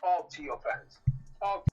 Talk to your fans. Talk.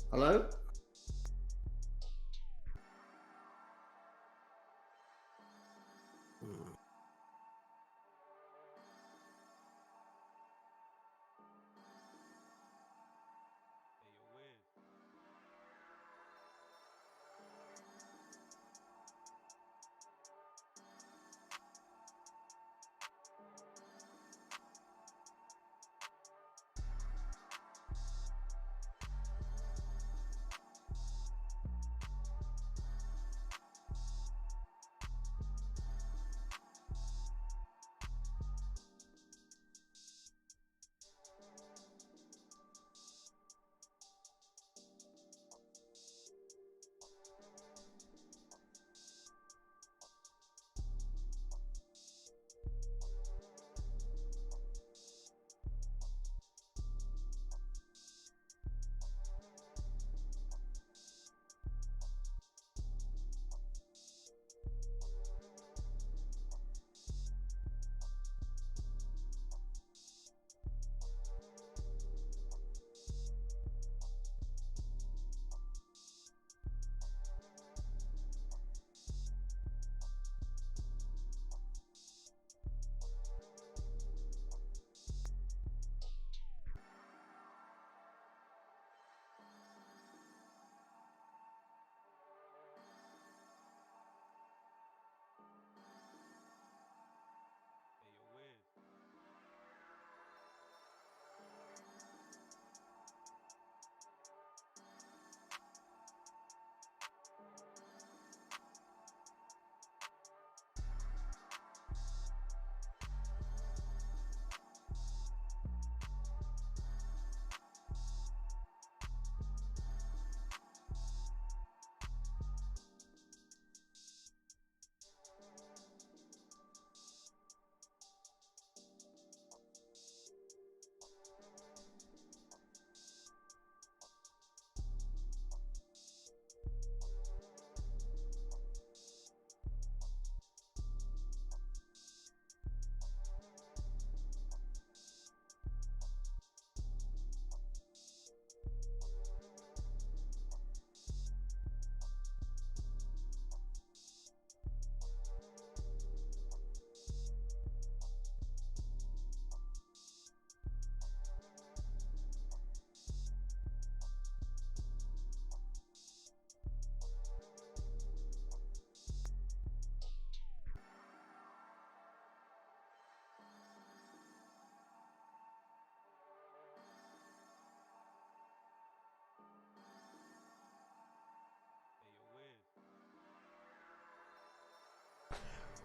Hello?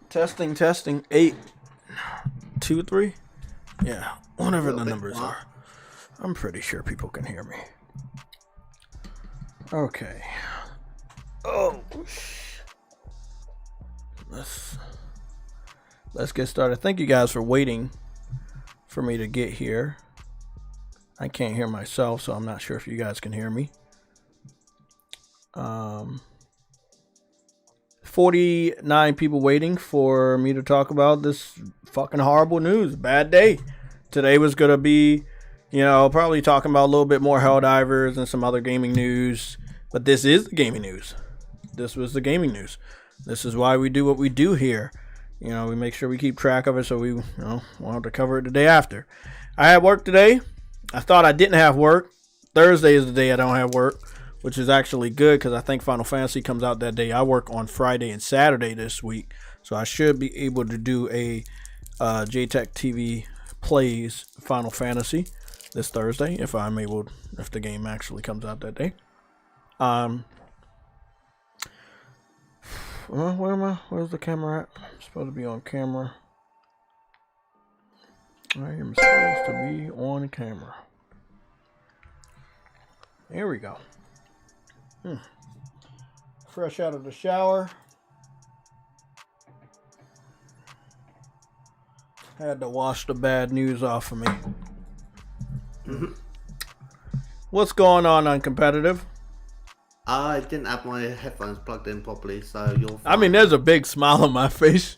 Testing, testing. 8, 2, 3. Yeah, whatever the numbers are. I'm pretty sure people can hear me. Okay. Oh, let's get started. Thank you guys for waiting for me to get here. I can't hear myself, so I'm not sure if you guys can hear me. 49 people waiting for me to talk about this fucking horrible news. Bad day. Today was gonna be, probably talking about a little bit more Helldivers and some other gaming news. But this is the gaming news. This was the gaming news. This is why we do what we do here. We make sure we keep track of it so we, won't have to cover it the day after. I had work today. I thought I didn't have work. Thursday is the day I don't have work, which is actually good because I think Final Fantasy comes out that day. I work on Friday and Saturday this week, so I should be able to do a JayTechTV plays Final Fantasy this Thursday if the game actually comes out that day. Where am I? Where's the camera at? I'm supposed to be on camera. I am supposed to be on camera. Here we go. Fresh out of the shower. Had to wash the bad news off of me. What's going on competitive? I didn't have my headphones plugged in properly, so you're fine. I mean, there's a big smile on my face.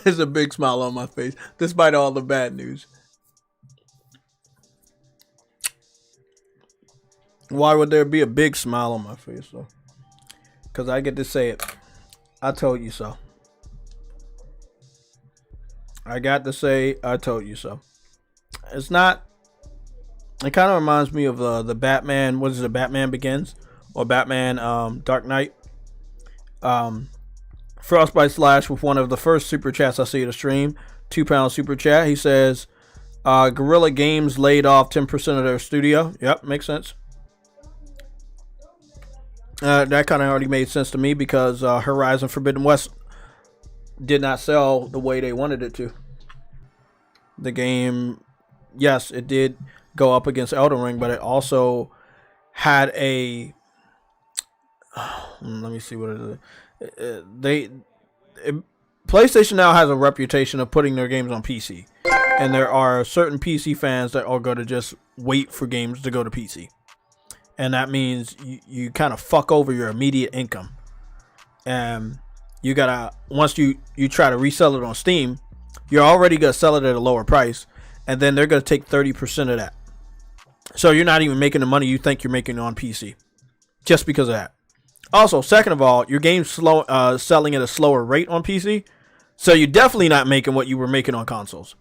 There's a big smile on my face, despite all the bad news. Why would there be a big smile on my face though? Because I get to say it. I told you so. I got to say, I told you so. It's not. It kind of reminds me of the Batman. What is it? Batman Begins or Batman Dark Knight. Frostbite Slash with one of the first super chats I see at the stream. £2 super chat. He says, Guerrilla Games laid off 10% of their studio. Yep, makes sense. That kind of already made sense to me because Horizon Forbidden West did not sell the way they wanted it to. The game, yes, it did go up against Elden Ring, but it also had a let me see what it is. PlayStation now has a reputation of putting their games on PC, and there are certain PC fans that are going to just wait for games to go to PC, and that means you kind of fuck over your immediate income. And you gotta, once you try to resell it on Steam, you're already gonna sell it at a lower price, and then they're gonna take 30% of that. So you're not even making the money you think you're making on PC, just because of that. Also, second of all, your game's selling at a slower rate on PC, so you're definitely not making what you were making on consoles.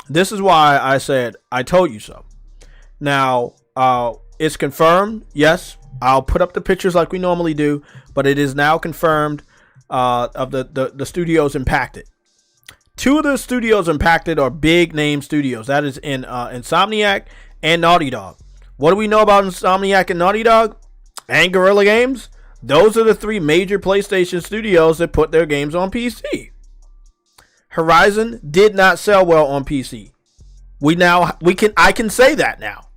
This is why I said I told you so. Now, it's confirmed. Yes, I'll put up the pictures like we normally do, but it is now confirmed of the studios impacted. Two of the studios impacted are big name studios. That is in Insomniac and Naughty Dog. What do we know about Insomniac and Naughty Dog and Guerrilla Games? Those are the three major PlayStation studios that put their games on PC. Horizon did not sell well on PC. I can say that now.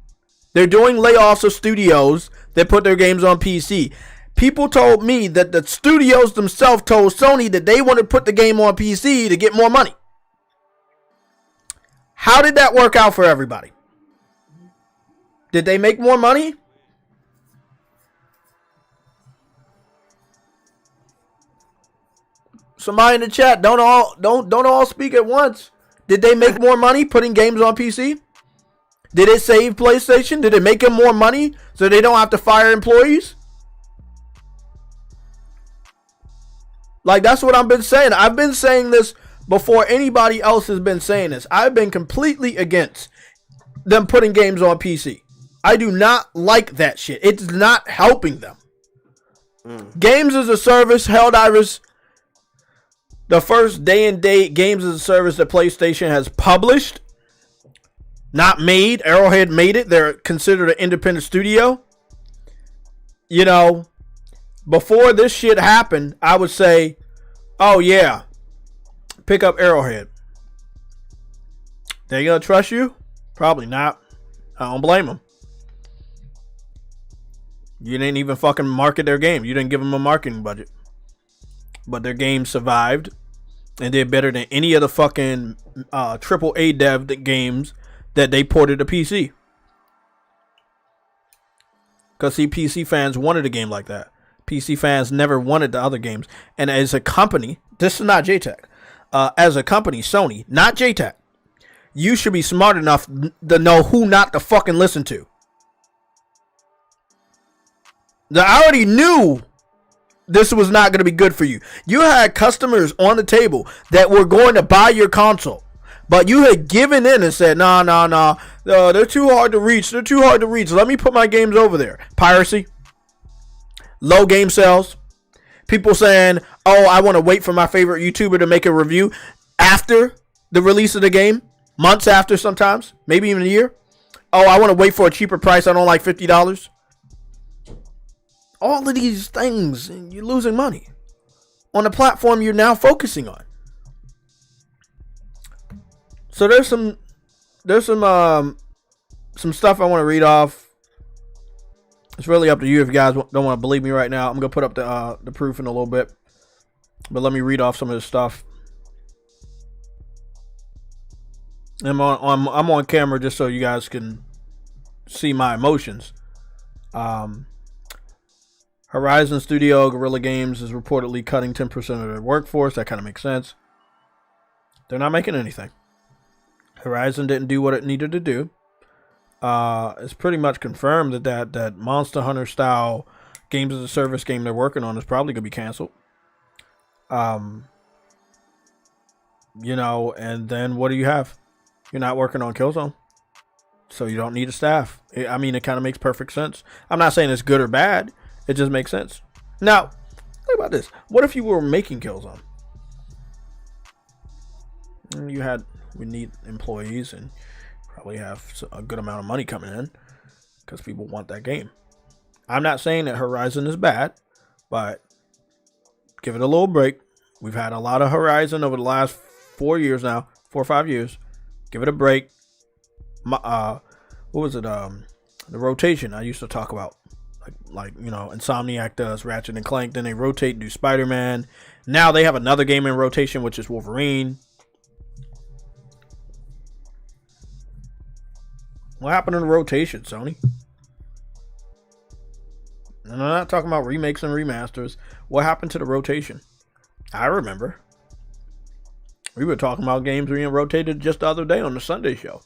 They're doing layoffs of studios that put their games on PC. People told me that the studios themselves told Sony that they wanted to put the game on PC to get more money. How did that work out for everybody? Did they make more money? Somebody in the chat, don't all speak at once. Did they make more money putting games on PC? Did it save PlayStation? Did it make them more money so they don't have to fire employees? Like, that's what I've been saying. I've been saying this before anybody else has been saying this. I've been completely against them putting games on PC. I do not like that shit. It's not helping them. Games as a service, Helldivers, the first day and date games as a service that PlayStation has published, not made. Arrowhead made it. They're considered an independent studio. You know, before this shit happened, I would say, oh yeah, pick up Arrowhead. They gonna trust you? Probably not. I don't blame them. You didn't even fucking market their game. You didn't give them a marketing budget. But their game survived and did better than any of the fucking AAA dev games that they ported to PC. Because see, PC fans wanted a game like that. PC fans never wanted the other games. And as a company, this is not JayTech. As a company, Sony, not JayTech, you should be smart enough to know who not to fucking listen to. I already knew this was not going to be good for you. You had customers on the table that were going to buy your console, but you had given in and said, nah, they're too hard to reach. Let me put my games over there. Piracy, low game sales, people saying, oh, I want to wait for my favorite YouTuber to make a review after the release of the game, months after sometimes, maybe even a year. Oh, I want to wait for a cheaper price. I don't like $50. All of these things, you're losing money on the platform you're now focusing on. So there's some stuff I want to read off. It's really up to you if you guys don't want to believe me right now. I'm gonna put up the proof in a little bit, but let me read off some of this stuff. I'm on camera just so you guys can see my emotions. Horizon Studio, Guerrilla Games, is reportedly cutting 10% of their workforce. That kind of makes sense. They're not making anything. Horizon didn't do what it needed to do. it's pretty much confirmed that Monster Hunter style games as a service game they're working on is probably gonna be canceled. You know, and then what do you have? You're not working on Killzone, so you don't need a staff. I mean, it kind of makes perfect sense. I'm not saying it's good or bad. It just makes sense. Now, think about this. What if you were making Killzone? And we need employees and probably have a good amount of money coming in because people want that game. I'm not saying that Horizon is bad, but give it a little break. We've had a lot of Horizon over the last 4 years now, 4 or 5 years. Give it a break. What was it? The rotation I used to talk about, like you know, Insomniac does Ratchet and Clank. Then they rotate and do Spider-Man. Now they have another game in rotation, which is Wolverine. What happened to the rotation, Sony? And I'm not talking about remakes and remasters. What happened to the rotation? I remember. We were talking about games being rotated just the other day on the Sunday show.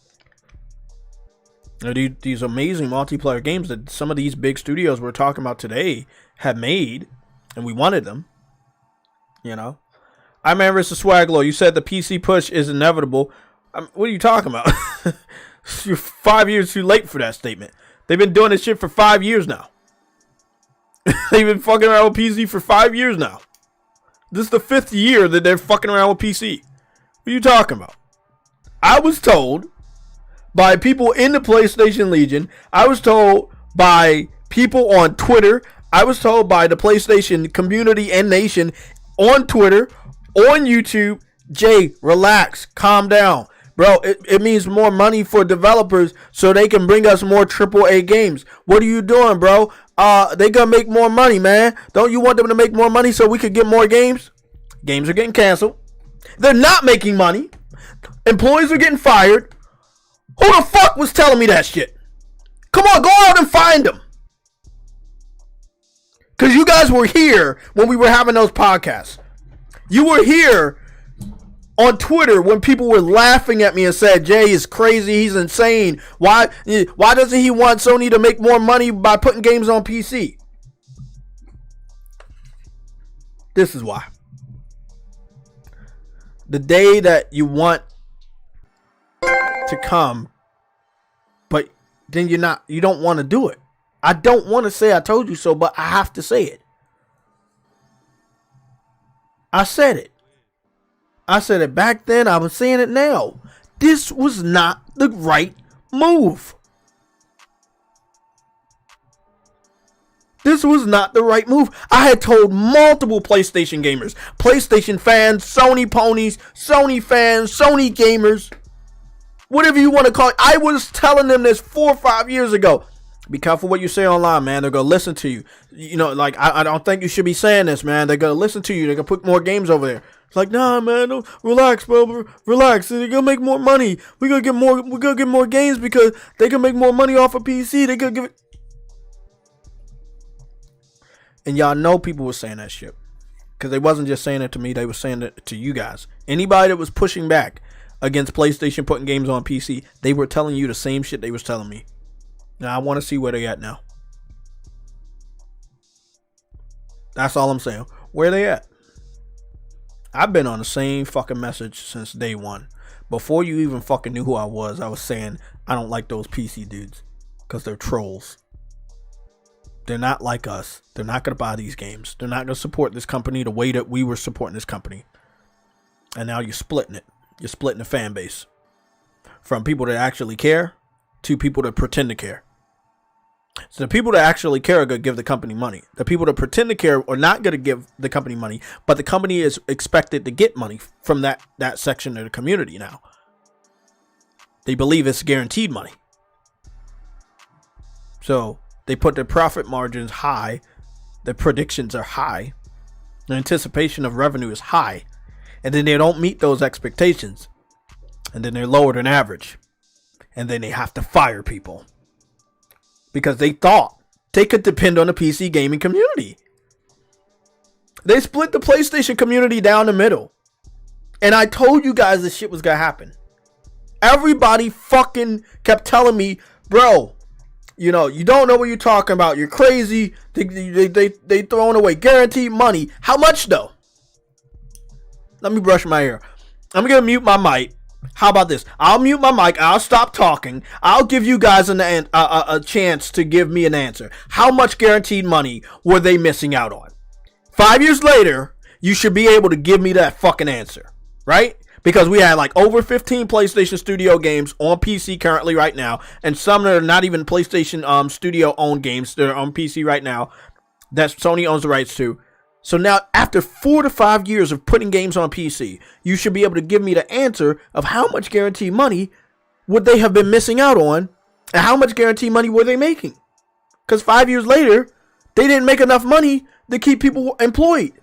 These amazing multiplayer games that some of these big studios we're talking about today have made, and we wanted them. You know? I remember it's a Swaglow. You said the PC push is inevitable. What are you talking about? You're 5 years too late for that statement. They've been doing this shit for 5 years now. They've been fucking around with PC for 5 years now. This is the 5th year that they're fucking around with PC. What are you talking about? I was told by people in the PlayStation Legion. I was told by people on Twitter. I was told by the PlayStation community and nation on Twitter, on YouTube. Jay, relax, calm down. Bro, it means more money for developers so they can bring us more AAA games. What are you doing, bro? They gonna make more money, man. Don't you want them to make more money so we could get more games? Games are getting canceled. They're not making money. Employees are getting fired. Who the fuck was telling me that shit? Come on, go out and find them. Because you guys were here when we were having those podcasts. You were here on Twitter when people were laughing at me and said, Jay is crazy, he's insane. Why doesn't he want Sony to make more money by putting games on PC? This is why. The day that you want to come, but then you don't want to do it. I don't want to say I told you so, but I have to say it. I said it. I said it back then. I was saying it now. This was not the right move. This was not the right move. I had told multiple PlayStation gamers, PlayStation fans, Sony ponies, Sony fans, Sony gamers, whatever you want to call it. I was telling them this 4 or 5 years ago. Be careful what you say online, man. They're going to listen to you. You know, like, I don't think you should be saying this, man. They're going to listen to you. They're going to put more games over there. It's like, nah, man, don't, relax, bro. Relax. They're going to make more money. We're going to get more games because they can make more money off of PC. They're going to give it. And y'all know people were saying that shit. Because they wasn't just saying it to me. They were saying it to you guys. Anybody that was pushing back against PlayStation putting games on PC, they were telling you the same shit they was telling me. Now, I want to see where they at now. That's all I'm saying. Where they at? I've been on the same fucking message since day one. Before you even fucking knew who I was saying, I don't like those PC dudes. Because they're trolls. They're not like us. They're not going to buy these games. They're not going to support this company the way that we were supporting this company. And now you're splitting it. You're splitting the fan base. From people that actually care to people that pretend to care. So the people that actually care are going to give the company money. The people that pretend to care are not going to give the company money, but the company is expected to get money from that section of the community now. They believe it's guaranteed money. So they put their profit margins high. Their predictions are high. The anticipation of revenue is high. And then they don't meet those expectations. And then they're lower than average. And then they have to fire people. Because they thought they could depend on the PC gaming community. They split the PlayStation community down the middle. And I told you guys this shit was going to happen. Everybody fucking kept telling me bro, you know, you don't know what you're talking about. You're crazy. They throwing away guaranteed money. How much though? Let me brush my hair. I'm gonna mute my mic. How about this? I'll mute my mic. I'll stop talking. I'll give you guys a chance to give me an answer. How much guaranteed money were they missing out on? 5 years later, you should be able to give me that fucking answer, right? Because we had like over 15 PlayStation Studio games on PC currently right now, and some that are not even PlayStation Studio owned games that are on PC right now that Sony owns the rights to. So now, after 4 to 5 years of putting games on PC, you should be able to give me the answer of how much guaranteed money would they have been missing out on, and how much guaranteed money were they making? Because 5 years later, they didn't make enough money to keep people employed.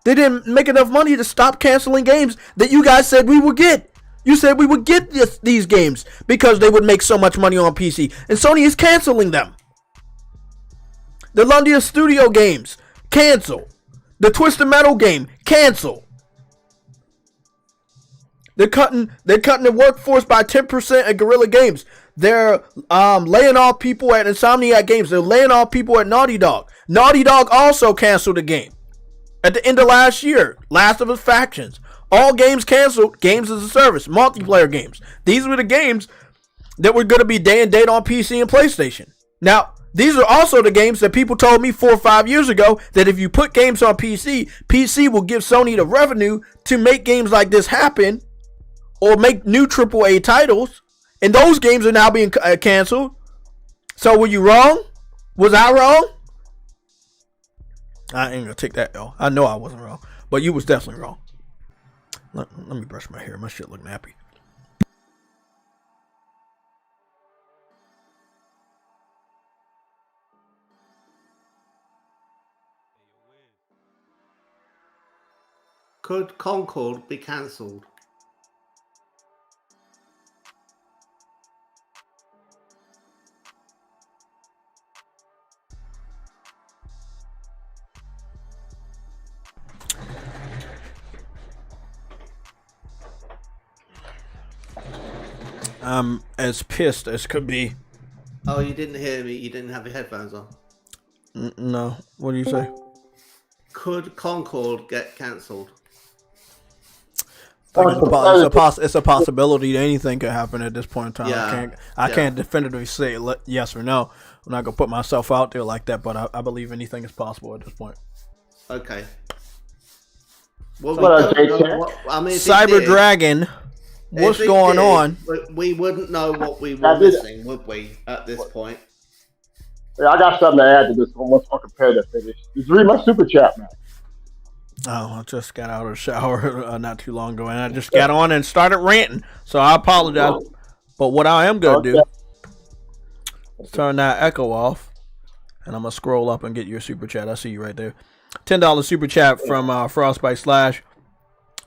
They didn't make enough money to stop canceling games that you guys said we would get. You said we would get these games because they would make so much money on PC, and Sony is canceling them. The London Studio games, cancel. The Twisted Metal game, cancel. They're cutting the workforce by 10% at Guerrilla Games. They're laying off people at Insomniac Games. They're laying off people at Naughty Dog. Naughty Dog also canceled a game at the end of last year. Last of Us Factions. All games canceled. Games as a service. Multiplayer games. These were the games that were going to be day and date on PC and PlayStation. Now, these are also the games that people told me 4 or 5 years ago that if you put games on PC, PC will give Sony the revenue to make games like this happen or make new AAA titles. And those games are now being canceled. So were you wrong? Was I wrong? I ain't gonna take that L. I know I wasn't wrong, but you was definitely wrong. Let me brush my hair. My shit look nappy. Could Concord be cancelled? I'm as pissed as could be. Oh, you didn't hear me. You didn't have your headphones on. No. What do you say? Could Concord get cancelled? It's a possibility that anything could happen at this point in time. Yeah. I can't definitively say yes or no. I'm not gonna put myself out there like that, but I believe anything is possible at this point. Okay. Well, Cyber Dragon, what's going on? We wouldn't know what we were missing, would we? At this point. Yeah, I got something to add to this one once my competitor finished. Just read my super chat, man. Oh, I just got out of the shower not too long ago, and I just got on and started ranting. So I apologize. But what I am going to do is turn that echo off, and I'm going to scroll up and get your super chat. I see you right there. $10 super chat from Frostbite Slash.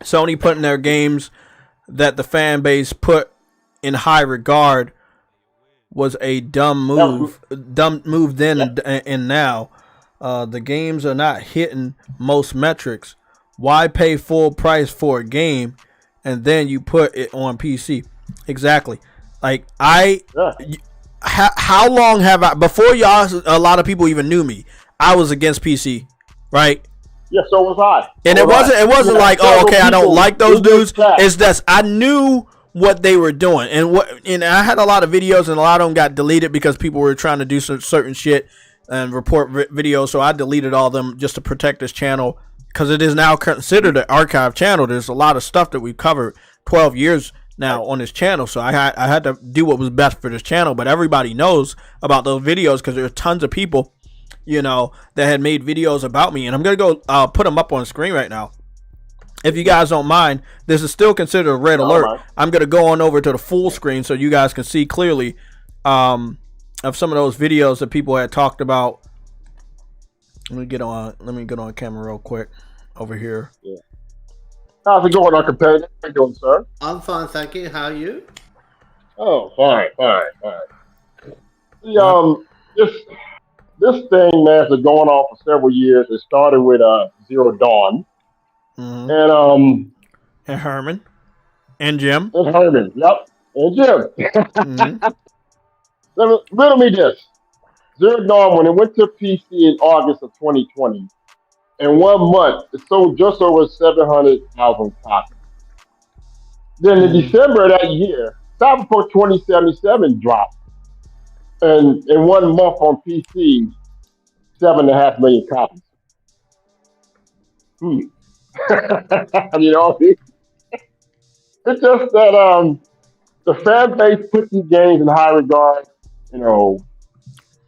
Sony putting their games that the fan base put in high regard was a dumb move. Dumb move then and now. The games are not hitting most metrics. Why pay full price for a game and then you put it on PC? Exactly. Like how long have I, before y'all, a lot of people even knew me, I was against PC, right? Yeah, so was I. And it wasn't like, oh, okay, I don't like those dudes. It's that I knew what they were doing, and I had a lot of videos, and a lot of them got deleted because people were trying to do some certain shit and report videos. So I deleted all of them just to protect this channel because it is now considered an archive channel. There's a lot of stuff that we've covered 12 years now on this channel, so I had to do what was best for this channel. But everybody knows about those videos because there are tons of people, you know, that had made videos about me, and I'm gonna go put them up on the screen right now. If you guys don't mind, this is still considered a red alert. I'm going to go on over to the full screen so you guys can see clearly of some of those videos that people had talked about. Let me get on camera real quick over here. Yeah. How's it going, our competitor? How you doing, sir? I'm fine, thank you. How are you? Oh, fine. This thing, man, has been going on for several years. It started with Zero Dawn. Mm-hmm. And Herman. And Jim. And Herman, yep. And Jim. Mm-hmm. Riddle me this. Zero Dawn, when it went to PC in August of 2020, in 1 month, it sold just over 700,000 copies. Then in December of that year, Cyberpunk 2077 dropped. And in 1 month on PC, 7.5 million copies. You know, it's just that the fan base put these games in high regard. You know,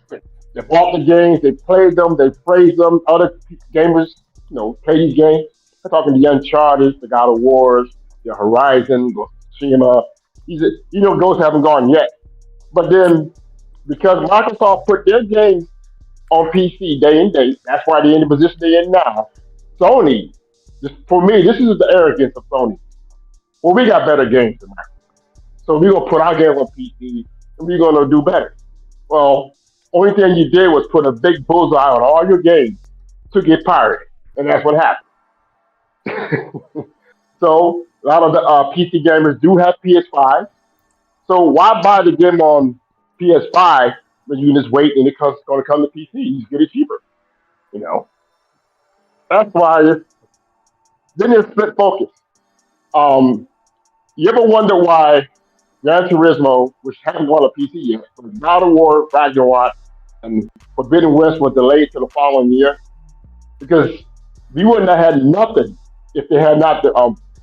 they bought the games, they played them, they praised them. Other gamers, you know, play these games. I'm talking the Uncharted, the God of Wars, the Horizon, Tsushima. Ghosts haven't gone yet. But then, because Microsoft put their games on PC day and date, that's why they're in the position they're in now. Sony, for me, this is the arrogance of Sony. Well, we got better games than that. So we're going to put our games on PC and we're going to do better. Well, only thing you did was put a big bullseye on all your games to get pirated. And that's what happened. So a lot of the PC gamers do have PS5. So why buy the game on PS5 when you can just wait and it's going to come to PC? You just get it cheaper. You know? That's why then it's split focus. You ever wonder why Gran Turismo, which hasn't gone to PC yet, but God of War, Ragnarok, and Forbidden West were delayed to the following year? Because we wouldn't have had nothing if they had not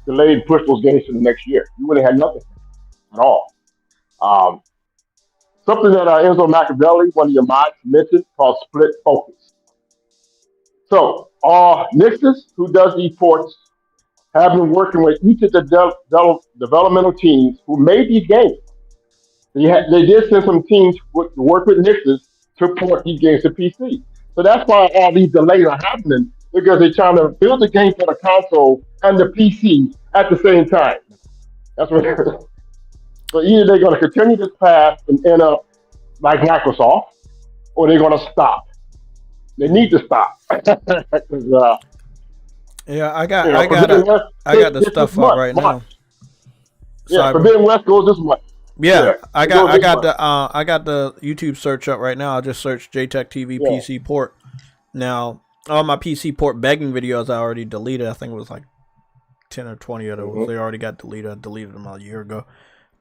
delayed and pushed those games to the next year. You wouldn't have had nothing at all. Something that Enzo Machiavelli, one of your mods, mentioned called split focus. So, Nixus, who does these ports, have been working with each of the developmental teams who made these games. They did send some teams to work with Nixus to port these games to PC. So that's why all these delays are happening, because they're trying to build the game for the console and the PC at the same time. That's what. So either they're going to continue this path and end up like Microsoft, or they're going to stop. They need to stop. Yeah, I got the stuff up right now. Yeah, Forbidden West goes this month. Yeah, I got the YouTube search up right now. I just searched JayTechTV PC port. Now, all my PC port begging videos I already deleted. I think it was like 10 or 20 of those. They already got deleted. I deleted them a year ago.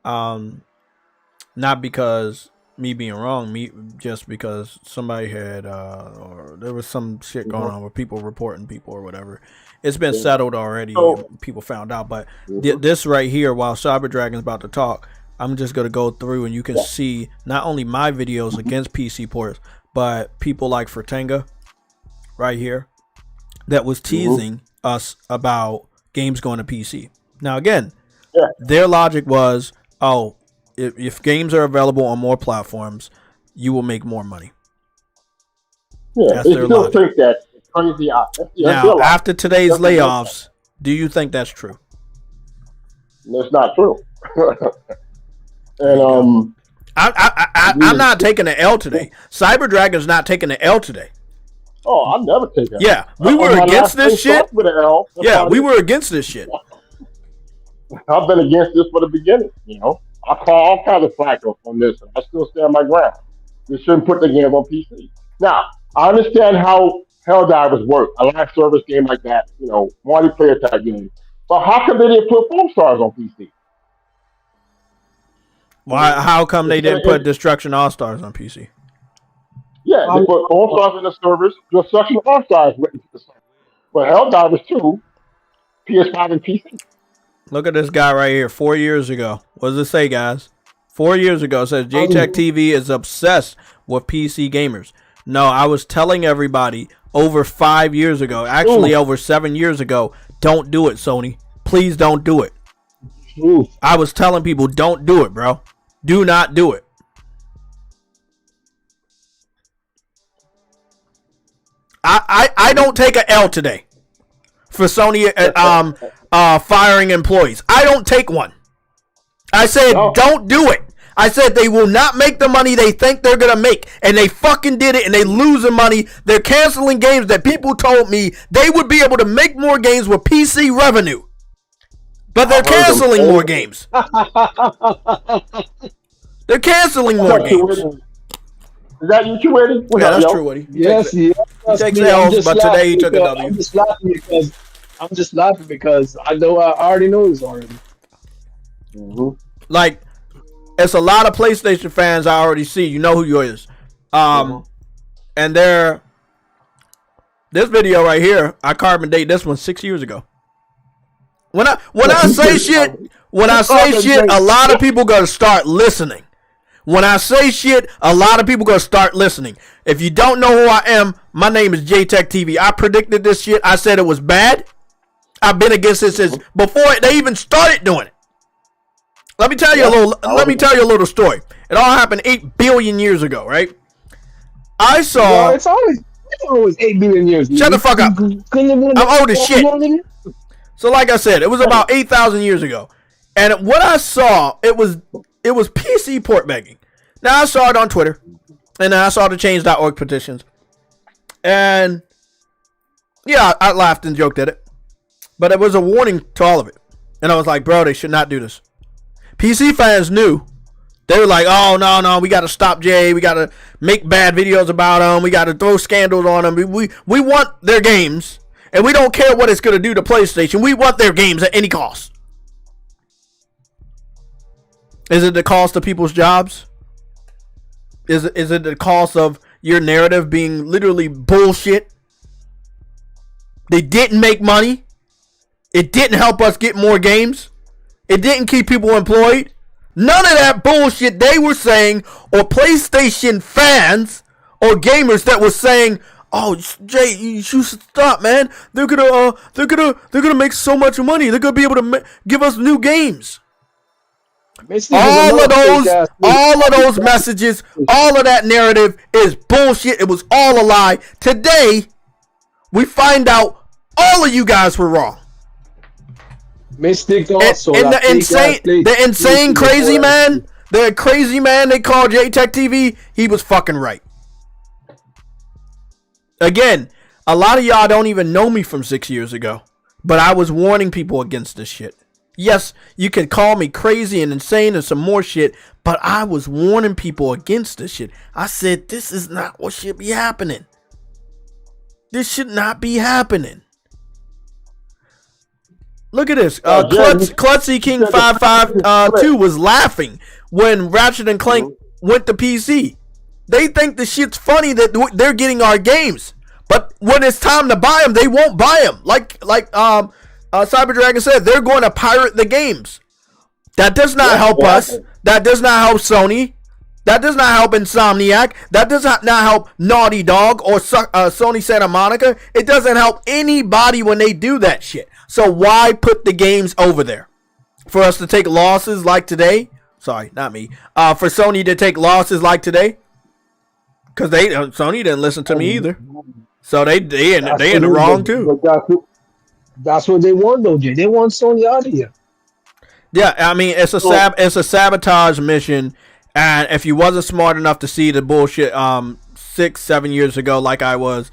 Not because me being wrong, just because somebody had or there was some shit going on with people reporting people or whatever. It's been settled already. People found out, but this right here, while Cyber Dragon's about to talk, I'm just gonna go through and you can see not only my videos against PC ports, but people like Fertenga right here that was teasing us about games going to PC. Now again, their logic was, if games are available on more platforms, you will make more money. Yeah, that's their logic. Think that crazy. Now, after today's layoffs, do you think that's true? That's not true. And I'm not taking an L today. Cyber Dragon's not taking an L today. Oh, I'll never take that. Yeah, we were against this shit. Yeah, we were against this shit. I've been against this for the beginning. You know, I call all kinds of flack on this, and I still stand my ground. They shouldn't put the game on PC. Now, I understand how Helldivers work, a live service game like that, you know, multiplayer type game. But how come they didn't put 4 stars on PC? Why? How come they didn't put Destruction All Stars on PC? Yeah, they put 4 stars in the servers, Destruction All Stars went into the server. But Helldivers 2, PS5 and PC. Look at this guy right here. 4 years ago. What does it say, guys? 4 years ago, it says JayTechTV is obsessed with PC gamers. No, I was telling everybody over 5 years ago, actually over 7 years ago, don't do it, Sony. Please don't do it. I was telling people, don't do it, bro. Do not do it. I don't take an L today for Sony firing employees. I don't take one. I said, don't do it. I said they will not make the money they think they're going to make. And they fucking did it, and they losing money. They're canceling games that people told me they would be able to make more games with PC revenue. But they're canceling more games. They're canceling more games. Is that you, True Eddie? Yeah, that's true, Eddie. Yes, He takes L's, but today he took a W. I'm just laughing because I know I already know this already. Mm-hmm. Like, it's a lot of PlayStation fans I already see. You know who you is. And this video right here, I carbon date this one 6 years ago. When I say shit, a lot of people gonna start listening. When I say shit, a lot of people gonna start listening. If you don't know who I am, my name is JayTechTV. I predicted this shit. I said it was bad. I've been against it since before they even started doing it. Let me tell you a little story. It all happened 8 billion years ago, right? I saw. It's always 8 billion years. Shut the fuck up. I'm old as shit. So like I said, it was about 8,000 years ago. And what I saw, it was PC port begging. Now I saw it on Twitter. And then I saw the change.org petitions. And yeah, I laughed and joked at it. But it was a warning to all of it. And I was like, bro, they should not do this. PC fans knew. They were like, oh, no, we got to stop Jay. We got to make bad videos about him. We got to throw scandals on him. We want their games. And we don't care what it's going to do to PlayStation. We want their games at any cost. Is it the cost of people's jobs? Is it the cost of your narrative being literally bullshit? They didn't make money. It didn't help us get more games. It didn't keep people employed. None of that bullshit they were saying, or PlayStation fans or gamers that were saying, "Oh, Jay, you should stop, man. They're gonna make so much money. They're gonna be able to give us new games." All of those messages, all of that narrative is bullshit. It was all a lie. Today, we find out all of you guys were wrong. Mystic also. And the insane crazy man they called JayTechTV, he was fucking right. Again, a lot of y'all don't even know me from 6 years ago, but I was warning people against this shit. Yes, you can call me crazy and insane and some more shit, but I was warning people against this shit. I said, this is not what should be happening. This should not be happening. Look at this. Klutzy King 552 was laughing when Ratchet and Clank went to PC. They think the shit's funny that they're getting our games, but when it's time to buy them, they won't buy them. Like Cyber Dragon said, they're going to pirate the games. That does not help us. That does not help Sony. That does not help Insomniac. That does not help Naughty Dog or Sony Santa Monica. It doesn't help anybody when they do that shit. So why put the games over there? For us to take losses like today? Sorry, not me. For Sony to take losses like today? Because Sony didn't listen to me either. So they in the wrong too. That's what they want though, Jay. They want Sony out of here. Yeah, I mean it's a sabotage mission. And if you wasn't smart enough to see the bullshit 6-7 years ago like I was,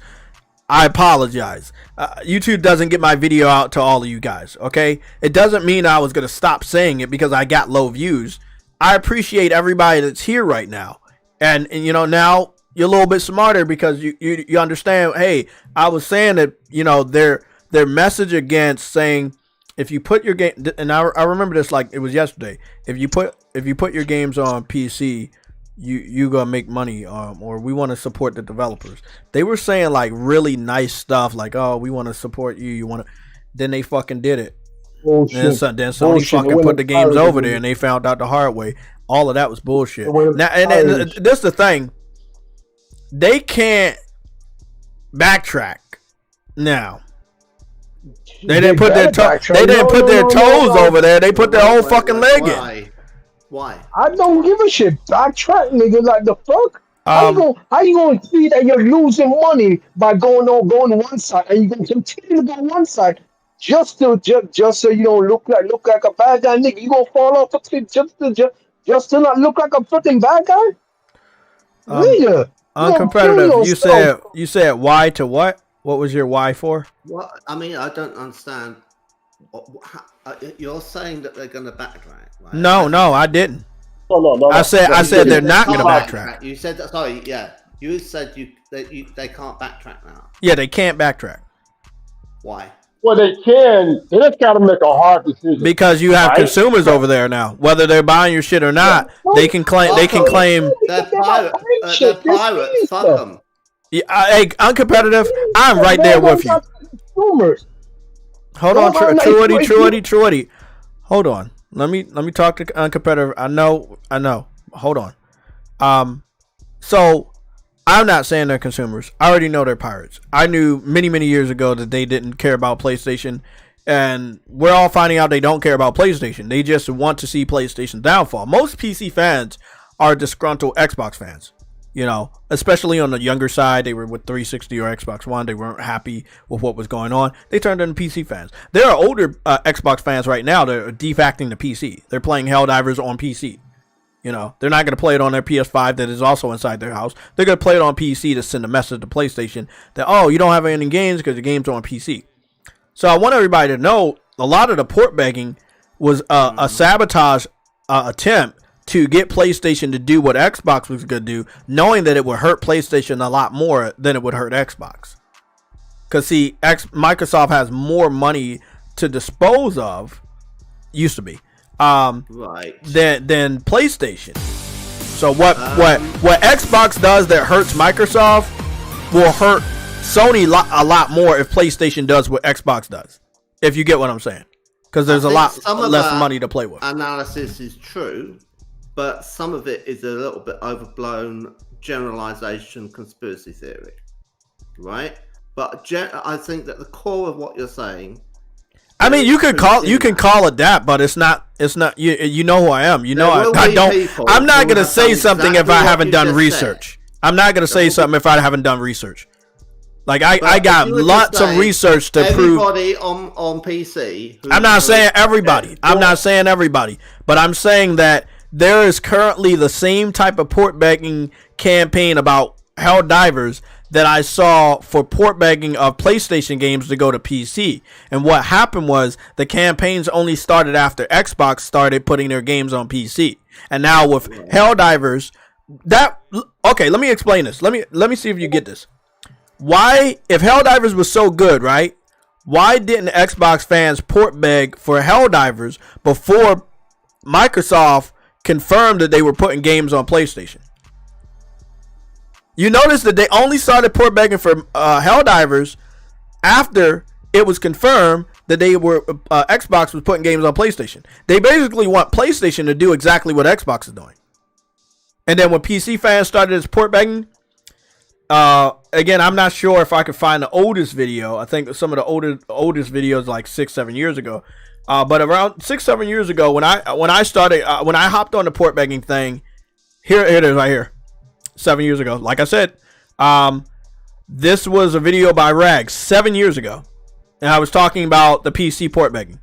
I apologize. YouTube doesn't get my video out to all of you guys, okay? It doesn't mean I was going to stop saying it because I got low views. I appreciate everybody that's here right now. And you know, now you're a little bit smarter because you understand, hey, I was saying that, you know, their message against saying if you put your game, and I remember this like it was yesterday, if you put your games on PC, you gonna make money, or we want to support the developers. They were saying like really nice stuff, like, oh, we want to support you. You want to? Then they fucking did it. Then Sony fucking put the games over there, and they found out the hard way. All of that was bullshit. Now, and this is the thing. They can't backtrack now. They didn't put their toes over there. They put their whole fucking leg in. Why? I don't give a shit. Backtrack, nigga. Like the fuck? How you gonna see that you're losing money by going one side, and you're gonna continue to go one side just so you don't look like a bad guy, nigga? You gonna fall off a cliff just to not look like a fucking bad guy? Nigga. Uncompetitive. You said why to what? What was your why for? Well, I mean, I don't understand. You're saying that they're going to backtrack, right? No, I didn't. No. I said they're not going to Can't backtrack. You said that. Sorry, yeah. You said they can't backtrack now. Yeah, they can't backtrack Why? Well, they can. They just got to make a hard decision. because you have Right? consumers over there now. Whether they're buying your shit or not, they can claim. They can claim. They're pirates. Fuck them. Yeah, hey, uncompetitive. I'm right there with you. Consumers. Hold on, Truity. Hold on. Let me talk to uncompetitive. I know. Hold on. So I'm not saying they're consumers. I already know they're pirates. I knew many years ago that they didn't care about PlayStation, and we're all finding out they don't care about PlayStation. They just want to see PlayStation downfall. Most PC fans are disgruntled Xbox fans. You know, especially on the younger side, they were with 360 or Xbox One. They weren't happy with what was going on. They turned into PC fans. There are older Xbox fans right now that are defacting to PC. They're playing Helldivers on PC. You know, they're not going to play it on their PS5 that is also inside their house. They're going to play it on PC to send a message to PlayStation that, oh, you don't have any games because the game's on PC. So I want everybody to know a lot of the port begging was a sabotage attempt to get PlayStation to do what Xbox was going to do, knowing that it would hurt PlayStation a lot more than it would hurt Xbox. Because, see, Microsoft has more money to dispose of, used to be, Right. than PlayStation. So what Xbox does that hurts Microsoft will hurt Sony a lot more if PlayStation does what Xbox does. If you get what I'm saying. Because there's a lot less money to play with. Analysis is true, but some of it is a little bit overblown generalization conspiracy theory, right? But I think that the core of what you're saying, I mean, you can call it that, but it's not you know who I am. You know I'm not going to say something if I haven't done research. I'm not going to say something if I haven't done research. Like I got lots of research to prove. Everybody on PC. I'm not saying everybody. But I'm saying that there is currently the same type of port begging campaign about Helldivers that I saw for port begging of PlayStation games to go to PC. And what happened was the campaigns only started after Xbox started putting their games on PC. And now with Helldivers, okay, let me explain this. Let me see if you get this. Why, if Helldivers was so good, right? Why didn't Xbox fans port beg for Helldivers before Microsoft confirmed that they were putting games on PlayStation? You notice that they only started port begging for Helldivers after it was confirmed that they were Xbox was putting games on PlayStation. They basically want PlayStation to do exactly what Xbox is doing. And then when PC fans started this port begging, again, I'm not sure if I could find the oldest video. I think some of the oldest videos like 6-7 years ago. But around 6-7 years ago, when I hopped on the port begging thing, here it is right here. 7 years ago. Like I said, this was a video by Rags 7 years ago. And I was talking about the PC port begging.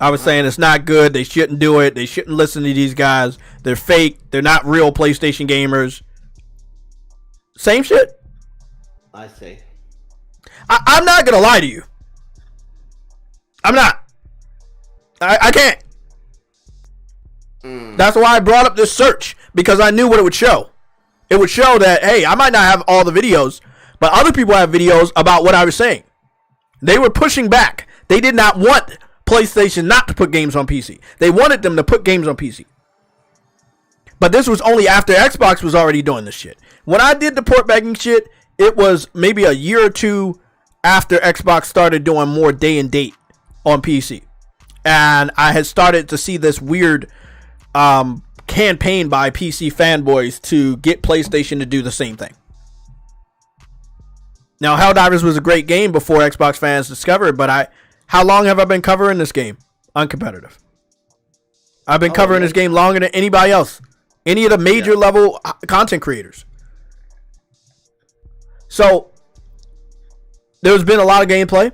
I was saying it's not good. They shouldn't do it. They shouldn't listen to these guys. They're fake. They're not real PlayStation gamers. Same shit. I see. I'm not going to lie to you. I'm not. I can't. That's why I brought up this search. Because I knew what it would show. It would show that, hey, I might not have all the videos, but other people have videos about what I was saying. They were pushing back. They did not want PlayStation not to put games on PC. They wanted them to put games on PC. But this was only after Xbox was already doing this shit. When I did the port begging shit, it was maybe a year or two after Xbox started doing more day and date on PC. And I had started to see this weird campaign by PC fanboys to get PlayStation to do the same thing. Now, Helldivers was a great game before Xbox fans discovered it, but how long have I been covering this game? Uncompetitive. I've been covering this game longer than anybody else. Any of the major level content creators. So, there's been a lot of gameplay.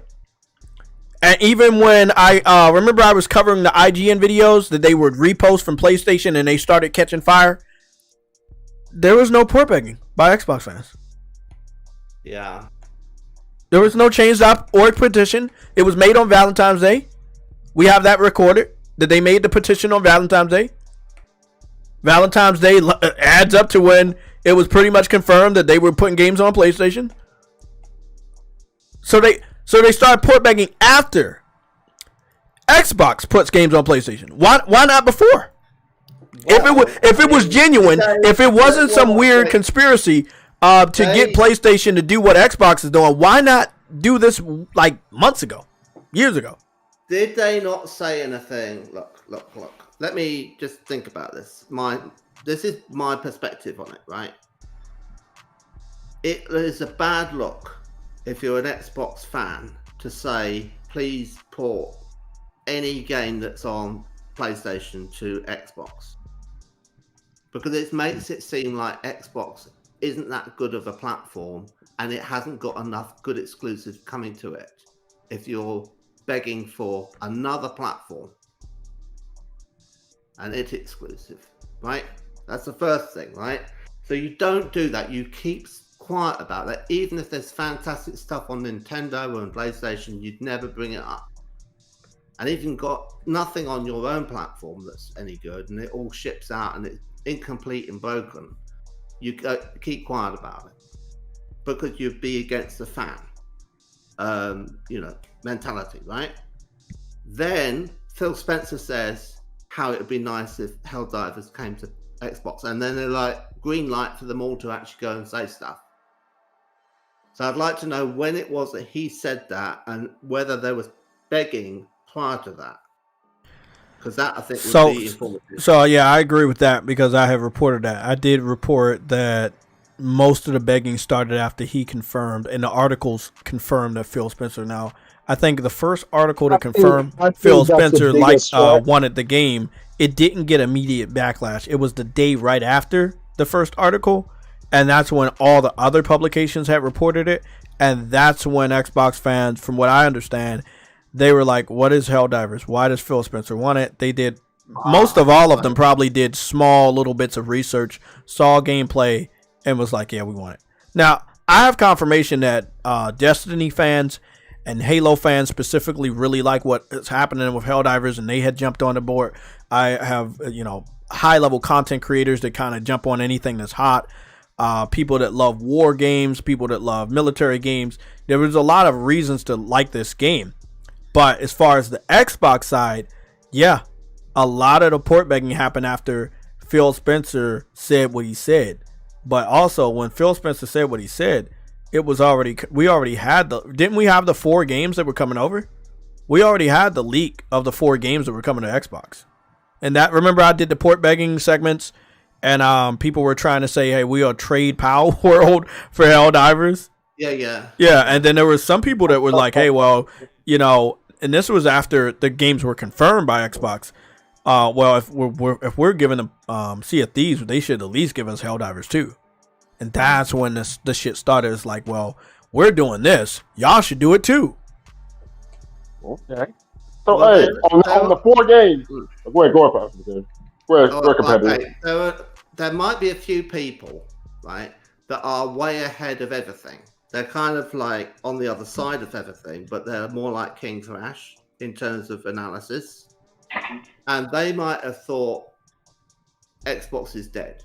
And even when I remember I was covering the IGN videos that they would repost from PlayStation and they started catching fire, there was no port begging by Xbox fans. Yeah. There was no change.org petition. It was made on Valentine's Day. We have that recorded, that they made the petition on Valentine's Day. Valentine's Day adds up to when it was pretty much confirmed that they were putting games on PlayStation. So they started port begging after Xbox puts games on PlayStation. Why not before? If it was genuine, if it wasn't some weird conspiracy to get PlayStation to do what Xbox is doing, why not do this like months ago, years ago? Did they not say anything? Look. Let me just think about this. This is my perspective on it, right? It is a bad look if you're an Xbox fan to say, please port any game that's on PlayStation to Xbox. Because it makes it seem like Xbox isn't that good of a platform and it hasn't got enough good exclusives coming to it. If you're begging for another platform and it's exclusive, right? That's the first thing, right? So you don't do that. You keep quiet about that. Even if there's fantastic stuff on Nintendo or on PlayStation, you'd never bring it up. And if you've got nothing on your own platform that's any good and it all ships out and it's incomplete and broken, you keep quiet about it because you'd be against the fan, mentality, right? Then Phil Spencer says how it would be nice if Helldivers came to Xbox, and then they're like green light for them all to actually go and say stuff. So I'd like to know when it was that he said that and whether there was begging prior to that, because that I think would be informative. So yeah, I agree with that because I have reported that. I did report that most of the begging started after he confirmed, and the articles confirmed that Phil Spencer. Now, I think the first article to confirm Phil Spencer wanted the game, it didn't get immediate backlash. It was the day right after the first article, and that's when all the other publications had reported it, and that's when Xbox fans, from what I understand, they were like, what is Helldivers? Why does Phil Spencer want it? They did, most of all of them probably did small little bits of research, saw gameplay, and was like, yeah, we want it. Now, I have confirmation that Destiny fans and Halo fans specifically really like what is happening with Helldivers, and they had jumped on the board. I have, high-level content creators that kind of jump on anything that's hot. People that love war games, people that love military games. There was a lot of reasons to like this game. But as far as the Xbox side, yeah, a lot of the port begging happened after Phil Spencer said what he said. But also, when Phil Spencer said what he said, it was we already had didn't we have the 4 games that were coming over? We already had the leak of the 4 games that were coming to Xbox. And that, remember I did the port begging segments and people were trying to say, hey, we are trade Power World for Helldivers. Yeah. Yeah, and then there were some people that were like, hey, well, and this was after the games were confirmed by Xbox. Well, if we're giving them Sea of Thieves, they should at least give us Helldivers too. And that's when the shit started. It's like, well, we're doing this, y'all should do it too. Okay. So hey, on the 4 games, go ahead, competitive. There might be a few people, right, that are way ahead of everything. They're kind of like on the other side of everything, but they're more like King Thrash in terms of analysis. And they might have thought Xbox is dead.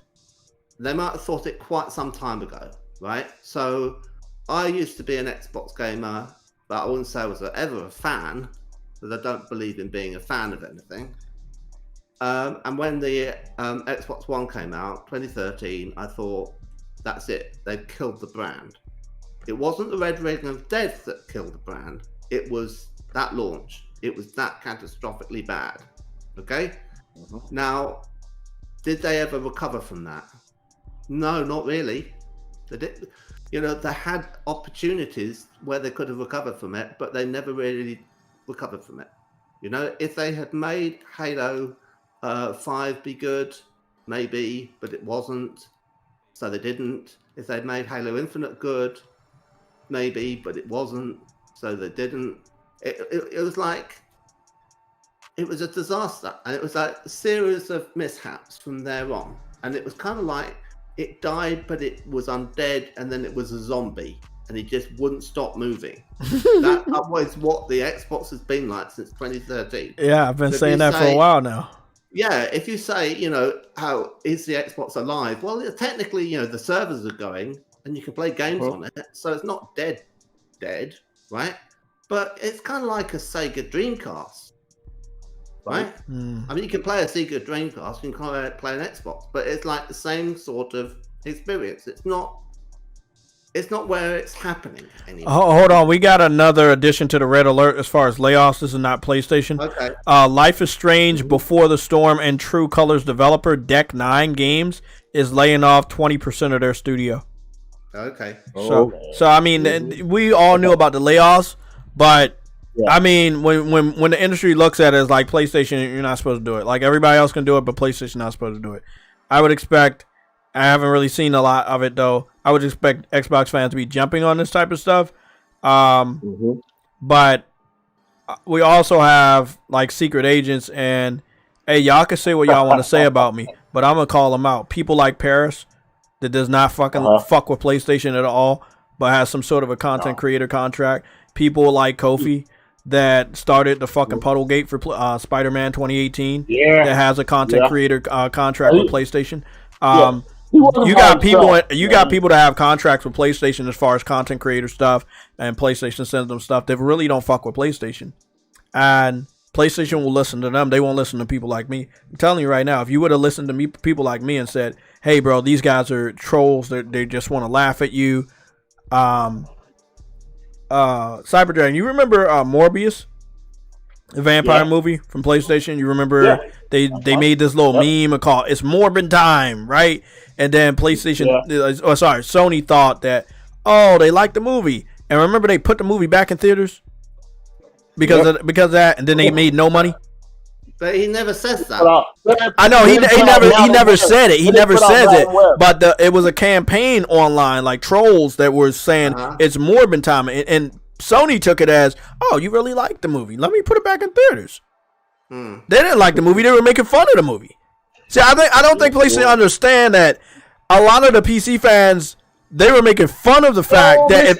They might have thought it quite some time ago, right? So I used to be an Xbox gamer, but I wouldn't say I was ever a fan, because I don't believe in being a fan of anything. And when the Xbox One came out, 2013, I thought, that's it. They've killed the brand. It wasn't the Red Ring of Death that killed the brand. It was that launch. It was that catastrophically bad. Okay? Mm-hmm. Now, did they ever recover from that? No, not really. They did. They had opportunities where they could have recovered from it, but they never really recovered from it. If they had made Halo 5 be good, maybe, but it wasn't, so they didn't. If they'd made Halo Infinite good, maybe, but it wasn't, so they didn't. It was like, it was a disaster, and it was like a series of mishaps from there on, and it was kind of like it died, but it was undead, and then it was a zombie, and it just wouldn't stop moving. That was what the Xbox has been like since 2013. Yeah, I've been saying that for a while now. Yeah, if you say, how is the Xbox alive? Well, technically, the servers are going and you can play games on it. So it's not dead, right? But it's kind of like a Sega Dreamcast, right? I mean, you can play a Sega Dreamcast, you can play an Xbox, but it's like the same sort of experience. It's not where it's happening anymore. Hold on, we got another addition to the red alert as far as layoffs. This is not PlayStation. Okay. Life is Strange, Before the Storm, and True Colors developer Deck 9 Games is laying off 20% of their studio. Okay. So I mean, we all knew about the layoffs, but I mean, when the industry looks at it as like PlayStation, you're not supposed to do it. Like everybody else can do it, but PlayStation not supposed to do it. I would expect. I haven't really seen a lot of it though. I would expect Xbox fans to be jumping on this type of stuff. But we also have like secret agents, and hey, y'all can say what y'all want to say about me, but I'm gonna call them out. People like Paris that does not fucking fuck with PlayStation at all, but has some sort of a content creator contract. People like Kofi that started the fucking Puddlegate for Spider-Man 2018. Yeah, that has a content creator contract with PlayStation. You got people. You got people that have contracts with PlayStation as far as content creator stuff, and PlayStation sends them stuff that really don't fuck with PlayStation, and PlayStation will listen to them. They won't listen to people like me. I'm telling you right now, if you would have listened to me, people like me, and said, "Hey, bro, these guys are trolls. They just want to laugh at you." Cyber Dragon, you remember Morbius, the vampire movie from PlayStation? You remember they made this little meme called "It's Morbin Time," right? And then PlayStation, Sony thought that, they liked the movie, and remember they put the movie back in theaters because of that, and then they made no money. But he never says that. I know he never said it. He never says it. But it was a campaign online, like trolls that were saying it's Morbin Time, and Sony took it as, you really liked the movie. Let me put it back in theaters. They didn't like the movie. They were making fun of the movie. See, I don't think PlayStation understand that a lot of the PC fans, they were making fun of the fact that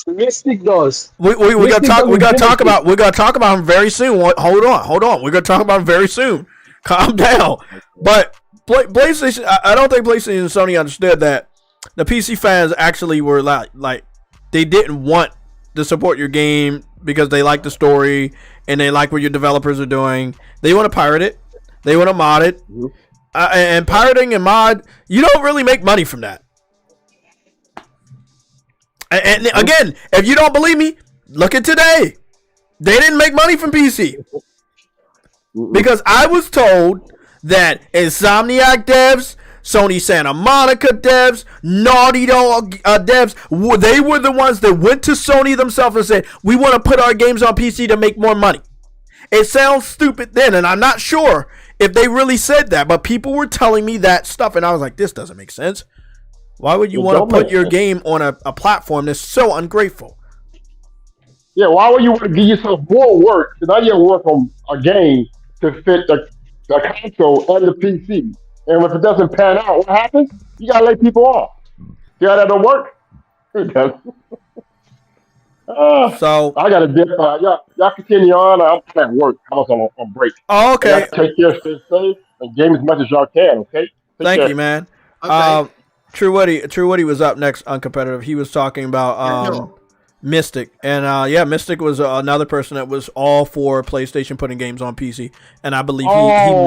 Mystic does. We're gonna talk about him very soon. Hold on. We're gonna talk about him very soon. Calm down. But PlayStation, I don't think PlayStation and Sony understood that the PC fans actually were like they didn't want to support your game because they like the story and they like what your developers are doing. They want to pirate it. They want to mod it. And pirating and mod, you don't really make money from that. And again, if you don't believe me, look at today. They didn't make money from PC. Because I was told that Insomniac devs, Sony Santa Monica devs, Naughty Dog devs, they were the ones that went to Sony themselves and said, we want to put our games on PC to make more money. It sounds stupid then, and I'm not sure if they really said that, but people were telling me that stuff, and I was like, this doesn't make sense. Why would you want to put your game on a platform that's so ungrateful? Yeah, why would you want to give yourself more work? Because now you have to work on a game to fit the console and the PC. And if it doesn't pan out, what happens? You got to lay people off. See how that don't work? It doesn't. So I got to dip. Y'all continue on. I'm at work. I'm on break. Oh, okay. Take care, stay safe, and game as much as y'all can. Okay. Thank you, man. Okay. True Woody was up next on competitive. He was talking about Mystic, and Mystic was another person that was all for PlayStation putting games on PC, and I believe he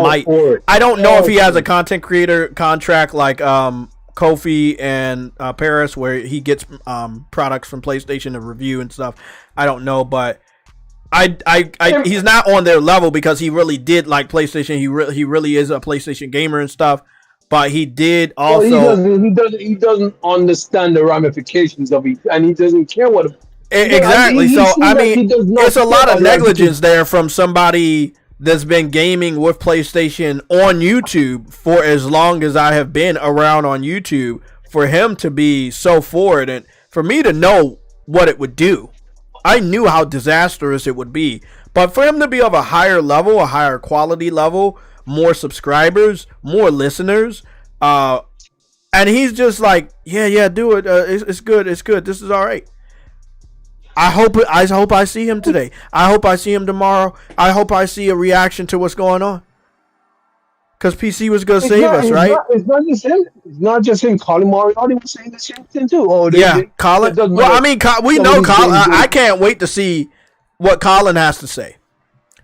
might. I don't know if he has a content creator contract like Kofi and Paris, where he gets products from PlayStation to review and stuff. I don't know, but he's not on their level because he really did like PlayStation. He really is a PlayStation gamer and stuff. But he did also. He doesn't understand the ramifications of it, and he doesn't care what. Exactly. It's a lot of negligence there from somebody that's been gaming with PlayStation on YouTube for as long as I have been around on YouTube. For him to be so forward, and for me to know what it would do, I knew how disastrous it would be. But for him to be of a higher level, a higher quality level, more subscribers, more listeners, and he's just like, yeah, do it. It's good. This is all right. I hope I see him today. I hope I see him tomorrow. I hope I see a reaction to what's going on. Because PC was going to save us, right? It's not just him. It's not just him. Colin Moriarty was saying the same thing too. Colin. Well, I mean, we know Colin. I can't wait to see what Colin has to say.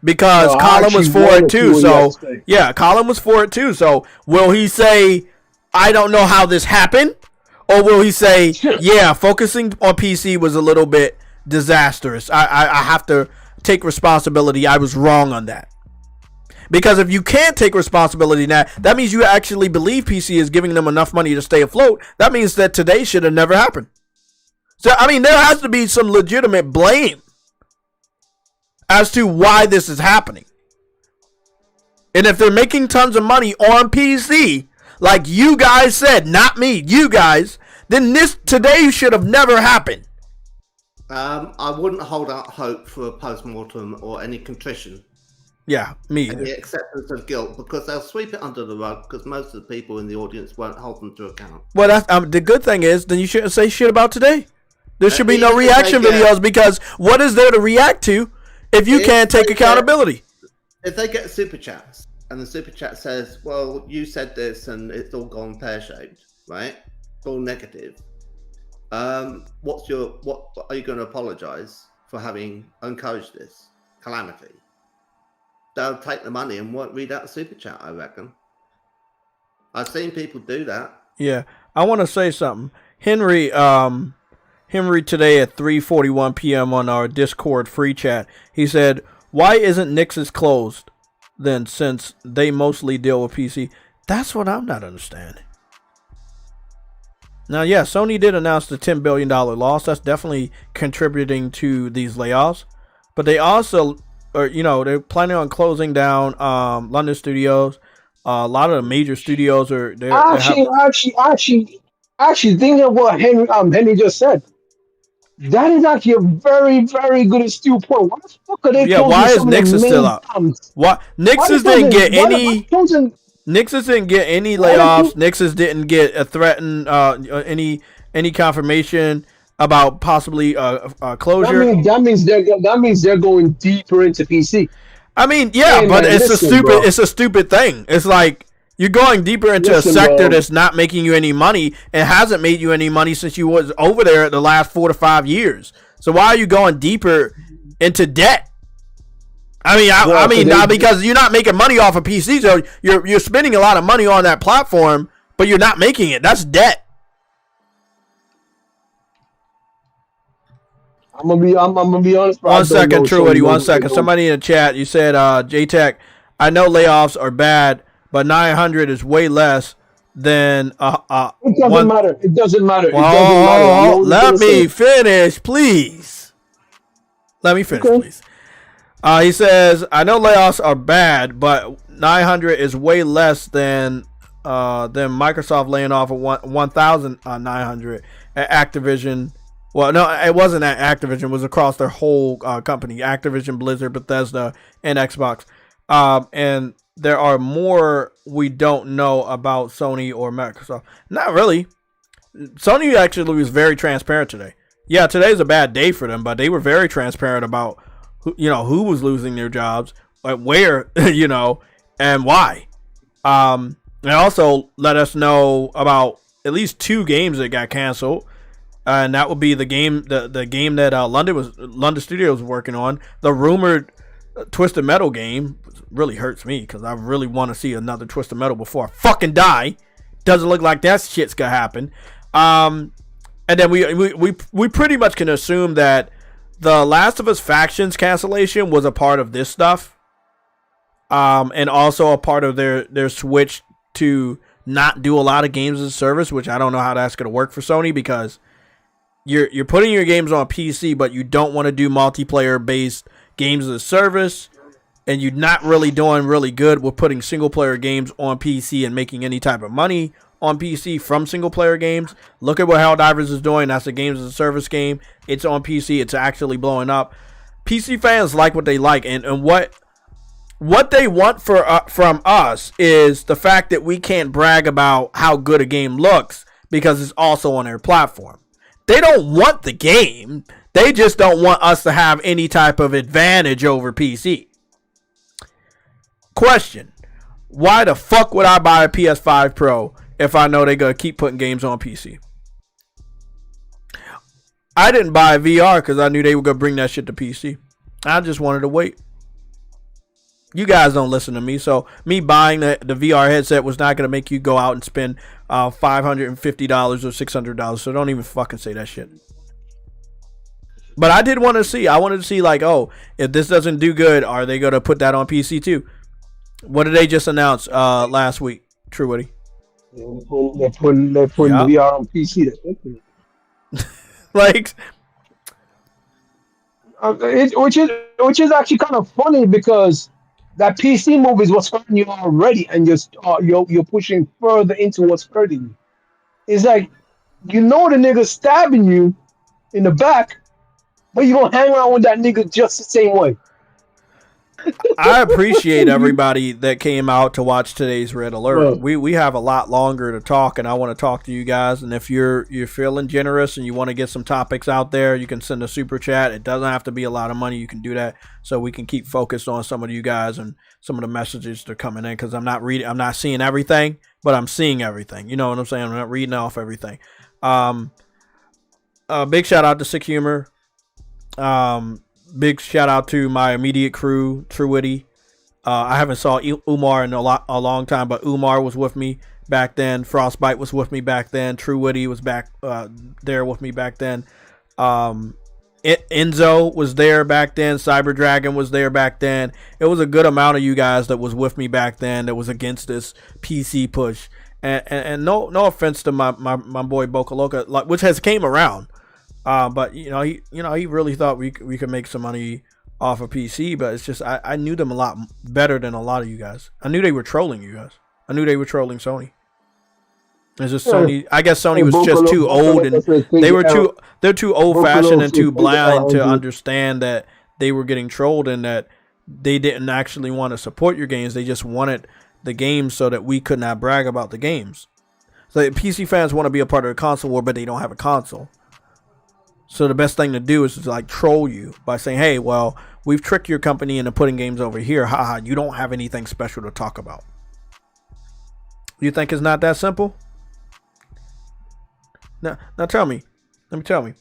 Because Colin was for it too. So, yeah, Colin was for it too. So, will he say, I don't know how this happened? Or will he say, yeah, focusing on PC was a little bit disastrous. I have to take responsibility. I was wrong on that. Because if you can't take responsibility now, that means you actually believe PC is giving them enough money to stay afloat. That means that today should have never happened. So, I mean, there has to be some legitimate blame as to why this is happening. And if they're making tons of money on PC, like you guys said, not me, you guys, then this today should have never happened. I wouldn't hold out hope for a post-mortem or any contrition. Yeah, me either. Any acceptance of guilt, because they'll sweep it under the rug, because most of the people in the audience won't hold them to account. Well, that's, the good thing is, then you shouldn't say shit about today. There should be no reaction videos, because what is there to react to if you can't take accountability? If they get super chats, and the super chat says, well, you said this, and it's all gone pear-shaped, right? It's all negative. What are you going to apologize for having encouraged this calamity? They'll take the money and won't read out the super chat, I reckon. I've seen people do that. Yeah, I want to say something. Henry today at 3:41 p.m. on our Discord free chat, he said, why isn't Nix's closed then, since they mostly deal with PC? That's what I'm not understanding. Now, yeah, Sony did announce the $10 billion loss. That's definitely contributing to these layoffs. But they also, they're planning on closing down London studios. A lot of the major studios are there. Actually, thinking of what Henry just said, that is actually a very, very good astute point. Why the fuck are they closing? Yeah, why is Nixon still out? Why Nixon didn't get any? Nixon didn't get any layoffs. Nixon didn't get a threatened any confirmation about possibly closure. That means they're going deeper into PC. I mean, yeah, but it's a stupid thing. It's like you're going deeper into a sector that's not making you any money and hasn't made you any money since you was over there the last 4 to 5 years. So why are you going deeper into debt? I mean, because you're not making money off of PC, so you're spending a lot of money on that platform, but you're not making it. That's debt. I'm gonna be honest. 1 second, Truity. 1 second. Somebody in the chat, you said, JayTech, I know layoffs are bad, but 900 is way less than it doesn't matter. It doesn't matter. Let me finish, please. Let me finish, please. He says, I know layoffs are bad, but 900 is way less than Microsoft laying off 1,900 at Activision. Well, no, it wasn't at Activision. It was across their whole company, Activision, Blizzard, Bethesda, and Xbox. And there are more we don't know about Sony or Microsoft. Not really. Sony actually was very transparent today. Yeah, today's a bad day for them, but they were very transparent about who was losing their jobs, where, and why. They also let us know about at least 2 games that got canceled. And that would be the game that London Studios was working on. The rumored Twisted Metal game really hurts me because I really want to see another Twisted Metal before I fucking die. Doesn't look like that shit's gonna happen. And then we pretty much can assume that the Last of Us Factions cancellation was a part of this stuff, and also a part of their switch to not do a lot of games as a service, which I don't know how that's gonna work for Sony because you're putting your games on PC, but you don't want to do multiplayer based games as a service, and you're not really doing really good with putting single player games on PC and making any type of money on PC from single player games. Look at what Helldivers is doing. That's a games as a service game. It's on PC. It's actually blowing up. PC fans like what they like, and what they want from us is the fact that we can't brag about how good a game looks because it's also on their platform. They don't want the game. They just don't want us to have any type of advantage over PC. Question. Why the fuck would I buy a PS5 Pro if I know they're going to keep putting games on PC? I didn't buy VR because I knew they were going to bring that shit to PC. I just wanted to wait. You guys don't listen to me, so me buying the VR headset was not going to make you go out and spend $550 or $600, so don't even fucking say that shit. But I did want to see. I wanted to see, like, oh, if this doesn't do good, are they going to put that on PC too? What did they just announce last week, True Woody? They're putting VR on PC. Like, which is actually kind of funny because that PC move is what's hurting you already, and you're pushing further into what's hurting you. It's like, you know, the nigga stabbing you in the back, but you gonna hang around with that nigga just the same way. I appreciate everybody that came out to watch today's Red Alert. We have a lot longer to talk, and I want to talk to you guys. And if you're feeling generous and you want to get some topics out there, you can send a super chat. It doesn't have to be a lot of money. You can do that so we can keep focused on some of you guys and some of the messages that are coming in, because I'm not seeing everything, but I'm seeing everything. You know what I'm saying? I'm not reading off everything. Big shout out to Sick Humor. Big shout out to my immediate crew, True Witty. I haven't saw Umar in a long time, but Umar was with me back then. Frostbite was with me back then. True Witty was back there with me back then. Enzo was there back then. Cyber Dragon was there back then. It was a good amount of you guys that was with me back then that was against this PC push. And no offense to my boy Boca Loca, which has came around. But he really thought we could make some money off of PC, but it's just I knew them a lot better than a lot of you guys. I knew they were trolling you guys. I knew they were trolling Sony. It's just Sony. I guess Sony was just too old, and they're too old fashioned and too blind to understand that they were getting trolled and that they didn't actually want to support your games. They just wanted the games so that we could not brag about the games. So PC fans want to be a part of the console war, but they don't have a console. So the best thing to do is to like troll you by saying, hey, well, we've tricked your company into putting games over here. Haha, you don't have anything special to talk about. You think it's not that simple? Now tell me. Let me tell me.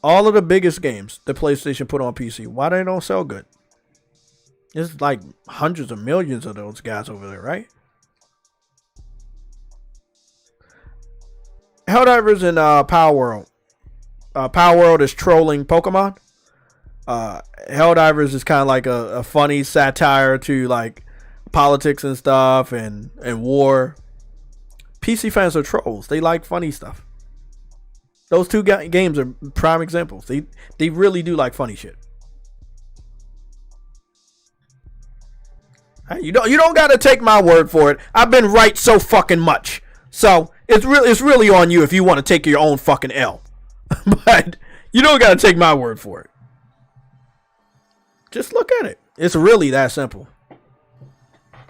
All of the biggest games that PlayStation put on PC, why they don't sell good? There's like hundreds of millions of those guys over there, right? Helldivers and Power World. Power World is trolling Pokemon. Helldivers is kind of like a funny satire to like politics and stuff and war. PC fans are trolls. They like funny stuff. Those two games are prime examples. They really do like funny shit. Hey, you don't gotta take my word for it. I've been right so fucking much. So it's really on you if you want to take your own fucking L. But you don't gotta take my word for it. Just look at it. It's really that simple.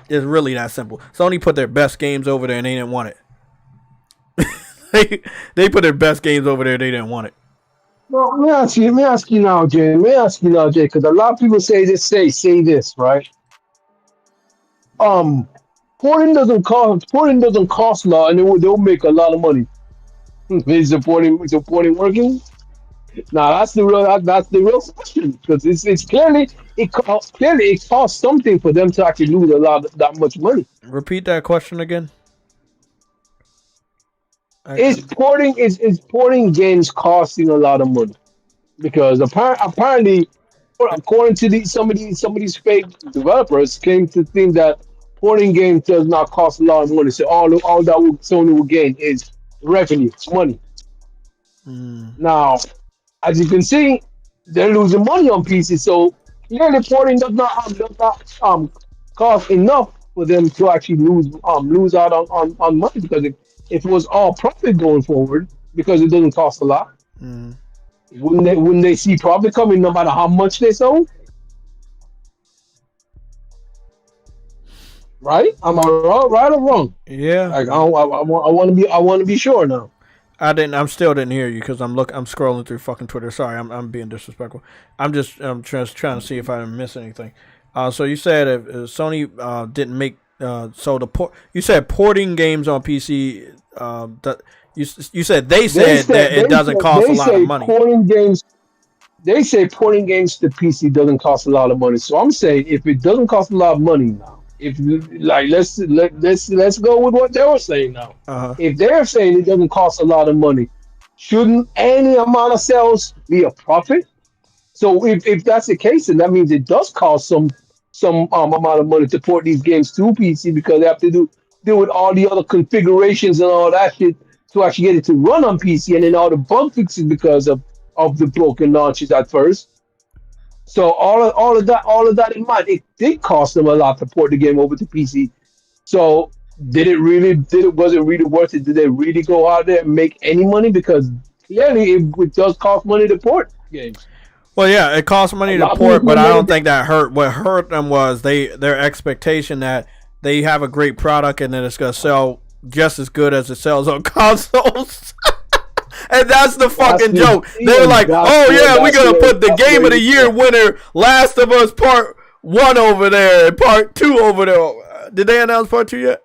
It's really that simple. Sony put their best games over there and they didn't want it. They put their best games over there. They didn't want it. Well, let me ask you now, Jay. Because a lot of people say this, right? Porting doesn't cost a lot, and they'll make a lot of money. Is supporting working? Now that's the real question, because it's clearly it costs something for them to actually lose that much money. Repeat that question again. Is porting games costing a lot of money? Because apparently, according to some of these fake developers, claim to think that porting games does not cost a lot of money. So all that Sony will gain is revenue, money. Now, as you can see, they're losing money on PC. So clearly, porting does not cost enough for them to actually lose out on money, because if it was all profit going forward, because it doesn't cost a lot, wouldn't they see profit coming no matter how much they sold? Right? Am I wrong? Right or wrong? Yeah. Like I want to be sure now. I still didn't hear you because I'm scrolling through fucking Twitter. Sorry, I'm being disrespectful. I'm just trying to see if I didn't miss anything. So you said if Sony didn't make so the port. You said porting games on PC. You said they said that it doesn't cost a lot of money. They say porting games to PC doesn't cost a lot of money. So I'm saying if it doesn't cost a lot of money now, if like let's go with what they were saying now. If they're saying it doesn't cost a lot of money, shouldn't any amount of sales be a profit? So if that's the case, then that means it does cost some amount of money to port these games to PC because they have to deal with all the other configurations and all that shit to actually get it to run on PC, and then all the bug fixes because of the broken launches at first. So all of that in mind, it did cost them a lot to port the game over to PC. So was it really worth it? Did they really go out there and make any money? Because clearly it does cost money to port games. Well, yeah, it costs money to port, but I don't think that hurt. What hurt them was their expectation that they have a great product and then it's gonna sell just as good as it sells on consoles. And that's the fucking joke. They were like, "Oh yeah, we're gonna put the Game of the Year winner, Last of Us Part 1 over there and Part 2 over there." Did they announce Part 2 yet?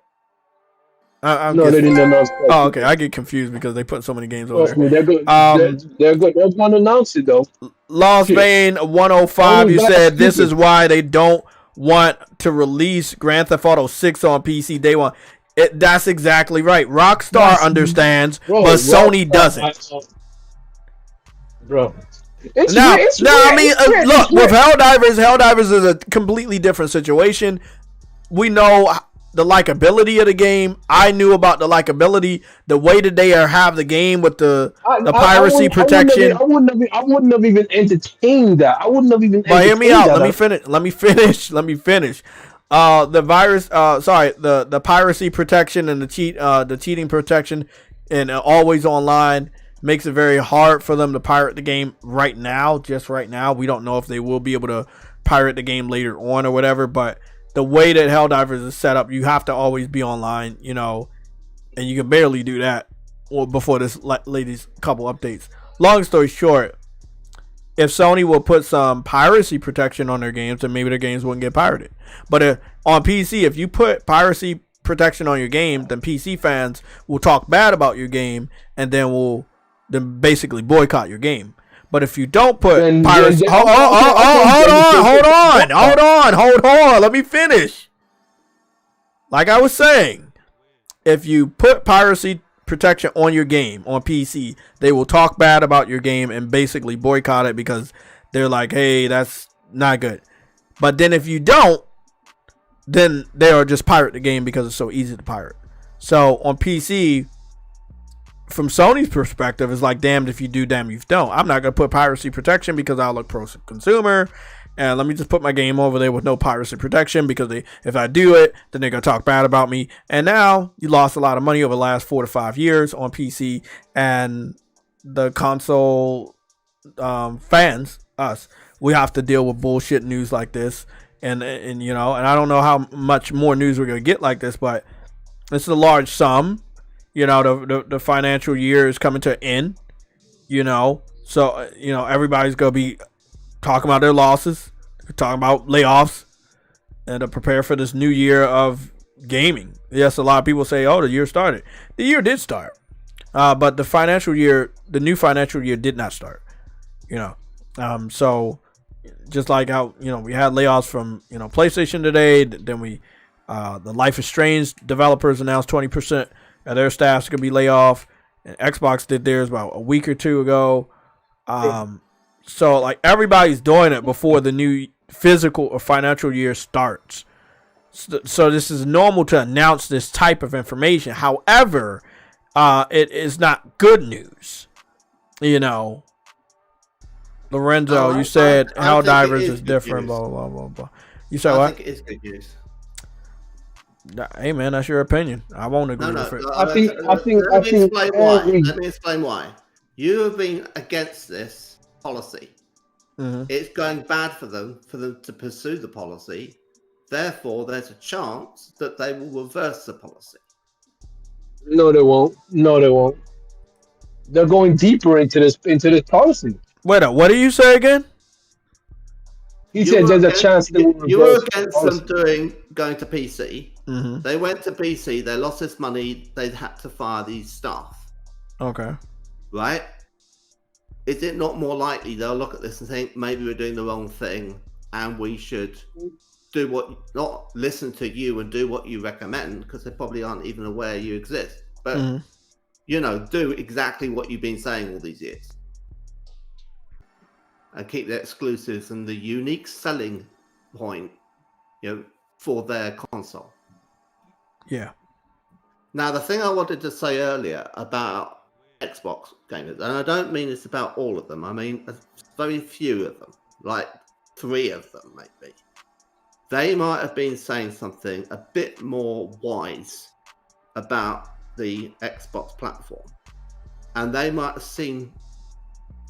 No, they didn't announce Part 2. Oh, okay. I get confused because they put so many games over there. They're good. They're good. They're going to announce it though. Lost Vein 105. You said this is why they don't want to release Grand Theft Auto 6 on PC day one. That's exactly right. Rockstar understands, but Sony doesn't. Bro. Look, with Helldivers is a completely different situation. We know the likability of the game. I knew about the likability, the way that they have the game with the piracy protection. I wouldn't have even entertained that. I wouldn't have even. But hear me out. Let me finish. The piracy protection and the cheating protection and always online makes it very hard for them to pirate the game right now. Just right now, we don't know if they will be able to pirate the game later on or whatever. But the way that Helldivers is set up, you have to always be online, and you can barely do that before this latest couple updates. Long story short, if Sony will put some piracy protection on their games, then maybe their games wouldn't get pirated. But on PC, if you put piracy protection on your game, then PC fans will talk bad about your game and then basically boycott your game. But if you don't put piracy, hold on, let me finish. Like I was saying, if you put piracy protection on your game on PC, they will talk bad about your game and basically boycott it because they're like, hey, that's not good. But then if you don't, then they'll just pirate the game because it's so easy to pirate. So on PC, from Sony's perspective, it's like damned if you do, damned if you don't. I'm not going to put piracy protection because I'll look pro-consumer. And let me just put my game over there with no piracy protection because if I do it, then they're going to talk bad about me. And now you lost a lot of money over the last 4 to 5 years on PC. And the console fans, us, we have to deal with bullshit news like this. And I don't know how much more news we're going to get like this, but it's a large sum. The financial year is coming to an end. So, everybody's going to be talking about their losses, talking about layoffs, and to prepare for this new year of gaming. Yes, a lot of people say, oh, the year started. The year did start. But the new financial year did not start. So just like how, we had layoffs from, PlayStation today, then the Life is Strange developers announced 20% of their staff's going to be laid off. And Xbox did theirs about a week or two ago. So like everybody's doing it before the new physical or financial year starts. So this is normal to announce this type of information. However, it is not good news. Lorenzo, you said Helldivers is different, blah, blah, blah, blah. You said what? I think it is good news. Hey man, that's your opinion. I won't agree with it. I think. Let me explain why. You have been against this policy. Mm-hmm. It's going bad for them to pursue the policy. Therefore, there's a chance that they will reverse the policy. No, they won't. They're going deeper into this policy. Wait, what do you say again? He said there's a chance they will you were reverse against policy. them going to PC. Mm-hmm. They went to PC. They lost this money. They had to fire these staff. Okay. Right? Is it not more likely they'll look at this and think maybe we're doing the wrong thing and we should not listen to you and do what you recommend, because they probably aren't even aware you exist, but do exactly what you've been saying all these years and keep the exclusives and the unique selling point, for their console. Yeah. Now, the thing I wanted to say earlier about Xbox gamers, and I don't mean it's about all of them, I mean very few of them, like 3 of them maybe. They might have been saying something a bit more wise about the Xbox platform, and they might have seen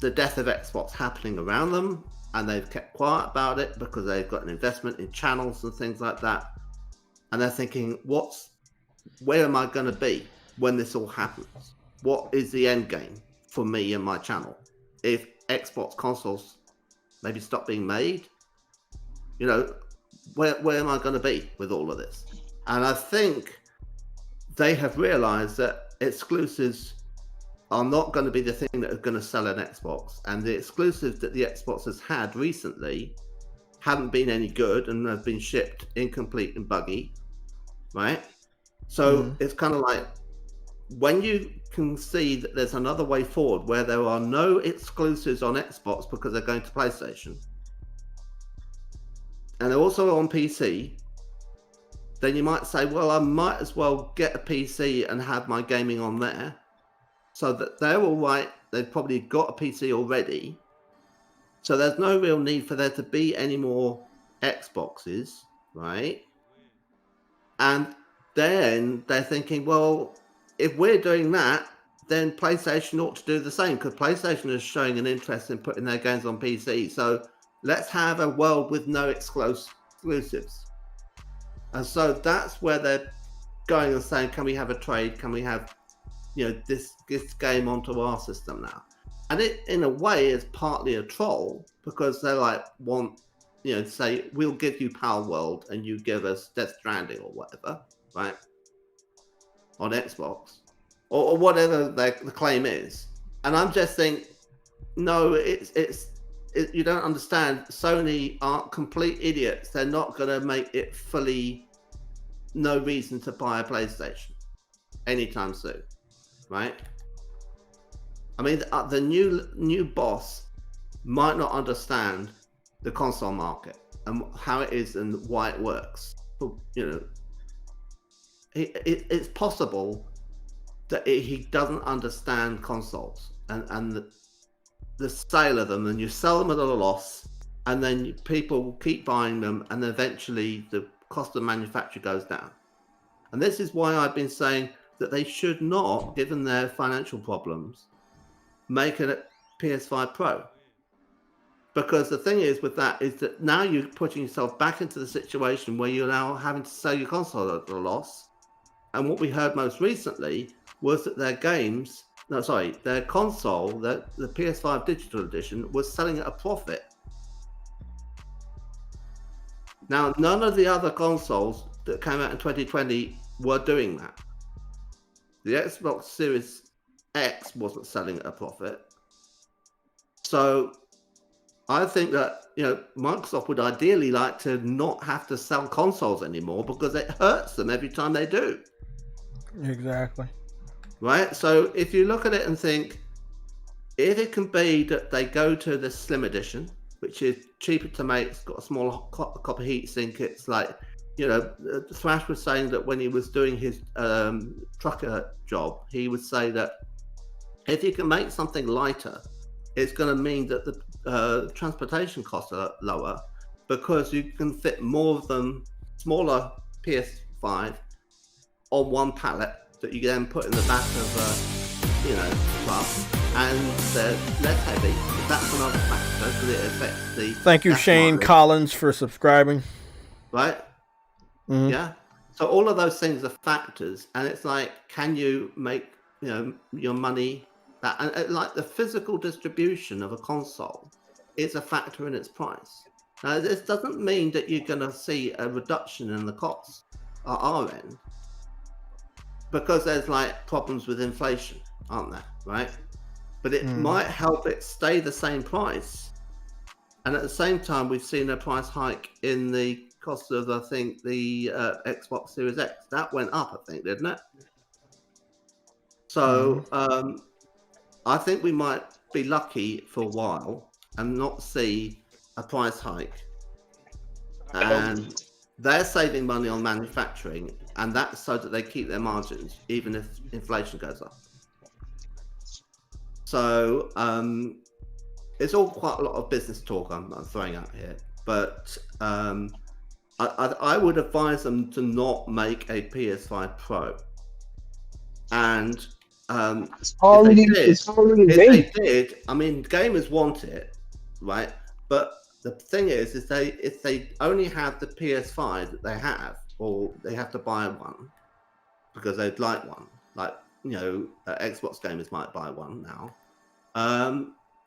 the death of Xbox happening around them, and they've kept quiet about it because they've got an investment in channels and things like that, and they're thinking, where am I going to be when this all happens? What is the end game for me and my channel if Xbox consoles maybe stop being made? Where am I going to be with all of this? And I think they have realized that exclusives are not going to be the thing that are going to sell an Xbox, and the exclusives that the Xbox has had recently haven't been any good and have been shipped incomplete and buggy, right? So it's kind of like, when you can see that there's another way forward where there are no exclusives on Xbox because they're going to PlayStation, and they're also on PC, then you might say, well, I might as well get a PC and have my gaming on there, so that they're all right. They've probably got a PC already, so there's no real need for there to be any more Xboxes, right? And then they're thinking, well, if we're doing that, then PlayStation ought to do the same, because PlayStation is showing an interest in putting their games on PC. So let's have a world with no exclusives. And so that's where they're going and saying, can we have a trade? Can we have, this game onto our system now? And it, in a way, is partly a troll, because they're like, say, we'll give you Power World and you give us Death Stranding or whatever, right? On Xbox, or whatever the claim is. And I'm just saying, no, you don't understand. Sony aren't complete idiots. They're not going to make it fully no reason to buy a PlayStation anytime soon, right? I mean, the new boss might not understand the console market and how it is and why it works. It's possible that he doesn't understand consoles and the sale of them, and you sell them at a loss, and then people will keep buying them, and eventually the cost of manufacture goes down. And this is why I've been saying that they should not, given their financial problems, make a PS5 Pro. Because the thing is with that is that now you're putting yourself back into the situation where you're now having to sell your console at a loss. And what we heard most recently was that their console, the PS5 Digital Edition, was selling at a profit. Now, none of the other consoles that came out in 2020 were doing that. The Xbox Series X wasn't selling at a profit. So I think that, Microsoft would ideally like to not have to sell consoles anymore, because it hurts them every time they do. Exactly. Right? So if you look at it and think, if it can be that they go to the Slim Edition, which is cheaper to make, it's got a small copper heatsink, it's like, Thrash was saying that when he was doing his trucker job, he would say that if you can make something lighter, it's going to mean that the transportation costs are lower, because you can fit more of them, smaller PS5, on one pallet that you then put in the back of a truck, and they're less heavy. That's another factor, because it affects the... Thank you, Shane Collins, for subscribing. Right? Mm-hmm. Yeah. So all of those things are factors, and it's like, can you make your money... That, and like the physical distribution of a console is a factor in its price. Now, this doesn't mean that you're going to see a reduction in the costs at our end, because there's like problems with inflation, aren't there? Right? But it might help it stay the same price. And at the same time, we've seen a price hike in the cost of, I think, the Xbox Series X. That went up, I think, didn't it? So I think we might be lucky for a while and not see a price hike. And they're saving money on manufacturing, and that's so that they keep their margins, even if inflation goes up. So it's all quite a lot of business talk I'm throwing out here, but I would advise them to not make a PS5 Pro. And it's already if made. they did, I mean, gamers want it, right? But the thing is if they only have the PS5 that they have, or they have to buy one because they'd like one, like, you know, Xbox gamers might buy one now.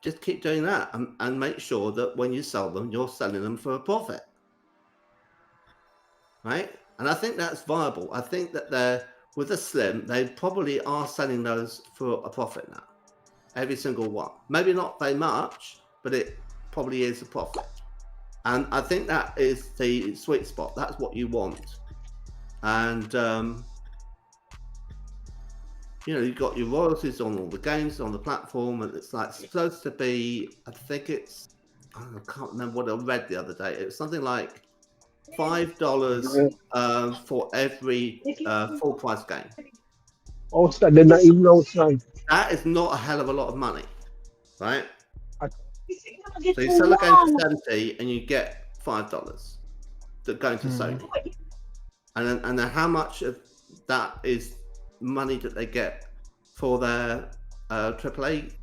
Just keep doing that and make sure that when you sell them, you're selling them for a profit, right? And I think that's viable. I think that they're, with the Slim, they probably are selling those for a profit now. Every single one. Maybe not very much, but it probably is a profit. And I think that is the sweet spot. That's what you want. And, you know, you've got your royalties on all the games on the platform, and it's like supposed to be, I think it's, I can't remember what I read the other day. It was something like $5 for every full price game. Oh, I did not even know it's like. That is not a hell of a lot of money, right? I- So you sell a game for 70 and you get $5 that going to Sony. And then how much of that is money that they get for their AAA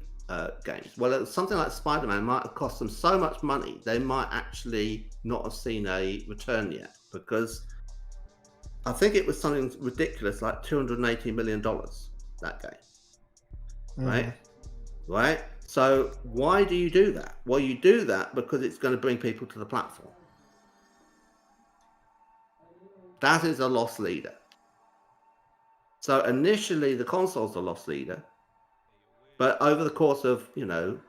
games? Well, something like Spider-Man might have cost them so much money, they might actually not have seen a return yet, because I think it was something ridiculous like $280 million, that game. Right? So why do you do that? Well, you do that because it's going to bring people to the platform. That is a loss leader. So initially the console's a loss leader, but over the course of, you know,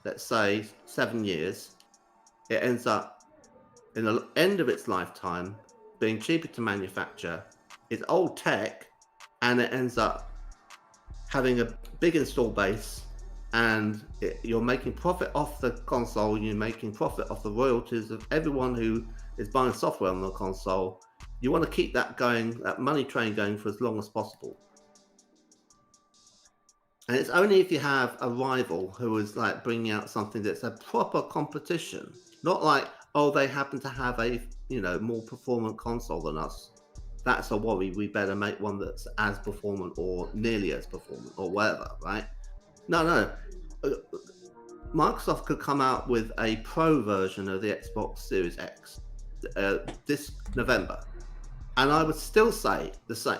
let's say 7 years, it ends up in the end of its lifetime being cheaper to manufacture. It's old tech, and it ends up having a big install base, and you're making profit off the console. You're making profit off the royalties of everyone who is buying software on the console. You want to keep that going, that money train going, for as long as possible. And it's only if you have a rival who is like bringing out something that's a proper competition, not like, oh, they happen to have a, you know, more performant console than us. That's a worry. We better make one that's as performant or nearly as performant or whatever, right? No. Microsoft could come out with a pro version of the Xbox Series X this November, and I would still say the same,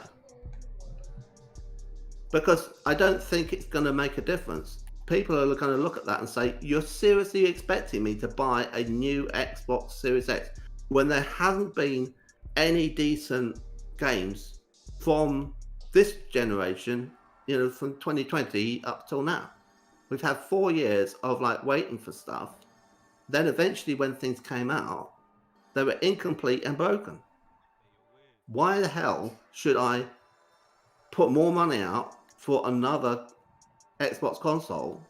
because I don't think it's going to make a difference. People are going to look at that and say, you're seriously expecting me to buy a new Xbox Series X when there hasn't been any decent games from this generation, you know, from 2020 up till now. We've had 4 years of like waiting for stuff. Then eventually when things came out, they were incomplete and broken. Why the hell should I put more money out for another Xbox console,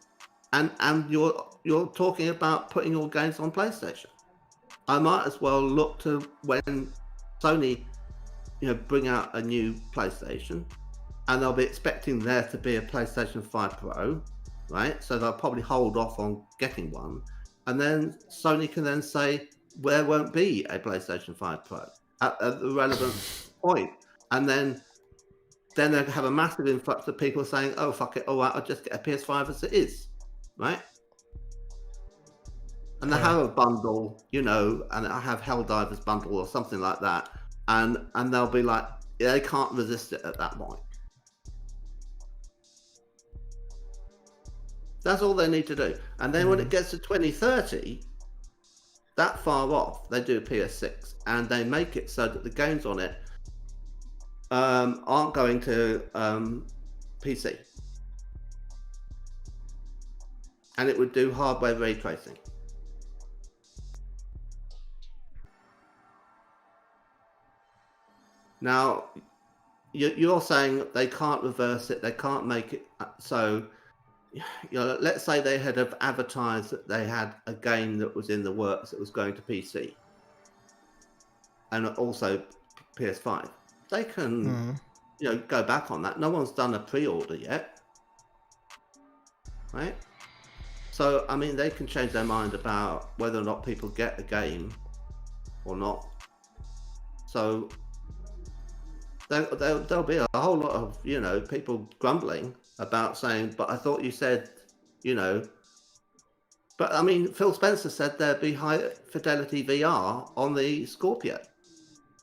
and you're talking about putting your games on PlayStation? I might as well look to when Sony, you know, bring out a new PlayStation, and they'll be expecting there to be a PlayStation 5 Pro, right? So they'll probably hold off on getting one, and then Sony can then say there won't be a PlayStation 5 Pro at the relevant point, and then they'll have a massive influx of people saying, oh, fuck it, all right, I'll just get a PS5 as it is, right? And they have a bundle, you know, and I have Helldivers bundle or something like that, and they'll be like, yeah, they can't resist it at that point. That's all they need to do. And then when it gets to 2030, that far off, they do a PS6, and they make it so that the games on it aren't going to PC, and it would do hardware ray tracing. Now, you're saying they can't reverse it, they can't make it so. Let's say they had have advertised that they had a game that was in the works that was going to PC and also PS5. They can, go back on that. No one's done a pre-order yet, right? So, I mean, they can change their mind about whether or not people get a game or not. So, there'll be a whole lot of, people grumbling about saying, but I thought you said, but I mean, Phil Spencer said there'd be high fidelity VR on the Scorpio.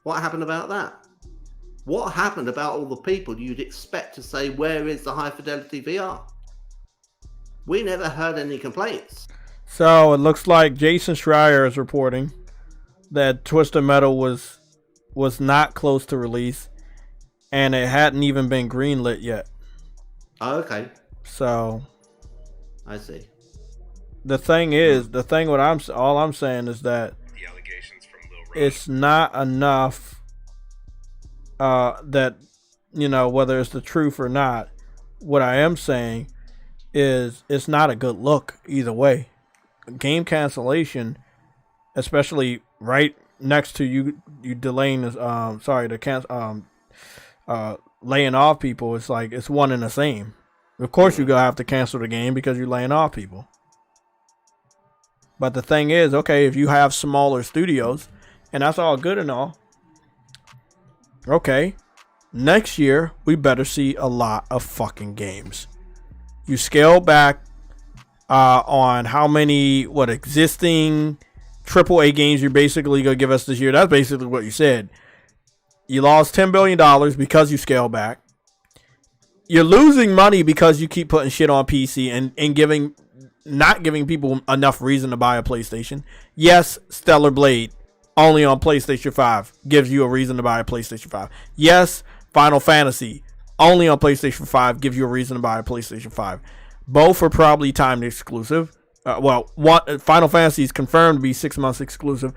What happened about that? What happened about all the people you'd expect to say, where is the high fidelity VR? We never heard any complaints. So it looks like Jason Schreier is reporting that Twisted Metal was not close to release, and it hadn't even been greenlit yet. Oh, okay. So I see. All I'm saying is that The allegations from Lil Rod. it's not enough that, whether it's the truth or not. What I am saying is it's not a good look either way. Game cancellation, especially right next to you delaying this, laying off people, it's like it's one and the same. Of course you're gonna have to cancel the game because you're laying off people. But the thing is, okay, if you have smaller studios, and that's all good and all, okay, next year we better see a lot of fucking games. You scale back on how many existing AAA games you're basically gonna give us this year. That's basically what you said. You lost $10 billion because you scale back. You're losing money because you keep putting shit on PC and not giving people enough reason to buy a PlayStation. Yes, Stellar Blade only on PlayStation 5 gives you a reason to buy a PlayStation 5. Yes, Final Fantasy only on PlayStation 5 gives you a reason to buy a PlayStation 5. Both are probably timed exclusive. Final Fantasy is confirmed to be 6 months exclusive,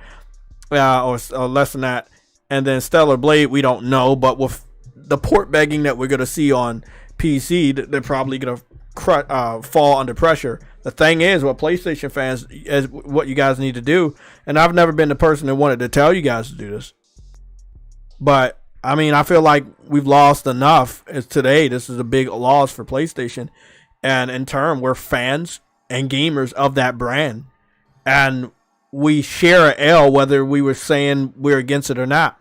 or less than that. And then Stellar Blade, we don't know, but with the port begging that we're going to see on PC, they're probably going to fall under pressure. The thing is, what PlayStation fans, is what you guys need to do, and I've never been the person that wanted to tell you guys to do this, but I mean, I feel like we've lost enough. Today, this is a big loss for PlayStation, and in turn, we're fans and gamers of that brand, and we share an L whether we were saying we're against it or not.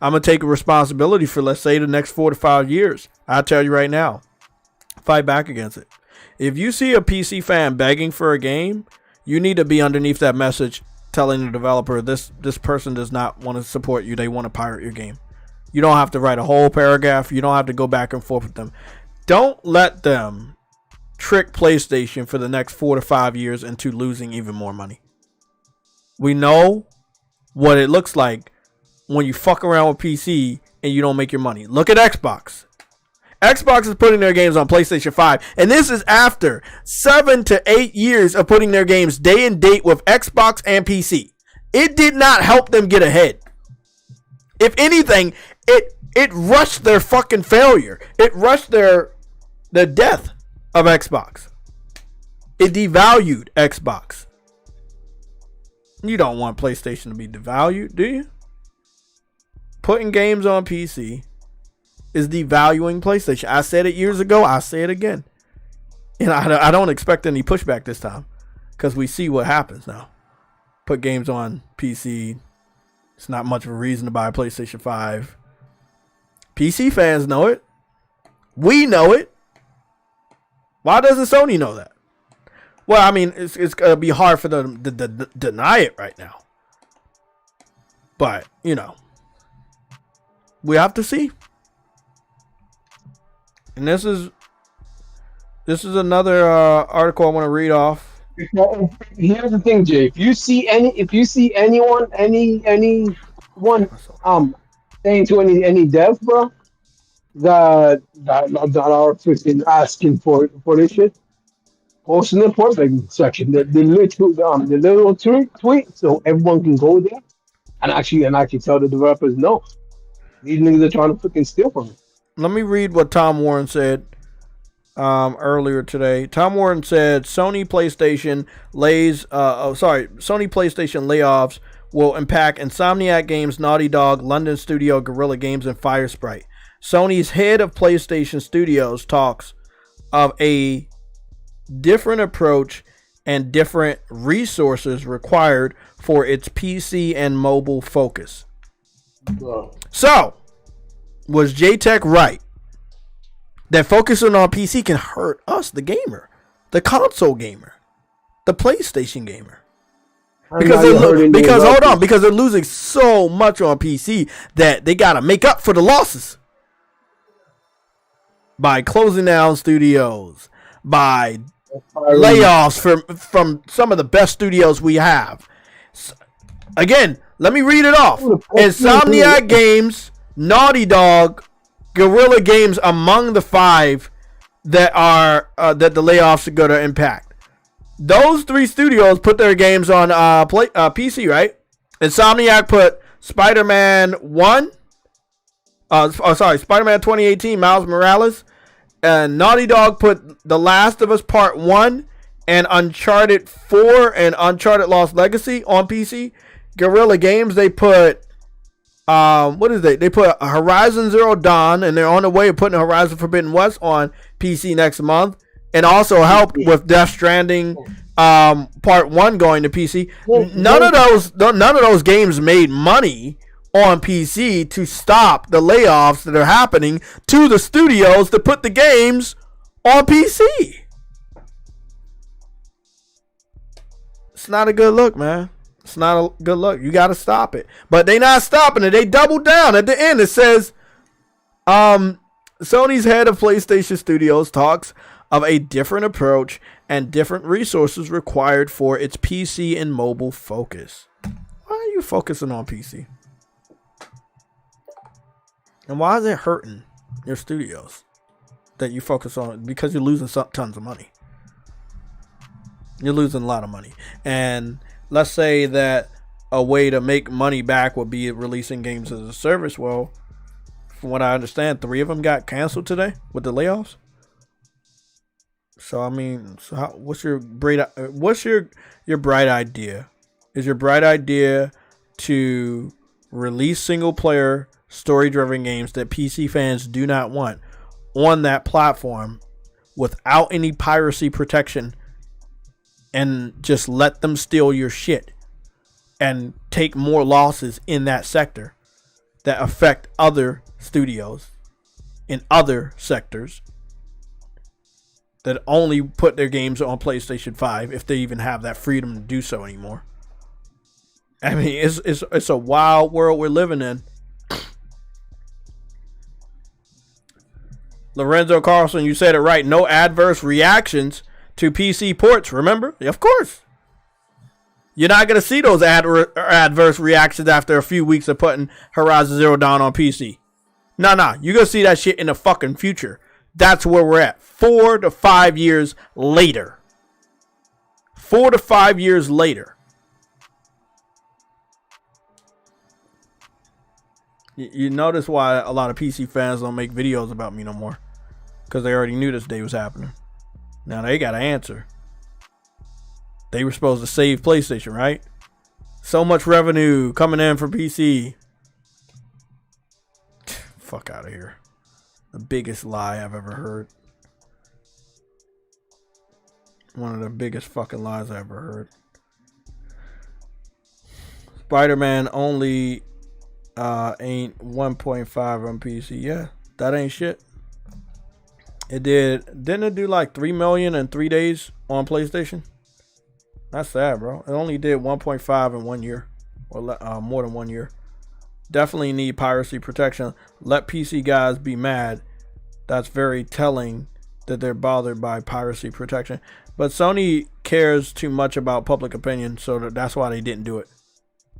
I'm going to take a responsibility for, let's say, the next 4 to 5 years. I'll tell you right now, fight back against it. If you see a PC fan begging for a game, you need to be underneath that message telling the developer, this person does not want to support you. They want to pirate your game. You don't have to write a whole paragraph. You don't have to go back and forth with them. Don't let them trick PlayStation for the next 4 to 5 years into losing even more money. We know what it looks like when you fuck around with PC and you don't make your money. Look at Xbox. Xbox is putting their games on PlayStation 5, and this is after 7 to 8 years of putting their games day and date with Xbox and PC. It did not help them get ahead. If anything, it rushed their fucking failure. It rushed the death of Xbox. It devalued Xbox. You don't want PlayStation to be devalued, do you? Putting games on PC is devaluing PlayStation. I said it years ago. I say it again. And I don't expect any pushback this time, because we see what happens now. Put games on PC. It's not much of a reason to buy a PlayStation 5. PC fans know it. We know it. Why doesn't Sony know that? Well, I mean, it's going to be hard for them to deny it right now. But, we have to see. And this is another article I want to read off. Here's the thing, Jay. If you see anyone saying to any dev, bro, that are freaking asking for this shit, post in the post section, the little tweet, so everyone can go there and actually tell the developers, no, these niggas are trying to freaking steal from me. Let me read what Tom Warren said earlier today. Tom Warren said Sony PlayStation layoffs will impact Insomniac Games, Naughty Dog, London Studio, Guerrilla Games, and Firesprite. Sony's head of PlayStation Studios talks of a different approach and different resources required for its PC and mobile focus. So, was JayTech right that focusing on PC can hurt us, the gamer, the console gamer, the PlayStation gamer? Because they're losing so much on PC that they gotta make up for the losses by closing down studios, by layoffs from some of the best studios we have. Again, let me read it off. Insomniac Games, Naughty Dog, Guerrilla Games among the 5 that are that the layoffs are going to impact. Those 3 studios put their games on PC, right? Insomniac put Spider-Man 1. Spider-Man 2018, Miles Morales. And Naughty Dog put The Last of Us Part 1 and Uncharted 4 and Uncharted Lost Legacy on PC. Guerrilla Games, they put they put Horizon Zero Dawn, and they're on the way of putting Horizon Forbidden West on PC next month, and also helped with Death Stranding Part 1 going to PC. None of those games made money on PC to stop the layoffs that are happening to the studios to put the games on PC. It's not a good look, man. It's not a good look. You got to stop it. But they not stopping it. They double down. At the end, it says, Sony's head of PlayStation Studios talks of a different approach and different resources required for its PC and mobile focus. Why are you focusing on PC? And why is it hurting your studios that you focus on? Because you're losing tons of money. You're losing a lot of money. And let's say that a way to make money back would be releasing games as a service. Well, from what I understand, 3 of them got canceled today with the layoffs. So I mean, what's your bright idea? Is your bright idea to release single player story driven games that PC fans do not want on that platform without any piracy protection, and just let them steal your shit and take more losses in that sector that affect other studios in other sectors that only put their games on PlayStation 5 if they even have that freedom to do so anymore? I mean, it's a wild world we're living in. Lorenzo Carlson, you said it right. No adverse reactions to PC ports, remember? Of course. You're not going to see those adverse reactions after a few weeks of putting Horizon Zero Dawn on PC. No. You're going to see that shit in the fucking future. That's where we're at. 4 to 5 years later. 4 to 5 years later. You notice why a lot of PC fans don't make videos about me no more. Because they already knew this day was happening. Now they got to answer. They were supposed to save PlayStation, right? So much revenue coming in from PC. Fuck out of here. The biggest lie I've ever heard. One of the biggest fucking lies I ever heard. Spider-Man only ain't 1.5 on PC. Yeah, that ain't shit. Didn't it do like 3 million in 3 days on PlayStation? That's sad, bro. It only did 1.5 in 1 year, or more than 1 year. Definitely need piracy protection. Let PC guys be mad. That's very telling that they're bothered by piracy protection. But Sony cares too much about public opinion, so that's why they didn't do it.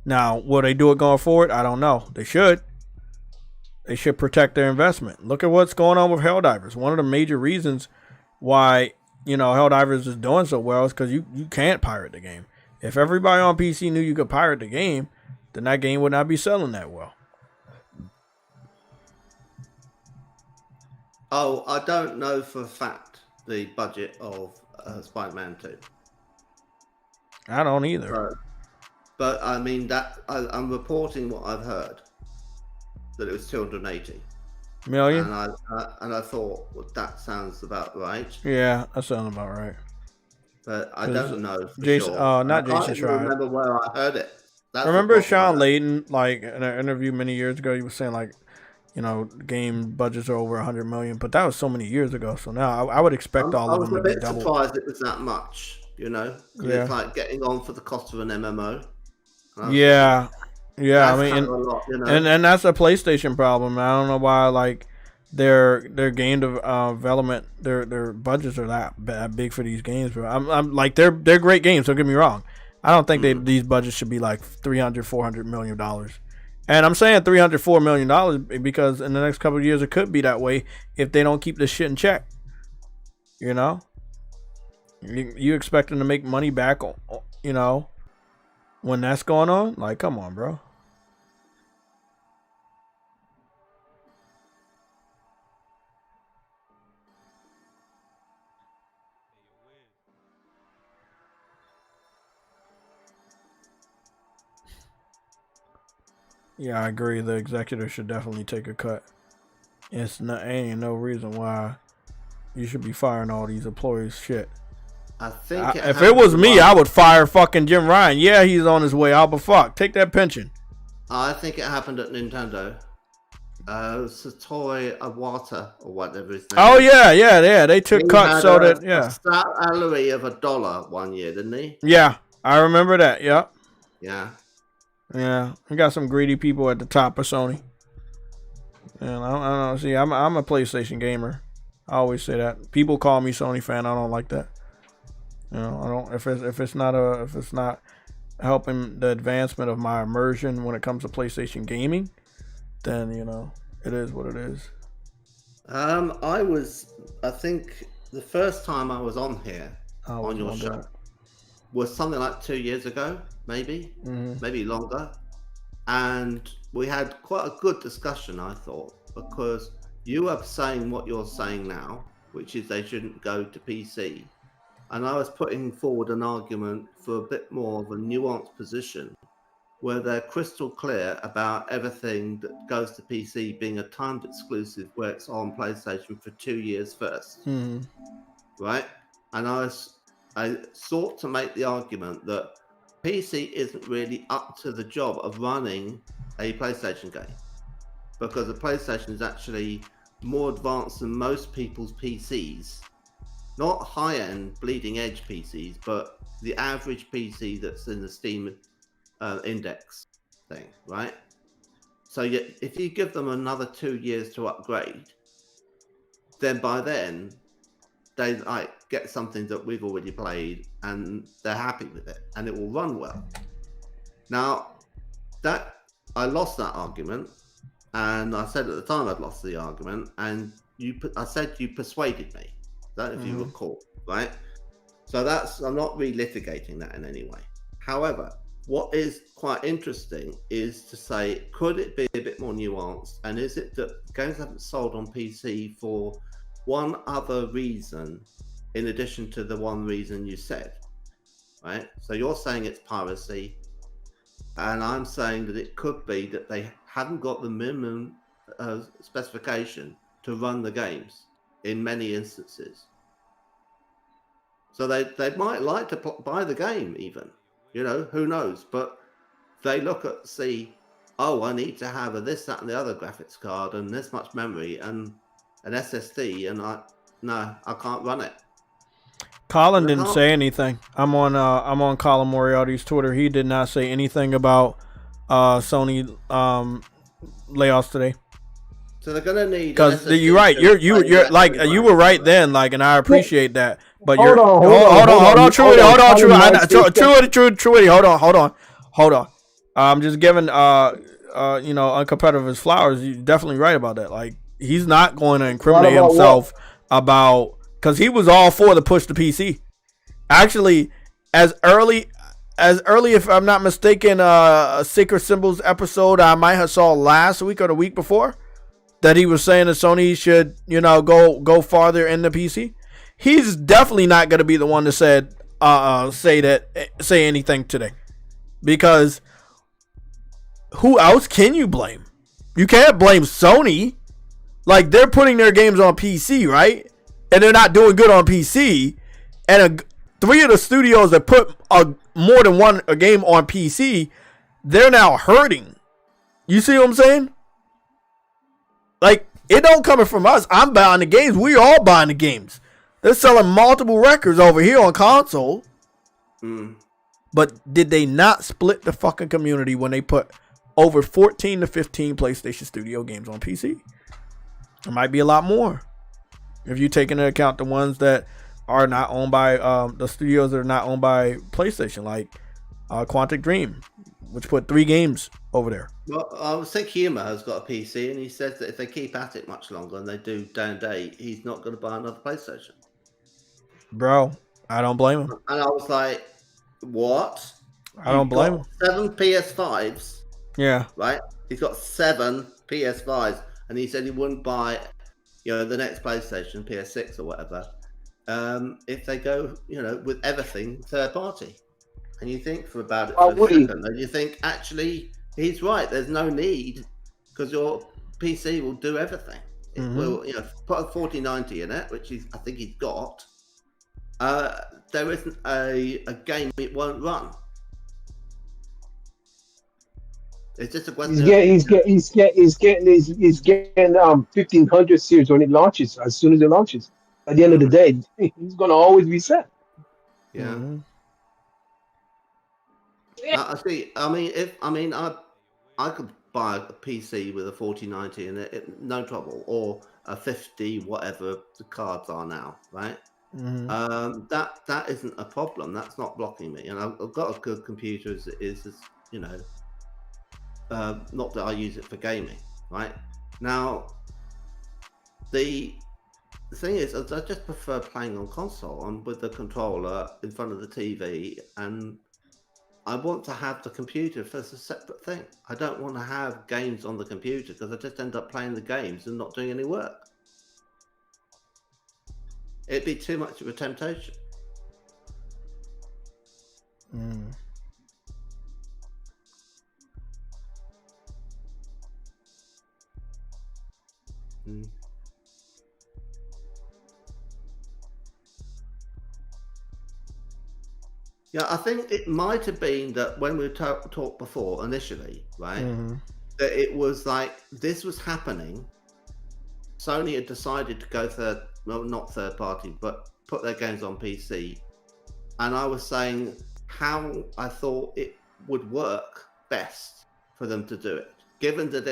Now, will they do it going forward? I don't know. They should. They should protect their investment. Look at what's going on with Helldivers. One of the major reasons why, Helldivers is doing so well is because you can't pirate the game. If everybody on PC knew you could pirate the game, then that game would not be selling that well. Oh, I don't know for a fact the budget of Spider-Man 2. I don't either. But I mean, I'm reporting what I've heard, that it was 280 million. And I thought, well, that sounds about right. Yeah, that sounds about right. But I don't know for Jason, sure. not I Jason can't Schreier. remember where I heard it. Remember Sean Layden, like in an interview many years ago, he was saying like, game budgets are over 100 million, but that was so many years ago. So now I would expect all of them to be double. I was a bit surprised it was that much. Yeah. It's like getting on for the cost of an MMO. Yeah. I mean, and that's a PlayStation problem. I don't know why like their game development, their budgets are that big for these games. But I'm like they're great games. Don't get me wrong. I don't think these budgets should be like $300-400 million. And I'm saying $304 million because in the next couple of years it could be that way if they don't keep this shit in check. You expect them to make money back, when that's going on? Like, come on, bro. Yeah, I agree. The executive should definitely take a cut. Ain't no reason why you should be firing all these employees. Shit. I think if it was me, I would fire fucking Jim Ryan. Yeah, he's on his way out, but fuck, take that pension. I think it happened at Nintendo. Satoru Iwata or whatever his name. Oh yeah. They took cuts so that a salary of $1 one year, didn't he? Yeah, I remember that. Yep. Yeah. We got some greedy people at the top of Sony. And I don't know. See, I'm a PlayStation gamer. I always say that. People call me Sony fan. I don't like that. I don't. If it's not helping the advancement of my immersion when it comes to PlayStation gaming, then it is what it is. I think the first time I was on here on your show was something like 2 years ago, maybe longer, and we had quite a good discussion, I thought, because you are saying what you're saying now, which is they shouldn't go to PC, and I was putting forward an argument for a bit more of a nuanced position where they're crystal clear about everything that goes to PC being a timed exclusive where it's on PlayStation for 2 years first. Right? And I sought to make the argument that PC isn't really up to the job of running a PlayStation game, because the PlayStation is actually more advanced than most people's PCs. Not high-end, bleeding-edge PCs, but the average PC that's in the Steam index thing, right? So if you give them another 2 years to upgrade, then by then they get something that we've already played and they're happy with it and it will run well. Now, that I lost that argument, and I said at the time I'd lost the argument, and I said you persuaded me. That, if you recall, right? So I'm not relitigating that in any way. However, what is quite interesting is to say, could it be a bit more nuanced? And is it that games haven't sold on PC for one other reason in addition to the one reason you said, right? So you're saying it's piracy, and I'm saying that it could be that they haven't got the minimum specification to run the games in many instances. So they might like to buy the game even, who knows? But they look at, I need to have this, that, and the other graphics card and this much memory and an SSD, and I can't run it. Colin didn't say anything. I'm on Colin Moriarty's Twitter. He did not say anything about Sony layoffs today. So they're gonna need, because you're right. You're like you were right then. Like, and I appreciate that. But Hold you're on, hold on, Truity, hold on, Truity. hold on. I'm just giving you know, uncompetitive his flowers. You're definitely right about that. Like, he's not going to incriminate About himself about, because he was all for the push to PC. Actually, as early, if I'm not mistaken, a Sacred Symbols episode I might have saw last week or the week before, that he was saying that Sony should, you know, go farther in the PC. He's definitely not going to be the one to say anything today, because who else can you blame? You can't blame Sony. Like, they're putting their games on PC, right? And they're not doing good on PC. And 3 of the studios that put more than one game on PC, they're now hurting. You see what I'm saying? Like, it don't coming from us. I'm buying the games. We all buying the games. They're selling multiple records over here on console. But did they not split the fucking community when they put over 14 to 15 PlayStation Studio games on PC? It might be a lot more, if you take into account the ones that are not owned by the studios that are not owned by PlayStation, like Quantic Dream, which put 3 games over there. Well, I was thinking Humor has got a PC, and he says that if they keep at it much longer and they do day and date, he's not going to buy another PlayStation. Bro, I don't blame him. And I was like, what? I don't blame him. 7 PS5s. Yeah. Right? He's got 7 PS5s, and he said he wouldn't buy, you know, the next PlayStation, PS6 or whatever, if they go, you know, with everything third party. And you think for about it for a second, and you think, actually, he's right. There's no need, because your PC will do everything. It will, you know, put a 4090 in it, which I think he's got. There isn't a game it won't run. It's just a question. He's getting 1500 series when it launches. As soon as it launches, at the end of the day, he's gonna always be set. Yeah. I see. I mean, I could buy a PC with a 4090 in it, no trouble, or a 50, whatever the cards are now, right? That isn't a problem. That's not blocking me, and I've got a good computer as it is, you know. Not that I use it for gaming, right? Now, the thing is, I just prefer playing on console and with the controller in front of the TV, and I want to have the computer as a separate thing. I don't want to have games on the computer, because I just end up playing the games and not doing any work. It'd be too much of a temptation. Yeah, I think it might have been that when we talked before initially, right, that it was like this was happening. Sony had decided to go not third party, but put their games on PC. And I was saying how I thought it would work best for them to do it, given that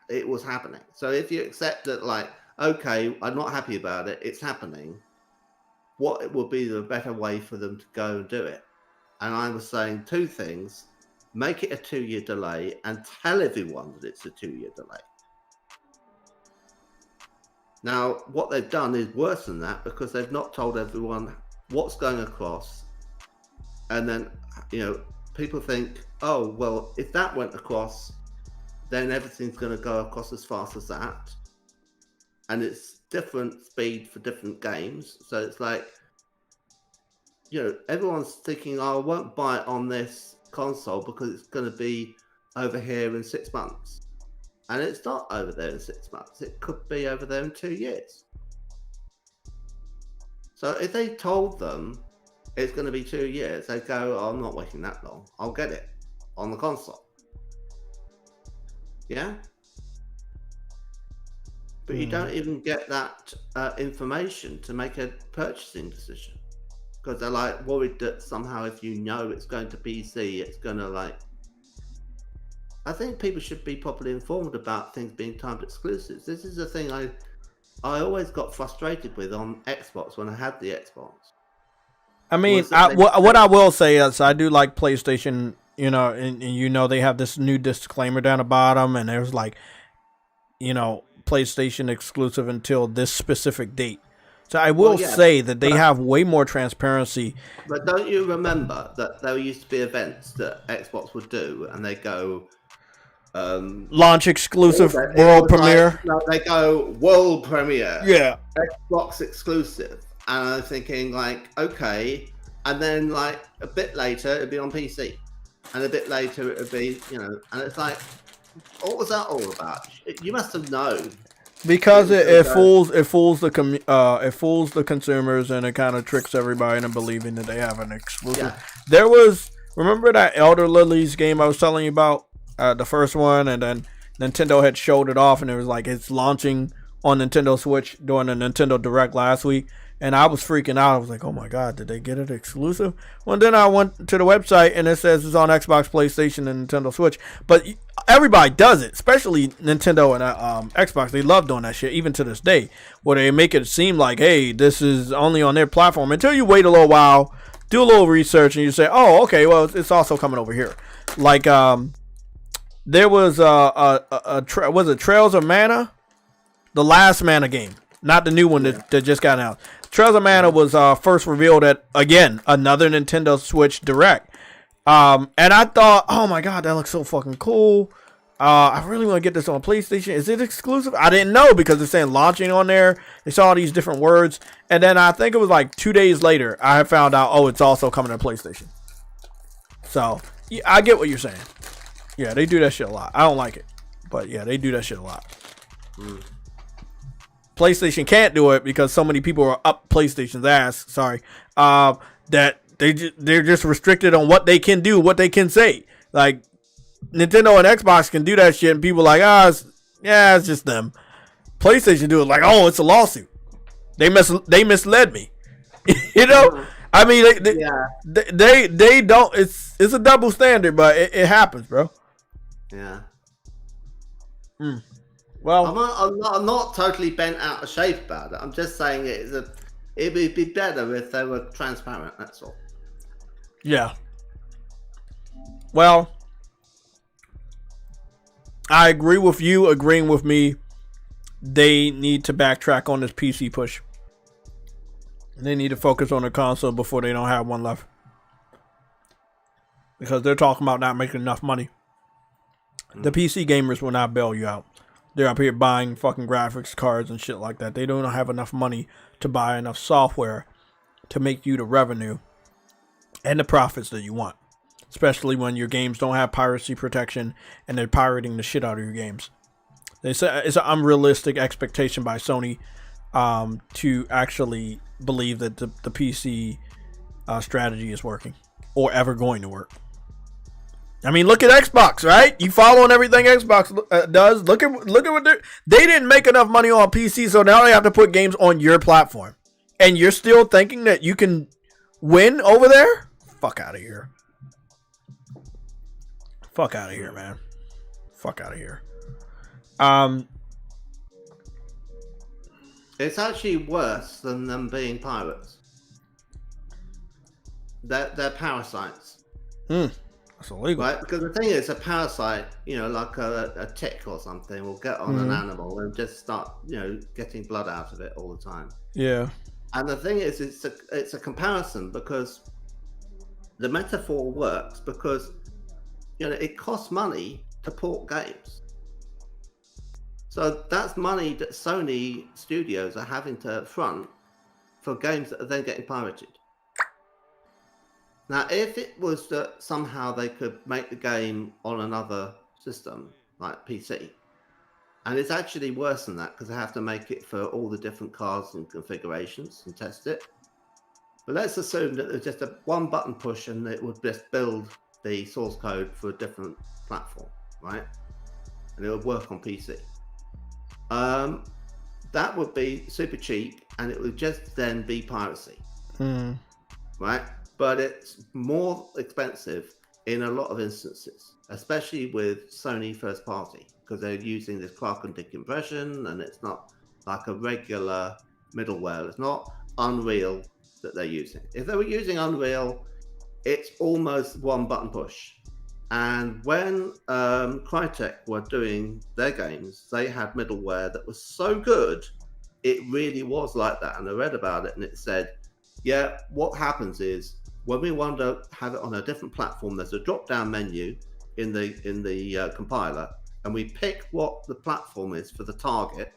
it was happening. So if you accept that, like, okay, I'm not happy about it, it's happening, what it would be the better way for them to go and do it? And I was saying 2 things: make it a 2-year delay and tell everyone that it's a 2-year delay. Now, what they've done is worse than that, because they've not told everyone what's going across. And then, you know, people think, oh, well, if that went across, then everything's going to go across as fast as that. And it's different speed for different games. So it's like, you know, everyone's thinking, oh, I won't buy it on this console because it's going to be over here in 6 months. And it's not over there in 6 months. It could be over there in 2 years. So if they told them it's going to be 2 years, they go, oh, I'm not waiting that long. I'll get it on the console. Yeah? But you don't even get that information to make a purchasing decision. Because they're like worried that somehow if you know it's going to PC, it's going to like... I think people should be properly informed about things being timed exclusives. This is the thing I always got frustrated with on Xbox when I had the Xbox. I mean, what I will say is I do like PlayStation, you know, and you know they have this new disclaimer down the bottom, and there's like, you know, PlayStation exclusive until this specific date. So I will say that they have way more transparency. But don't you remember that there used to be events that Xbox would do, and they go launch exclusive world premiere. No, they go world premiere. Yeah, Xbox exclusive. And I'm thinking, like, okay. And then, like, a bit later, it'd be on PC. And a bit later, it'd be, you know, and it's like, what was that all about? You must have known. Because it fools the consumers, and it kind of tricks everybody into believing that they have an exclusive. Yeah. There was, remember that Elder Lilies game I was telling you about, the first one, and then Nintendo had showed it off, and it was like it's launching on Nintendo Switch during the Nintendo Direct last week. And I was freaking out. I was like, oh my God, did they get it exclusive? Well, then I went to the website and it says it's on Xbox, PlayStation, and Nintendo Switch. But everybody does it, especially Nintendo and Xbox. They love doing that shit, even to this day, where they make it seem like, hey, this is only on their platform. Until you wait a little while, do a little research, and you say, oh, okay, well, it's also coming over here. Like, there was was it Trails of Mana? The last Mana game. Not the new one that just got out. Trails of Mana was first revealed at, again, another Nintendo Switch Direct. And I thought, oh my God, that looks so fucking cool. I really want to get this on PlayStation. Is it exclusive? I didn't know because it's saying launching on there. They saw all these different words. And then I think it was like 2 days later, I found out, oh, it's also coming to PlayStation. So, yeah, I get what you're saying. Yeah, they do that shit a lot. I don't like it. But yeah, they do that shit a lot. PlayStation can't do it because so many people are up PlayStation's ass. Sorry, that they're just restricted on what they can do, what they can say. Like Nintendo and Xbox can do that shit, and people are like, it's just them. PlayStation do it like, oh, it's a lawsuit. They misled me. You know, I mean, they don't. It's a double standard, but it happens, bro. Yeah. Well, I'm not totally bent out of shape about it. I'm just saying it would be better if they were transparent. That's all. Yeah. Well, I agree with you agreeing with me. They need to backtrack on this PC push. They need to focus on the console before they don't have one left. Because they're talking about not making enough money. The PC gamers will not bail you out. They're up here buying fucking graphics cards and shit like that. They don't have enough money to buy enough software to make you the revenue and the profits that you want. Especially when your games don't have piracy protection and they're pirating the shit out of your games. They say it's an unrealistic expectation by Sony to actually believe that the PC strategy is working or ever going to work. I mean, look at Xbox, right? You following everything Xbox does. Look at what they didn't make enough money on PC, so now they have to put games on your platform. And you're still thinking that you can win over there? Fuck out of here. Fuck out of here, man. Fuck out of here. It's actually worse than them being pirates. They're parasites. That's illegal. Right? Because the thing is, a parasite, you know, like a tick or something, will get on an animal and just start, you know, getting blood out of it all the time. Yeah. And the thing is, it's a comparison because the metaphor works because, you know, it costs money to port games. So that's money that Sony studios are having to front for games that are then getting pirated. Now, if it was that somehow they could make the game on another system, like PC, and it's actually worse than that because they have to make it for all the different cards and configurations and test it. But let's assume that there's just a one button push and it would just build the source code for a different platform, right? And it would work on PC. That would be super cheap and it would just then be piracy, right? But it's more expensive in a lot of instances, especially with Sony first party, because they're using this Clark and Dick impression, and it's not like a regular middleware. It's not Unreal that they're using. If they were using Unreal, it's almost one button push. And when Crytek were doing their games, they had middleware that was so good, it really was like that. And I read about it, and it said, yeah, what happens is when we want to have it on a different platform, there's a drop-down menu in the compiler, and we pick what the platform is for the target,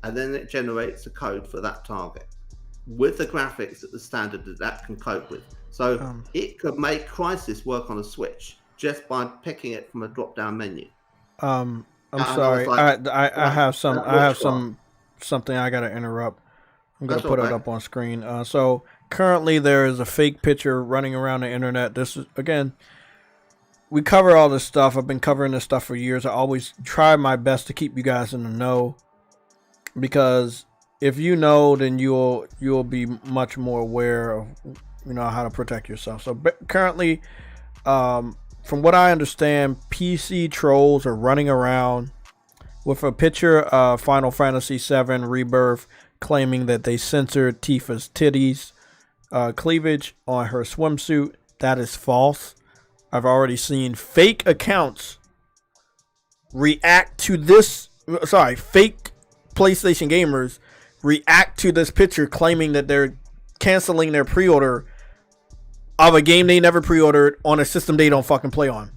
and then it generates the code for that target with the graphics at the standard that can cope with. So it could make Crysis work on a Switch just by picking it from a drop-down menu. I'm sorry. I have something I gotta interrupt. I'm gonna put it up on screen. So currently there is a fake picture running around the internet. This is, again, we cover all this stuff. I've been covering this stuff for years. I always try my best to keep you guys in the know, because if you know, then you'll be much more aware of, you know, how to protect yourself. So currently, from what I understand, PC trolls are running around with a picture of Final Fantasy VII Rebirth, claiming that they censored Tifa's titties, cleavage on her swimsuit. That is false. I've already seen fake accounts react to this. Fake PlayStation gamers react to this picture, claiming that they're canceling their pre-order of a game they never pre-ordered on a system they don't fucking play on.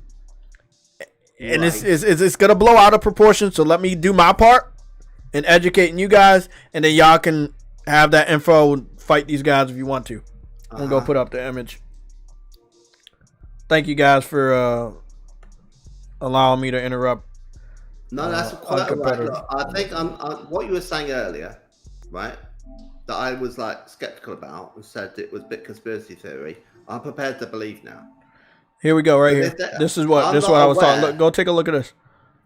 And right. it's going to blow out of proportion, so let me do my part in educating you guys, and then y'all can have that info and fight these guys if you want to. I'm going to go put up the image. Thank you guys for allowing me to interrupt. No, that's quite right. Look, I think what you were saying earlier, right, that I was like skeptical about and said it was a bit conspiracy theory, I'm prepared to believe now. Here we go, right here. This is what I was talking. Look, go take a look at this.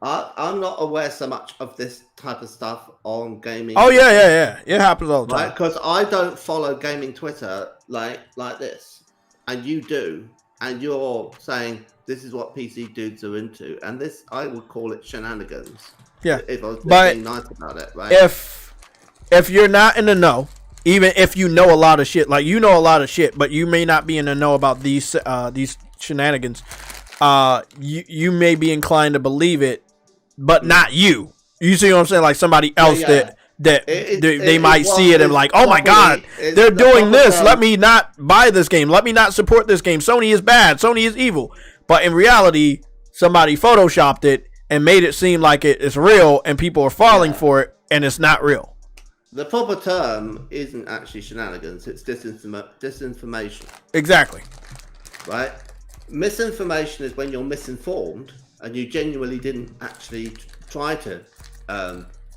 I'm not aware so much of this type of stuff on gaming. Oh yeah. It happens all the time. Right, because I don't follow gaming Twitter like this, and you do, and you're saying this is what PC dudes are into, and this I would call it shenanigans. Yeah, if I was being nice about it, right? If you're not in the know, even if you know a lot of shit, like you know a lot of shit, but you may not be in the know about these shenanigans, you may be inclined to believe it, but not you. You see what I'm saying? Like somebody else they might see it and like, oh my god, they're doing this. Let me not buy this game. Let me not support this game. Sony is bad. Sony is evil. But in reality, somebody photoshopped it and made it seem like it's real, and people are falling for it, and it's not real. The proper term isn't actually shenanigans, it's disinformation. Exactly. Right? Misinformation is when you're misinformed and you genuinely didn't actually try to,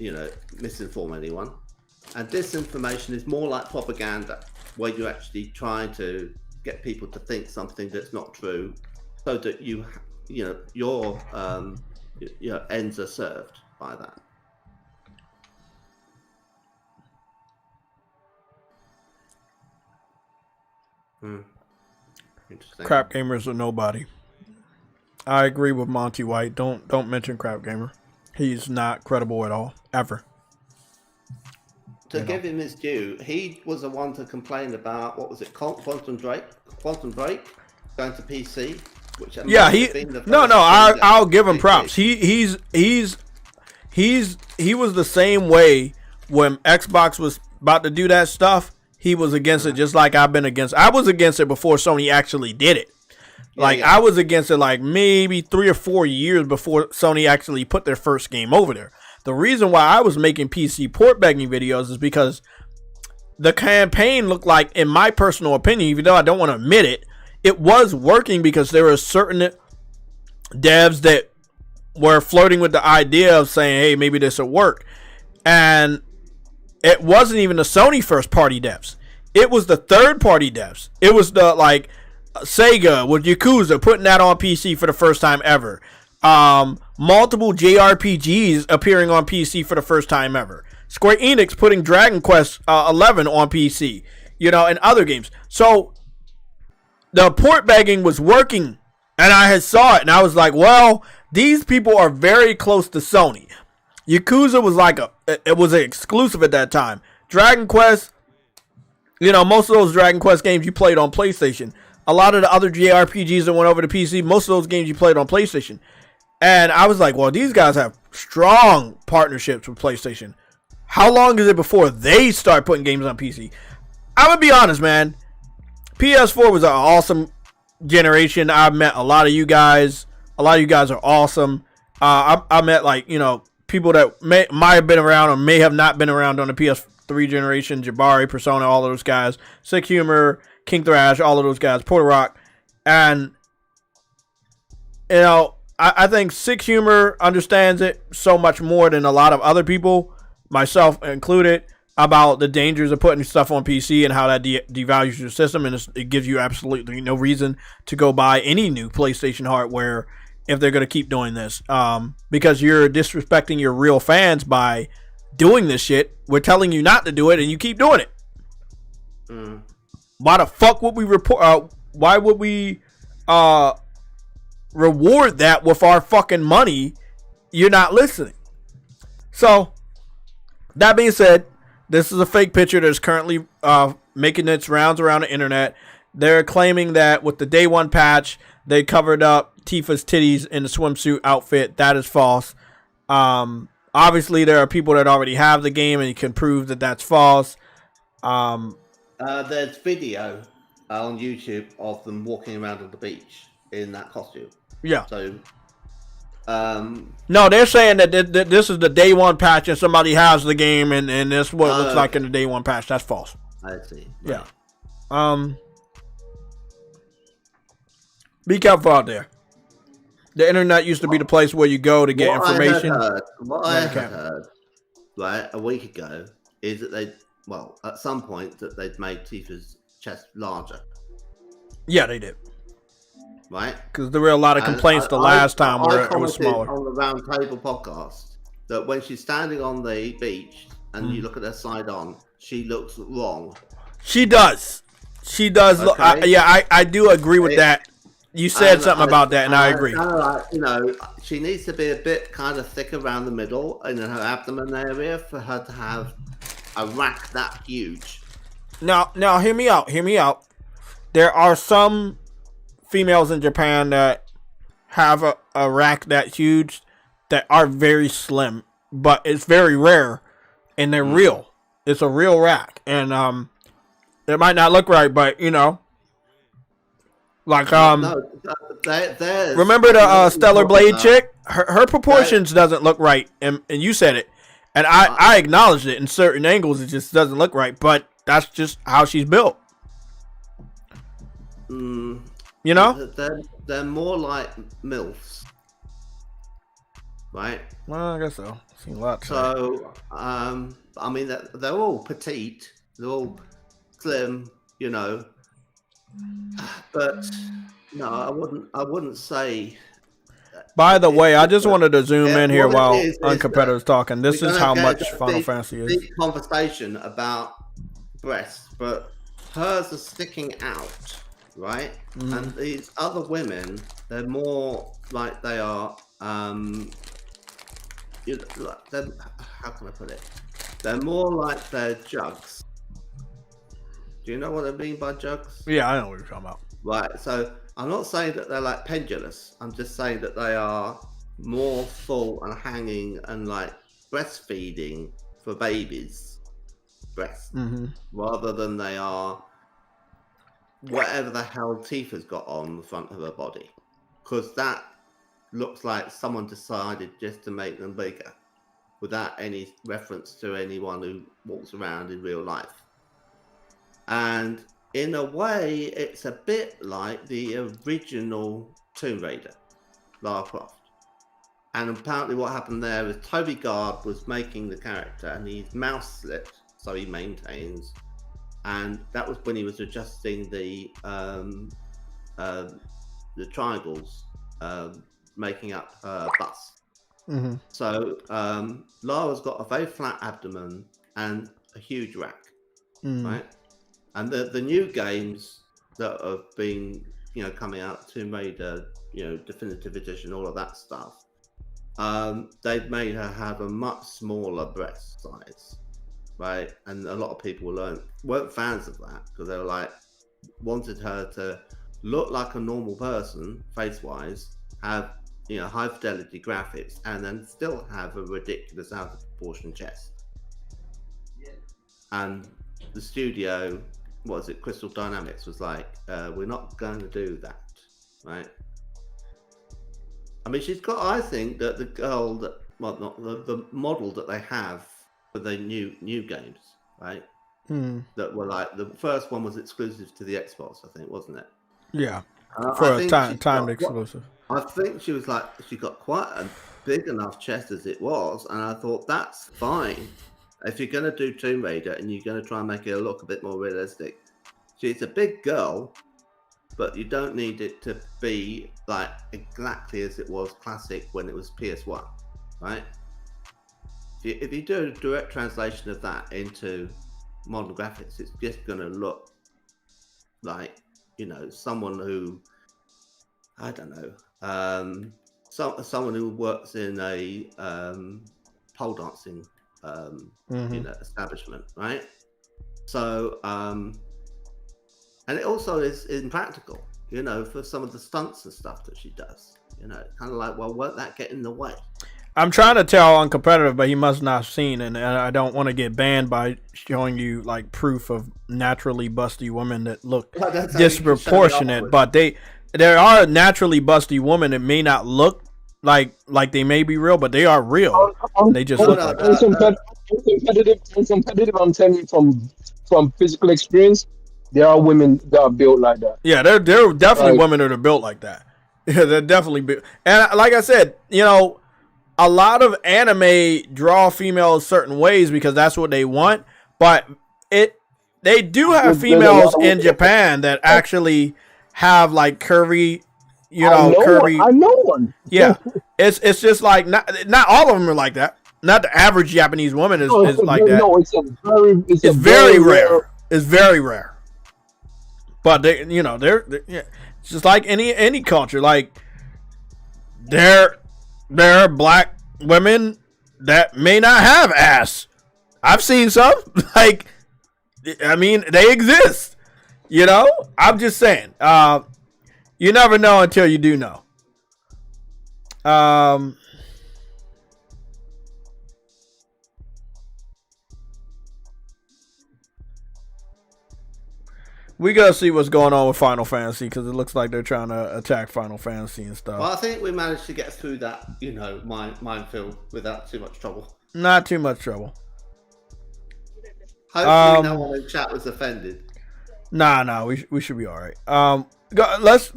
misinform anyone. And disinformation is more like propaganda, where you're actually trying to get people to think something that's not true, so that your ends are served by that. Interesting. Crap gamers are nobody. I agree with Monty White. Don't mention Crap Gamer. He's not credible at all, ever. To give him his due, he was the one to complain about, what was it, Quantum Break going to PC. Which I'll give him props. He was the same way when Xbox was about to do that stuff. He was against it, just like I've been against. I was against it before Sony actually did it. I was against it like maybe 3 or 4 years before Sony actually put their first game over there. The reason why I was making PC port begging videos is because the campaign looked like, in my personal opinion, even though I don't want to admit it, it was working, because there were certain devs that were flirting with the idea of saying, hey, maybe this will work. And it wasn't even the Sony first party devs. It was the third party devs. It was the Sega with Yakuza putting that on PC for the first time ever. Multiple JRPGs appearing on PC for the first time ever. Square Enix putting Dragon Quest 11 on PC, and other games. So the port begging was working, and I had saw it, and I was like, well, these people are very close to Sony. Yakuza was like it was an exclusive at that time. Dragon Quest, you know, most of those Dragon Quest games you played on PlayStation. A lot of the other JRPGs that went over to PC, most of those games you played on PlayStation. And I was like, well, these guys have strong partnerships with PlayStation. How long is it before they start putting games on PC? I'm going to be honest, man. PS4 was an awesome generation. I've met a lot of you guys. A lot of you guys are awesome. I met, like, you know, people that might have been around or may have not been around on the PS3 generation. Jabari, Persona, all of those guys. Sick Humor, King Thrash, all of those guys. Porter Rock. And, you know, I think Sick Humor understands it so much more than a lot of other people, myself included, about the dangers of putting stuff on PC and how that devalues your system, and it gives you absolutely no reason to go buy any new PlayStation hardware if they're going to keep doing this, because you're disrespecting your real fans by doing this shit. We're telling you not to do it, and you keep doing it. Why the fuck would we report? Why would we reward that with our fucking money? You're not listening. So, that being said, this is a fake picture that's currently making its rounds around the internet. They're claiming that with the day one patch, they covered up Tifa's titties in the swimsuit outfit. That is false. Obviously, there are people that already have the game and you can prove that that's false. There's video on YouTube of them walking around on the beach in that costume. Yeah. So, no, they're saying that this is the day one patch and somebody has the game and this is what it looks like in the day one patch. That's false. I see. Right. Yeah. Be careful out there. The internet used to be the place where you go to get information. What I heard, right, a week ago, is that at some point, that they'd made Tifa's chest larger. Yeah, they did. Right? Because there were a lot of complaints the last time where it was smaller. On the Round Table podcast, that when she's standing on the beach and you look at her side on, she looks wrong. She does. She does. Okay. I do agree with that. You said something about that, and I agree. You know, she needs to be a bit kind of thick around the middle and in her abdomen area for her to have a rack that huge. Now, hear me out. Hear me out. There are some females in Japan that have a rack that huge that are very slim, but it's very rare, and they're real. It's a real rack, and it might not look right, but you know. Like remember the Stellar Blade chick? Her proportions doesn't look right, and you said it, and I acknowledged it. In certain angles, it just doesn't look right, but that's just how she's built. You know, they're more like MILFs, right? Well, I guess so. I've seen a lot. So, I mean, they're all petite, they're all slim, you know. But no, I wouldn't say. By the way, I just wanted to zoom in here while Uncompetitor's talking. This is how much Final Fantasy is. Big conversation about breasts, but hers are sticking out, right? And these other women, they're more like they are. How can I put it? They're more like they're jugs. Do you know what I mean by jugs? Yeah, I know what you're talking about. Right, so I'm not saying that they're like pendulous. I'm just saying that they are more full and hanging and like breastfeeding for babies' breasts, rather than they are whatever the hell Tifa's got on the front of her body. Because that looks like someone decided just to make them bigger without any reference to anyone who walks around in real life. And in a way, it's a bit like the original Tomb Raider, Lara Croft. And apparently what happened there is Toby Gard was making the character and his mouse slipped, so he maintains. And that was when he was adjusting the triangles, making up her bust. So Lara's got a very flat abdomen and a huge rack, right? And the new games that have been, coming out, Tomb Raider, Definitive Edition, all of that stuff, they've made her have a much smaller breast size, right? And a lot of people weren't fans of that because they were like, wanted her to look like a normal person, face-wise, have high fidelity graphics, and then still have a ridiculous out of proportion chest. And the studio, what was it, Crystal Dynamics, was like, we're not going to do that, right? I mean, she's got, I think that the girl that, well, not the model that they have for the new games, right? That were like, the first one was exclusive to the Xbox, I think, wasn't it? Yeah, for a timed exclusive. I think she got quite a big enough chest as it was, and I thought that's fine. If you're going to do Tomb Raider and you're going to try and make it look a bit more realistic, she's a big girl, but you don't need it to be like exactly as it was classic when it was PS1, right? If you do a direct translation of that into modern graphics, it's just going to look like, someone who, I don't know, someone who works in a pole dancing establishment, right? So and it also is impractical, for some of the stunts and stuff that she does, kind of like, well, won't that get in the way? I'm trying to tell on competitive, but he must not have seen, and I don't want to get banned by showing you like proof of naturally busty women that look disproportionate. But there are naturally busty women that may not look like they may be real, but they are real. They just look like competitive. I'm telling you from physical experience, there are women that are built like that. Yeah, there are definitely women that are built like that. Yeah, they're definitely built. And like I said, a lot of anime draw females certain ways because that's what they want, but they do have females in Japan that actually have like curvy, curvy. I know one. Yeah, it's just like not all of them are like that. Not the average Japanese woman is like that. No, it's very rare. It's very rare. But they're it's just like any culture. Like there are black women that may not have ass. I've seen some. Like, I mean, they exist. I'm just saying. You never know until you do know. We gotta see what's going on with Final Fantasy because it looks like they're trying to attack Final Fantasy and stuff. Well, I think we managed to get through that, minefield without too much trouble. Not too much trouble. Hopefully, no one in chat was offended. Nah, we should be all right. Let's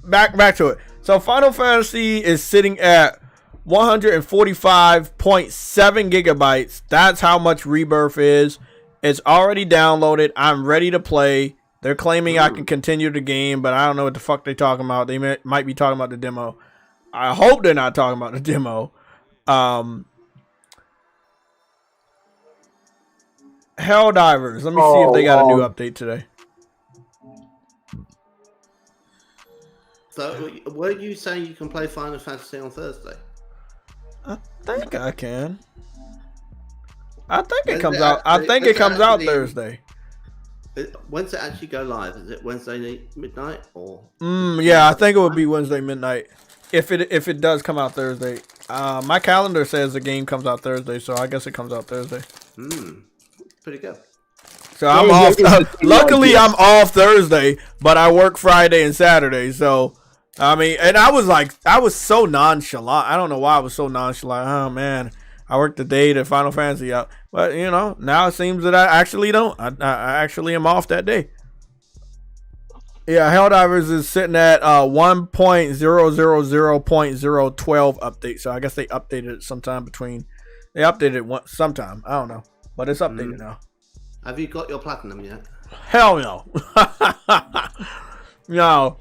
back to it. So Final Fantasy is sitting at 145.7 gigabytes. That's how much Rebirth is. It's already downloaded. I'm ready to play. They're claiming I can continue the game, but I don't know what the fuck they're talking about. They might be talking about the demo. I hope they're not talking about the demo. Helldivers. Let me see if they got a new update today. So, were you saying you can play Final Fantasy on Thursday? I think I can. I think it comes out. I think it comes out Thursday. When's it actually go live? Is it Wednesday midnight or? Yeah, I think it would be Wednesday midnight. If it does come out Thursday. My calendar says the game comes out Thursday, so I guess it comes out Thursday. Pretty good. So I'm off. Luckily, I'm off Thursday, but I work Friday and Saturday. So I mean, and I was so nonchalant. I don't know why I was so nonchalant. Oh man, I worked the day that Final Fantasy out, but now it seems that I actually don't. I actually am off that day. Yeah, Helldivers is sitting at 1.000.012 update. So I guess they updated it sometime between. They updated it sometime. I don't know, but it's updated now. Have you got your platinum yet? Hell no. No.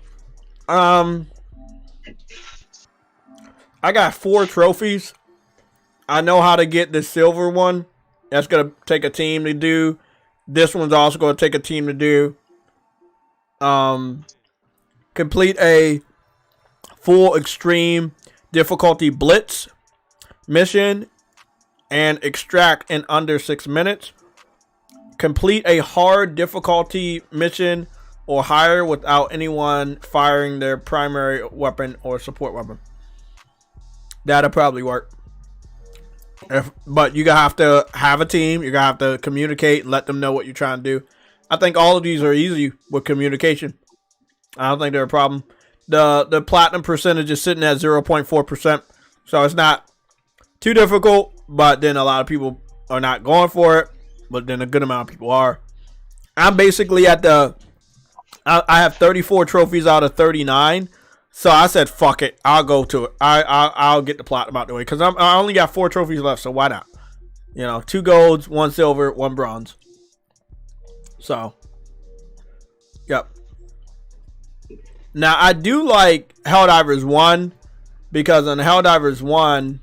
I got 4 trophies. I know how to get the silver one. That's gonna take a team to do. This one's also gonna take a team to do. Complete a full extreme difficulty blitz mission and extract in under 6 minutes. Complete a hard difficulty mission or higher without anyone firing their primary weapon or support weapon. That'll probably work. But you gonna have to have a team. You're gonna have to communicate and let them know what you're trying to do. I think all of these are easy with communication. I don't think they're a problem. The platinum percentage is sitting at 0.4%. So it's not too difficult, but then a lot of people are not going for it. But then a good amount of people are. I'm basically at I have 34 trophies out of 39. So I said, fuck it. I'll go to it. I'll get the platinum out the way. Because I only got 4 trophies left, so why not? 2 golds, 1 silver, 1 bronze. So, yep. Now, I do like Helldivers 1. Because in Helldivers 1,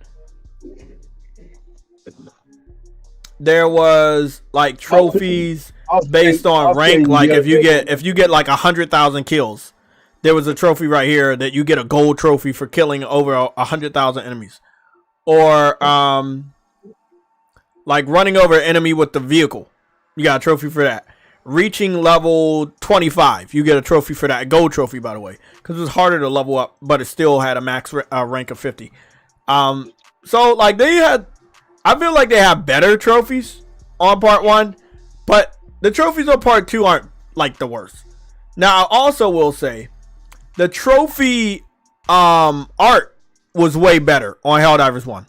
there was like trophies based on rank. Like if you get like 100,000 kills, there was a trophy right here that you get a gold trophy for killing over 100,000 enemies, or like running over an enemy with the vehicle, you got a trophy for that. Reaching level 25, you get a trophy for that. A gold trophy, by the way, because it was harder to level up, but it still had a max rank of 50. So like I feel like they have better trophies on part 1, but the trophies on part 2 aren't like the worst. Now I also will say the trophy art was way better on Helldivers 1.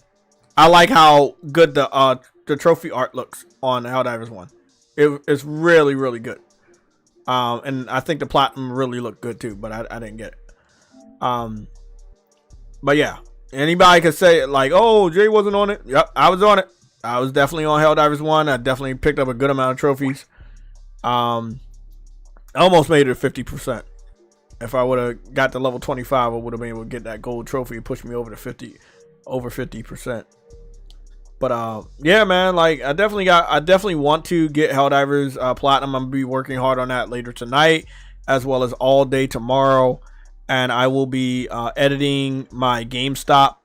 I like how good the trophy art looks on Helldivers 1. It's really, really good. And I think the platinum really looked good too, but I didn't get it. But yeah, anybody could say like, oh, Jay wasn't on it. Yep, I was on it. I was definitely on Helldivers 1. I definitely picked up a good amount of trophies. I almost made it 50%. If I would have got to level 25, I would have been able to get that gold trophy and push me over to over 50%. But yeah, man, like I definitely want to get Helldivers platinum. I'm gonna be working hard on that later tonight, as well as all day tomorrow, and I will be editing my GameStop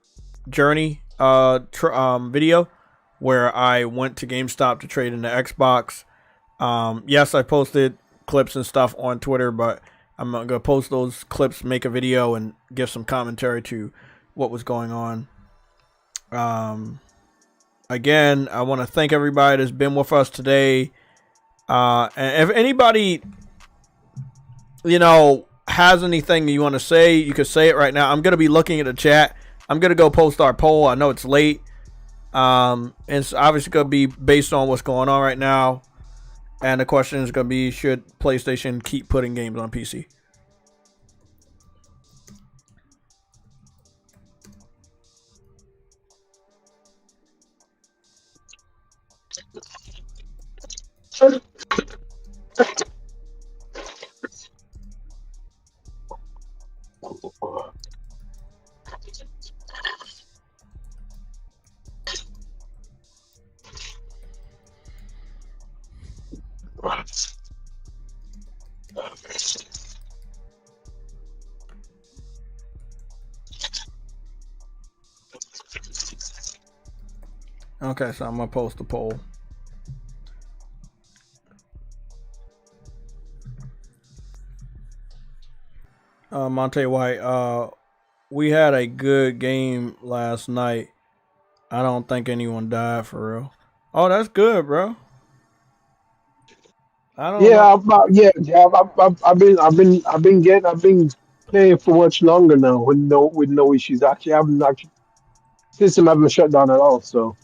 journey video, where I went to GameStop to trade in the Xbox. Yes, I posted clips and stuff on Twitter, but I'm gonna post those clips, make a video, and give some commentary to what was going on. Again, I want to thank everybody that's been with us today. And if anybody, has anything you want to say, you could say it right now. I'm going to be looking at the chat. I'm going to go post our poll. I know it's late. And it's obviously going to be based on what's going on right now. And the question is going to be, should PlayStation keep putting games on PC? Okay, so I'm gonna post a poll. Monte White, we had a good game last night. I don't think anyone died for real. Oh, that's good, bro. I don't know. I've been playing for much longer now with no issues. Actually, I haven't system haven't shut down at all. So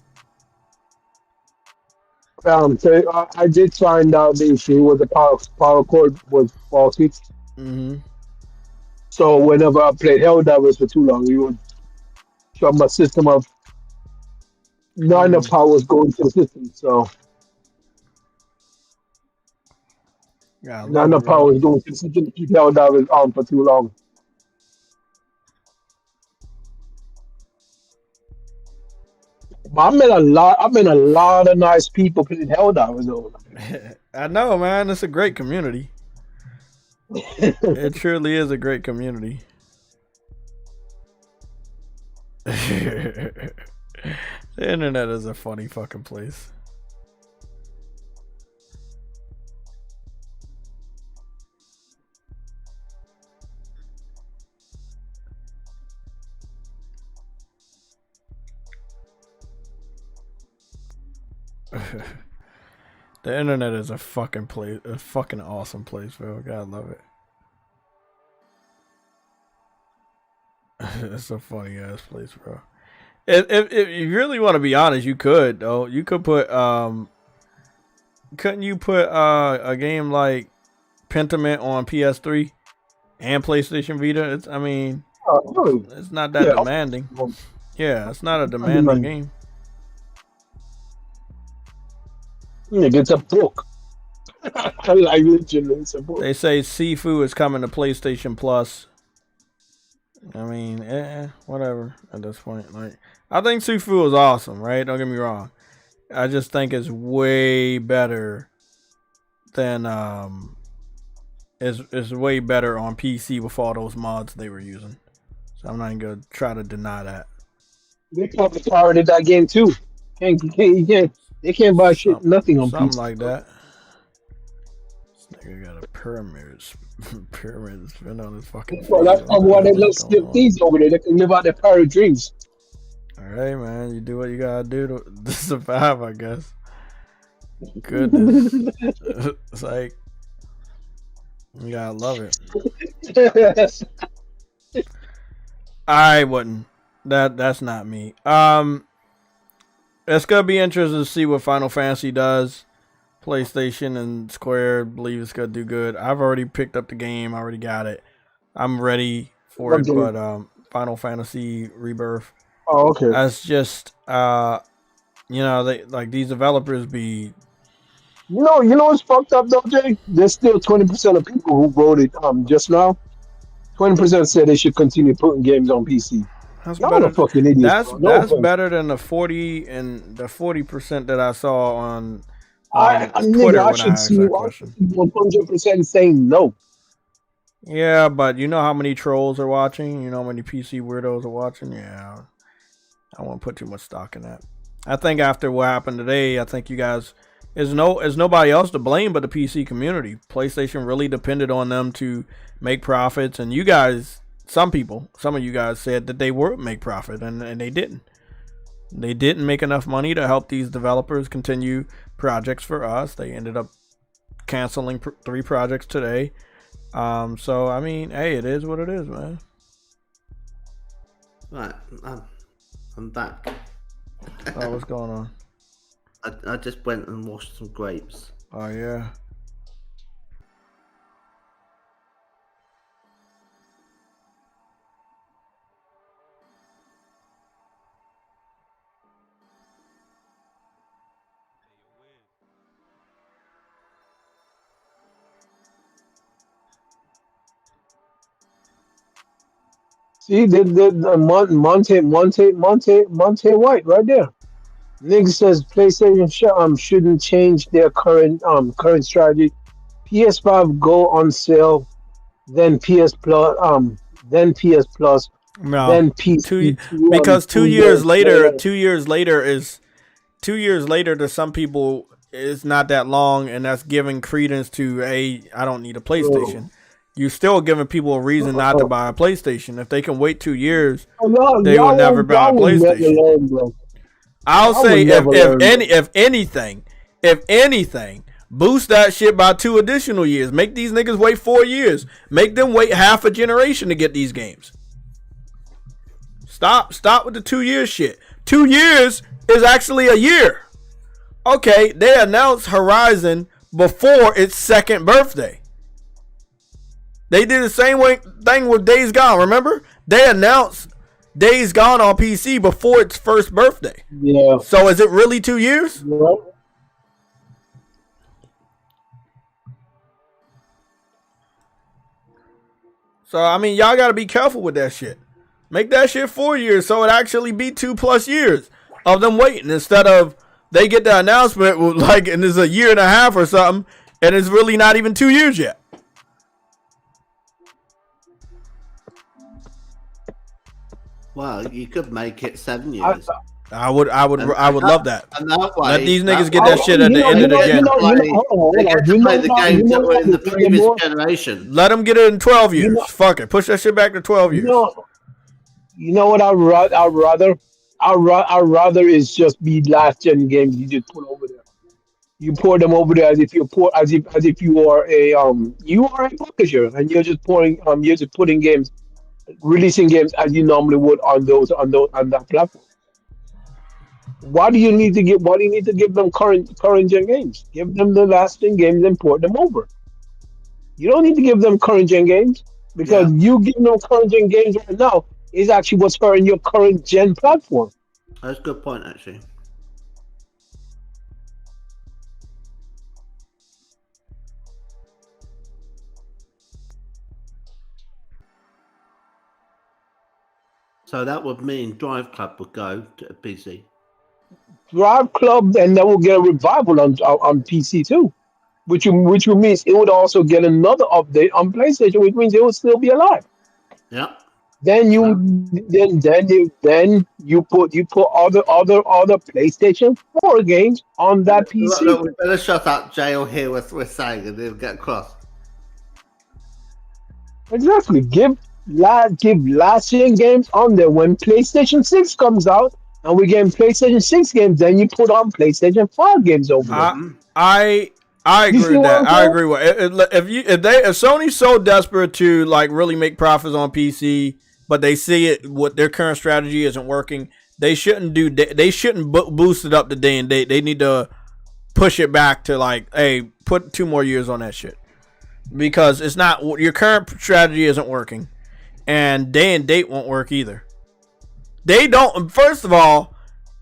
I did find out the issue was the power cord was faulty. Mm-hmm. So whenever I played Helldivers for too long, we would shut my system off. Not enough power was going to the system, so Yeah, not enough power was going to the system to keep Helldivers on for too long. But I met a lot of nice people playing Helldivers though. I know, man. It's a great community. It truly is a great community. The internet is a funny fucking place. The internet is a fucking place, a fucking awesome place, bro. God love it. It's a funny ass place, bro. If you really want to be honest, you could though. You could put couldn't you put a game like Pentiment on PS3 and PlayStation Vita? It's it's not that demanding. Yeah, it's not a demanding game. Yeah, it's a book. Like literally, it's a book. They say Sifu is coming to PlayStation Plus. I mean, whatever at this point. Like, I think Sifu is awesome, right? Don't get me wrong. I just think it's way better than is way better on PC with all those mods they were using. So I'm not even gonna try to deny that. They probably pirated that game too. You can't. They can't buy shit, nothing on something PC. Like that. This nigga got a pyramid spin on his fucking. Well, that's probably why they let skip these over there. They can live out their pirate dreams. All right, man. You do what you gotta do to survive, I guess. Goodness, it's like you gotta love it. I wouldn't. That's not me. It's gonna be interesting to see what Final Fantasy does. PlayStation and Square believe it's gonna do good. I've already picked up the game. I already got it. I'm ready for it. But Final Fantasy Rebirth. Oh, okay. That's just they like these developers be. You know what's fucked up though, Jay? There's still 20% of people who voted just now. 20% said they should continue putting games on PC. That's Y'all better. Fucking idiots, that's better than the 40% that I saw on Twitter I should see 100% saying no. Yeah, but you know how many trolls are watching? You know how many PC weirdos are watching? Yeah. I won't put too much stock in that. I think after what happened today, I think you guys is nobody else to blame but the PC community. PlayStation really depended on them to make profits, and you guys, some of you guys said that they would make profit, and they didn't. They didn't make enough money to help these developers continue projects for us. They ended up canceling 3 projects today. So I mean, hey, it is what it is, man. Right, I'm back. Oh, what's going on? I just went and washed some grapes. Oh yeah. See, the Monte White right there. Nigga says PlayStation shouldn't change their current strategy. PS5 go on sale, then PS Plus, then PS Plus, no, then PC. Because 2 years later, 2 years later to some people is not that long, and that's giving credence to, hey, I don't need a PlayStation. You're still giving people a reason not to buy a PlayStation. If they can wait 2 years, they will never buy a PlayStation. I'll say if anything, boost that shit by 2 additional years. Make these niggas wait 4 years. Make them wait half a generation to get these games. Stop with the 2 years shit. 2 years is actually a year. Okay, they announced Horizon before its 2nd birthday. They did the same thing with Days Gone, remember? They announced Days Gone on PC before its 1st birthday. Yeah. So is it really 2 years? Yeah. So, I mean, y'all got to be careful with that shit. Make that shit 4 years so it actually be 2+ years of them waiting, instead of they get the announcement like, and it's a year and a half or something, and it's really not even 2 years yet. Well, you could make it 7 years. I would love that. And that way, Let these niggas that get way- that shit at the end of the gen. They get to play the games that were in the previous generation. Let them get it in 12 years. You know- Fuck it. Push that shit back to 12 years. You know what I'd rather is just be last gen games you just put over there. You pour them over there as if you are a publisher and you're just putting games, releasing games as you normally would on that platform. Why do you need to give them current gen games? Give them the last gen games and port them over. You don't need to give them current gen games because you give them current gen games right now is actually what's hurting your current gen platform. That's a good point, actually. So that would mean Drive Club would go to a PC. Drive Club, and that will get a revival on PC too, which means it would also get another update on PlayStation, which means it will still be alive. Yeah. Then you put other PlayStation 4 games on that PC. Look, we better shut up, Jay, or hear what we're saying, and they'll get cross. Exactly. Give last gen games on there when PlayStation 6 comes out, and we get PlayStation 6 games. Then you put on PlayStation 5 games over there. I agree with that. I agree with if Sony's so desperate to like really make profits on PC, but they see it what their current strategy isn't working, they shouldn't boost it up to day and date. They need to push it back to like, hey, put 2 more years on that shit because it's not your current strategy isn't working, and day and date won't work either. They don't. First of all,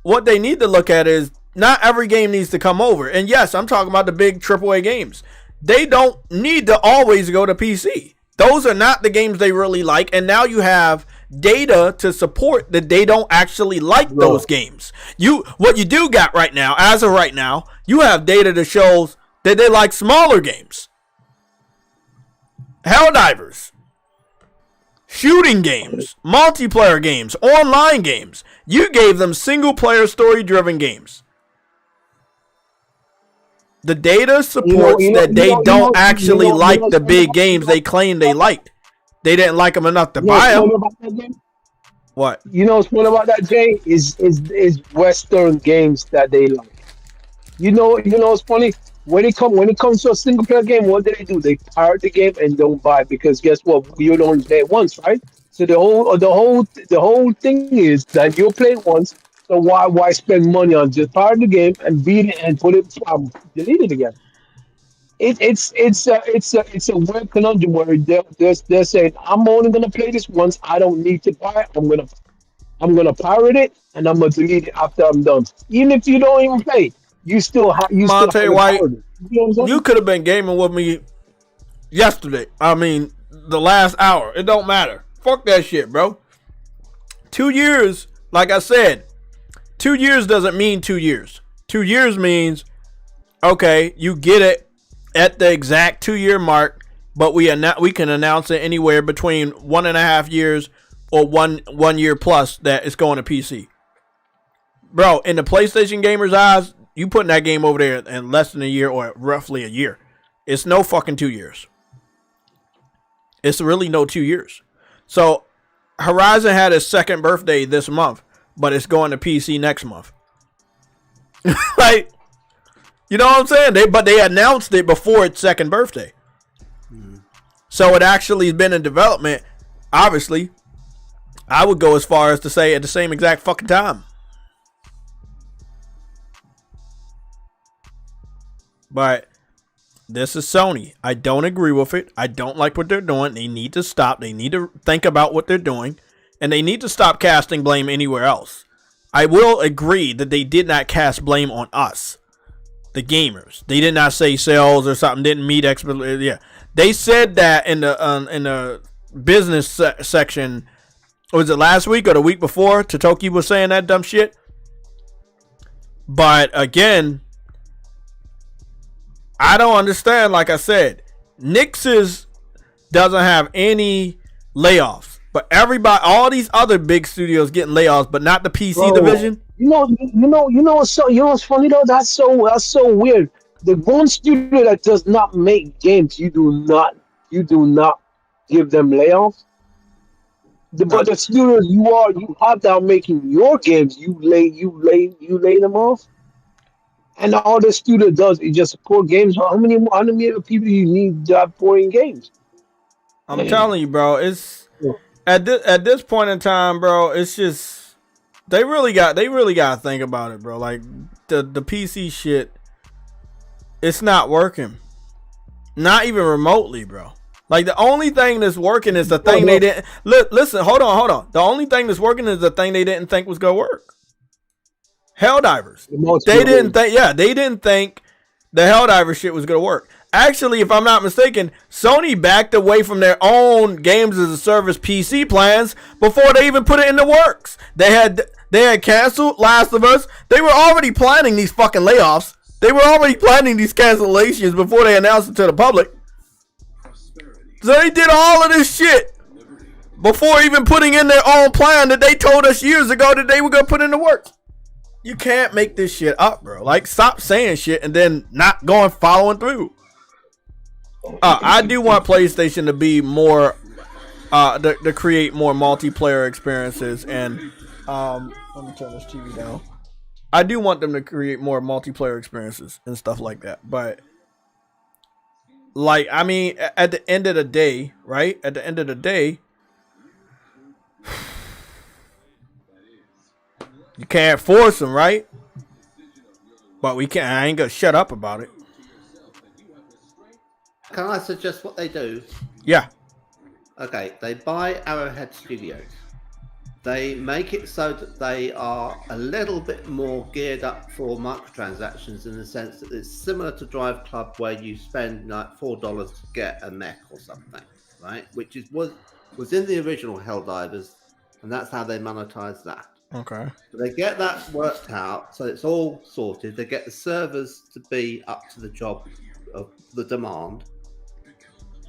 what they need to look at is not every game needs to come over. And yes, I'm talking about the big AAA games. They don't need to always go to PC. Those are not the games they really like. And now you have data to support that they don't actually like those games. What you do got right now, as of right now, you have data that shows that they like smaller games. Helldivers. Shooting games, multiplayer games, online games. You gave them single-player story-driven games. The data supports that they don't actually like the big games they claim they liked. They didn't like them enough to buy them. What? You know what's fun about that, Jay? Is Western games that they like. You know what's funny? When it comes to a single player game, what do? They pirate the game and don't buy it because guess what? You only play it once, right? So the whole thing is that you play it once. So why spend money on just pirate the game and beat it and put it delete it again? It's a weird conundrum where they're saying I'm only gonna play this once. I don't need to buy it. I'm gonna pirate it and I'm gonna delete it after I'm done. Even if you don't even play it. You still have Monte White, you could have been gaming with me yesterday. I mean, the last hour. It don't matter. Fuck that shit, bro. 2 years, like I said, 2 years doesn't mean 2 years. 2 years means, okay, you get it at the exact 2 year mark, but we can announce it anywhere between 1.5 years or one year plus that it's going to PC. Bro, in the PlayStation gamers' eyes, you putting that game over there in less than a year or roughly a year. It's no fucking 2 years. It's really no 2 years. So Horizon had its second birthday this month, but it's going to PC next month. Like, you know what I'm saying? They announced it before its second birthday. So it actually has been in development. Obviously, I would go as far as to say at the same exact fucking time. But this is Sony. I don't agree with it. I don't like what they're doing. They need to stop. They need to think about what they're doing. And they need to stop casting blame anywhere else. I will agree that they did not cast blame on us, the gamers. They did not say sales or something didn't meet expectations. Yeah, they said that in the business section. Was it last week or the week before? Totoki was saying that dumb shit. But again, I don't understand. Like I said, Nix's doesn't have any layoffs, but everybody, all these other big studios getting layoffs, but not the PC division. What's funny though? That's so weird. The one studio that does not make games, you do not give them layoffs. But the studios you have that are making your games, you lay them off. And all the studio does is just support games. How many other people you need that pouring games? I'm telling you, bro. It's at this point in time, bro. It's just they really got to think about it, bro. Like the PC shit, it's not working, not even remotely, bro. Like the only thing that's working is the thing they didn't listen. Hold on. The only thing that's working is the thing they didn't think was gonna work. Helldivers. They didn't think the Helldivers shit was gonna work. Actually, if I'm not mistaken, Sony backed away from their own games as a service PC plans before they even put it in the works. They had canceled Last of Us. They were already planning these fucking layoffs. They were already planning these cancellations before they announced it to the public. So they did all of this shit before even putting in their own plan that they told us years ago that they were gonna put in the works. You can't make this shit up, bro. Like, stop saying shit and then not following through. I do want PlayStation to be more, to create more multiplayer experiences. And let me turn this TV down. I do want them to create more multiplayer experiences and stuff like that. But, like, I mean, at the end of the day, right? At the end of the day, you can't force them, right? But we can't. I ain't gonna shut up about it. Can I suggest what they do? Yeah. Okay, they buy Arrowhead Studios. They make it so that they are a little bit more geared up for microtransactions in the sense that it's similar to Drive Club, where you spend like $4 to get a mech or something, right? Which was in the original Helldivers, and that's how they monetize that. Okay. So they get that worked out, so it's all sorted. They get the servers to be up to the job of the demand,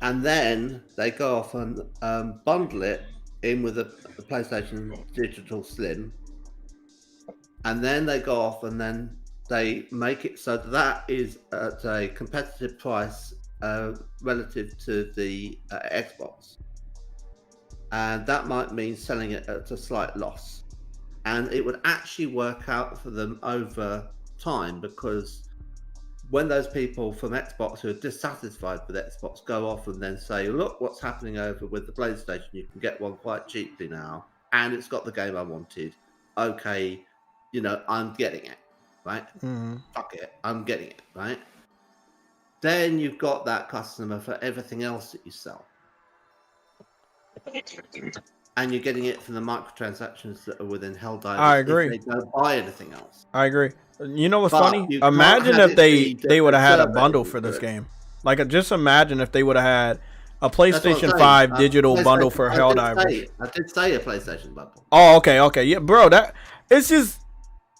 and then they go off and bundle it in with the PlayStation Digital Slim, and then they go off and then they make it so that is at a competitive price relative to the Xbox, and that might mean selling it at a slight loss. And it would actually work out for them over time, because when those people from Xbox who are dissatisfied with Xbox go off and then say, look what's happening over with the PlayStation, you can get one quite cheaply now, and it's got the game I wanted. Okay, I'm getting it, right? Mm-hmm. Fuck it, I'm getting it, right? Then you've got that customer for everything else that you sell. And you're getting it from the microtransactions that are within Helldivers. I agree. If they don't buy anything else. I agree. You know what's But funny? you can't Imagine have if it be they would have had a different bundle servers for this to it. game. Like, just imagine if they would have had a That's what I'm PlayStation saying. 5 digital PlayStation- bundle for I Helldivers. did say a PlayStation bundle. Oh, okay. Yeah, bro, it's just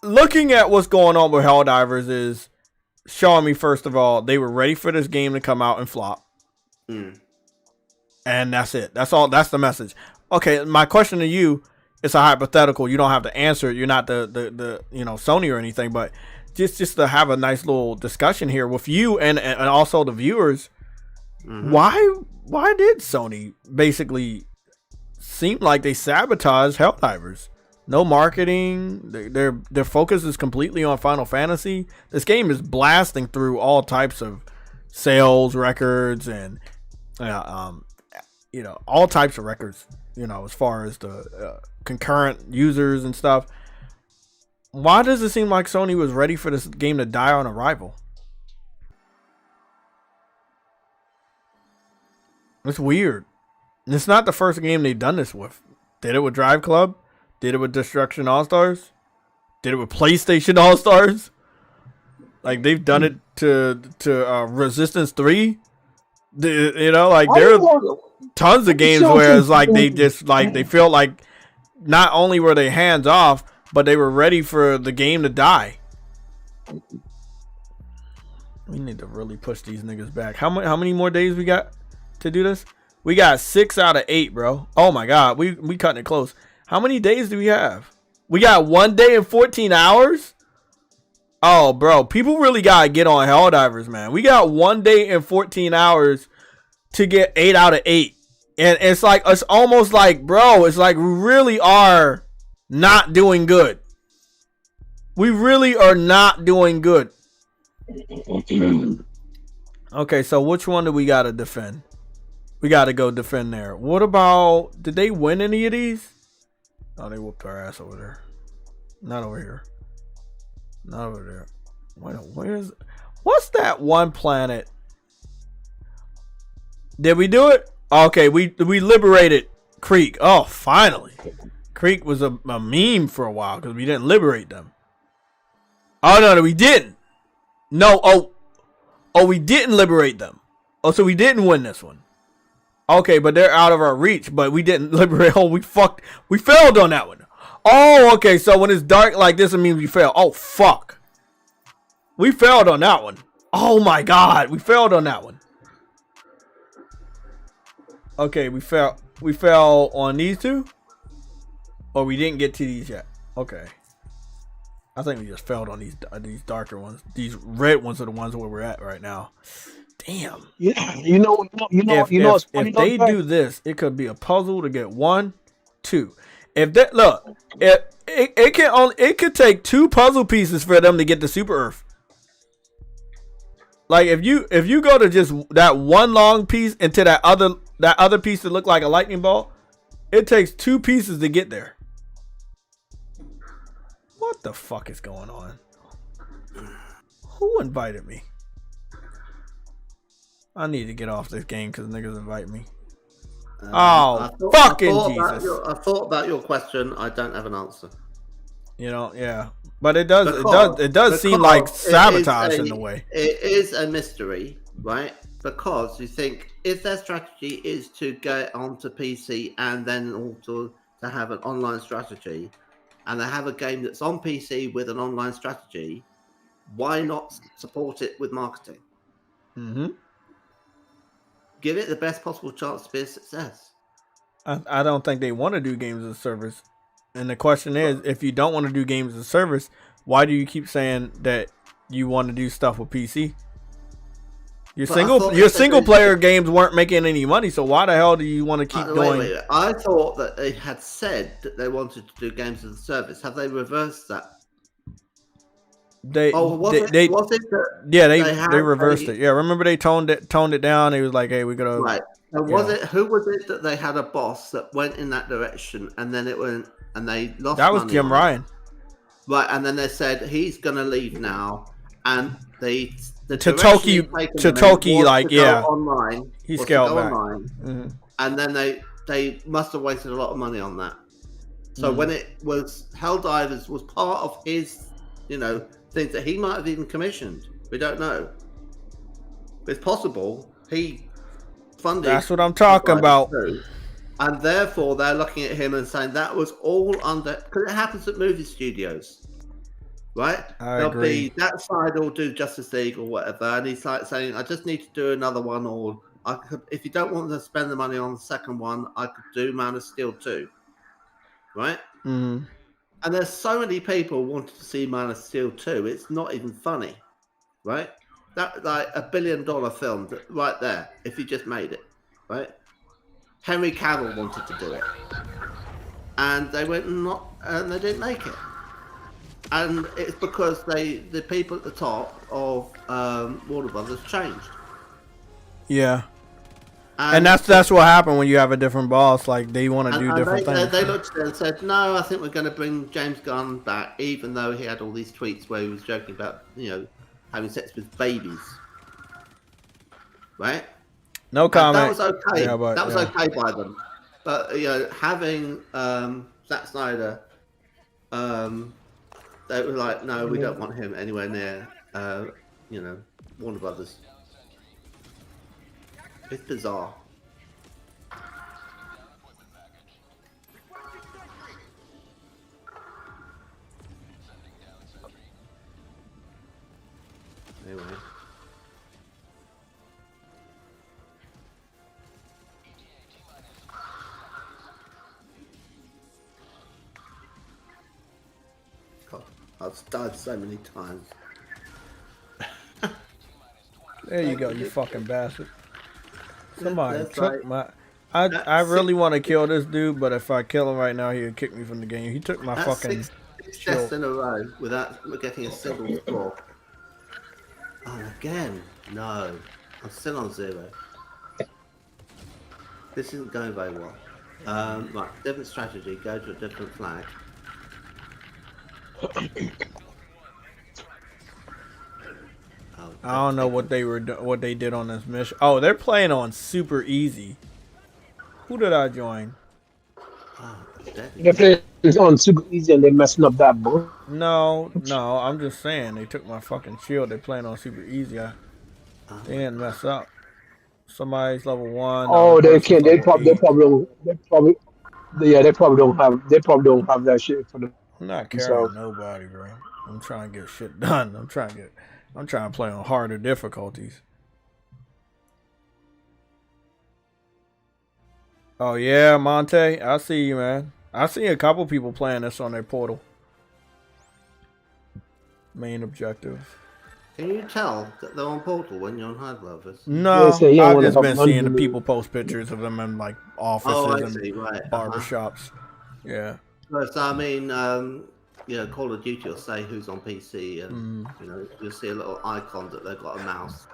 looking at what's going on with Helldivers is showing me, first of all, they were ready for this game to come out and flop. Mm. And that's it. That's all. That's the message. Okay, my question to you, it's a hypothetical. You don't have to answer it. You're not the Sony or anything, but just to have a nice little discussion here with you and also the viewers. Mm-hmm. Why did Sony basically seem like they sabotaged Helldivers? No marketing. Their focus is completely on Final Fantasy. This game is blasting through all types of sales records and all types of records. As far as the concurrent users and stuff. Why does it seem like Sony was ready for this game to die on arrival? It's weird. And it's not the first game they've done this with. Did it with Drive Club? Did it with Destruction All-Stars? Did it with PlayStation All-Stars? Like, they've done it to Resistance 3. There are tons of games where it's like they feel like not only were they hands off, but they were ready for the game to die. We need to really push these niggas back. How many more days we got to do this? We got 6 out of 8, bro. Oh my god, we cutting it close. How many days do we have? We got 1 day and 14 hours? Oh, bro. People really got to get on Helldivers, man. We got 1 day and 14 hours to get 8 out of 8. And it's like, it's almost like, bro, it's like we really are not doing good. We really are not doing good. Okay, so which one do we got to defend? We got to go defend there. What about, did they win any of these? Oh, they whooped our ass over there. Not over here. Not over there. Where's, what's that one planet? Did we do it? Okay, we liberated Creek. Oh, finally. Creek was a meme for a while because we didn't liberate them. Oh, no, we didn't. No, oh, we didn't liberate them. Oh, so we didn't win this one. Okay, but they're out of our reach, but we didn't liberate. Oh, we failed on that one. Oh, okay, so when it's dark like this, it means we fail. Oh, fuck. We failed on that one. Oh, my God. We failed on that one. Okay, we fell on these two? Or we didn't get to these yet. Okay. I think we just failed on these darker ones. These red ones are the ones where we're at right now. Damn. Yeah, you know. If they do this, it could be a puzzle to get 1, 2. If that look, it could take 2 puzzle pieces for them to get the Super Earth. Like if you go to just that one long piece into that other piece that look like a lightning ball, it takes 2 pieces to get there. What the fuck is going on? Who invited me? I need to get off this game because niggas invite me. Fucking Jesus! I thought about your question. I don't have an answer. You know, yeah, but it does seem like sabotage in a way. It is a mystery, right? Because you think if their strategy is to get onto PC and then also to have an online strategy, and they have a game that's on PC with an online strategy, why not support it with marketing? Mm-hmm. Give it the best possible chance to be a success. I don't think they want to do games as a service. And the question is, if you don't want to do games as a service, why do you keep saying that you want to do stuff with PC? Your single player games weren't making any money, so why the hell do you want to keep doing? Wait. I thought that they had said that they wanted to do games as a service. Have they reversed that? They reversed it. Yeah, remember they toned it down. It was like, hey, we're gonna right. And who was it that they had a boss that went in that direction and then it went and they lost? That was Jim Ryan. Right, and then they said he's gonna leave now, and the Toki like online. He scaled back. Mm-hmm. And then they must have wasted a lot of money on that. So when it was Helldivers was part of his, things that he might have even commissioned. We don't know. It's possible he funded. That's what I'm talking about. Too. And therefore, they're looking at him and saying that was all under, because it happens at movie studios, right? I agree. That side will do Justice League or whatever, and he's like saying, I just need to do another one, or I could, if you don't want to spend the money on the second one, I could do Man of Steel 2, right? Mm-hmm. And there's so many people wanting to see Man of Steel 2, it's not even funny, right? That like $1 billion film right there, if you just made it, right? Henry Cavill wanted to do it, and they went and they didn't make it, and it's because the people at the top of Warner Brothers changed. Yeah, and that's what happened when you have a different boss. Like they want to do different things. They looked at it and said, "No, I think we're going to bring James Gunn back," even though he had all these tweets where he was joking about having sex with babies, right? No comment. That was okay. Yeah, that was okay by them. But having Zack Snyder, they were like, no, we don't want him anywhere near, Warner Brothers. It's bizarre. Anyway. I've died so many times. There you go, you fucking bastard. Somebody That's took like, I really want to kill this dude, but if I kill him right now, he'll kick me from the game. He took my that's fucking six shield. deaths in a row without getting a single score. Oh, again? No. I'm still on 0. This isn't going very well. Right, different strategy. Go to a different flag. Oh, I don't know what they did on this mission. Oh, they're playing on super easy. Who did I join? Oh, dead. They play it on super easy and they're messing up that book. No, I'm just saying they took my fucking shield. They're playing on super easy. They didn't mess up. Somebody's level 1. Oh, the they other can't. person's level 8. They probably don't have that shit for them. I'm not So carrying nobody, bro. I'm trying to get shit done. I'm trying to play on harder difficulties. Oh yeah, Monte, I see you, man. I see a couple people playing this on their portal. Main objective. Can you tell that they're on Portal when you're on Helldivers? No, They say, I've wanna just help been seeing the London. people post pictures of them in like offices Oh, I and see, right. barbershops. Yeah. So, I mean, you know, Call of Duty will say who's on PC, and you know, you'll see a little icon that they've got a mouse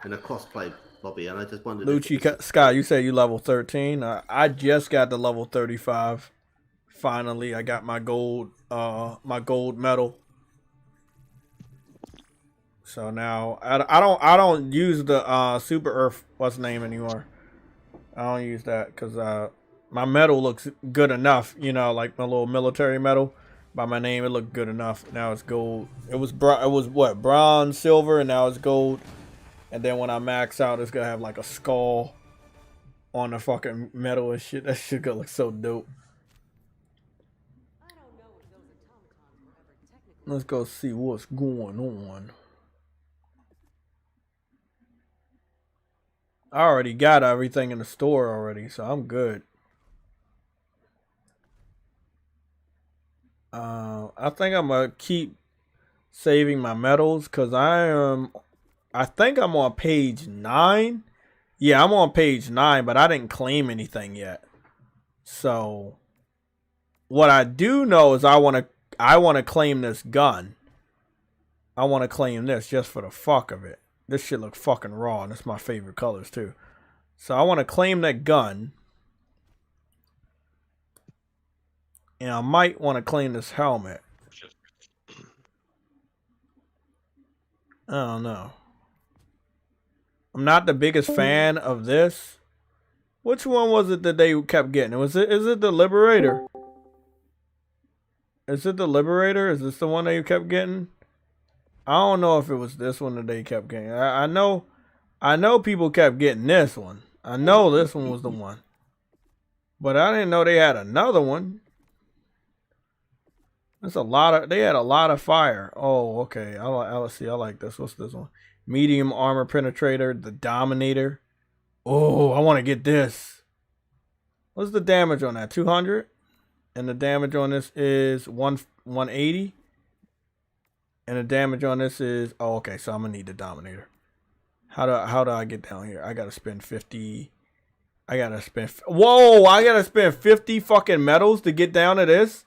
in a crossplay lobby, and I just wondered. Lucci Scott, you say you level 13. I just got to level 35. Finally, I got my gold medal. So now I don't use the Super Earth what's the name anymore. I don't use that because my medal looks good enough. You know, like my little military medal. By my name, it looked good enough. Now it's gold. It was what, bronze, silver, and now it's gold. And then when I max out, it's gonna have like a skull on the fucking medal and shit. That shit gonna look so dope. Let's go see what's going on. I already got everything in the store already, so I'm good. I think I'm gonna keep saving my medals because I think I'm on page 9. Yeah, I'm on page 9, but I didn't claim anything yet. So what I do know is I want to claim this gun. I want to claim this just for the fuck of it. This shit look fucking raw, and it's my favorite colors too. So I want to claim that gun. And I might want to claim this helmet. I don't know. I'm not the biggest fan of this. Which one was it that they kept getting? Is it the Liberator? Is it the Liberator? Is this the one that you kept getting? I don't know if it was this one that they kept getting. I know people kept getting this one. I know this one was the one. But I didn't know they had another one. They had a lot of fire. Oh, okay. Let's see. I like this. What's this one? Medium armor penetrator, the Dominator. Oh, I want to get this. What's the damage on that? 200? And the damage on this is 180. And the damage on this is, oh, okay, so I'm gonna need the Dominator. How do I get down here? I gotta spend 50. I gotta spend 50 fucking medals to get down to this.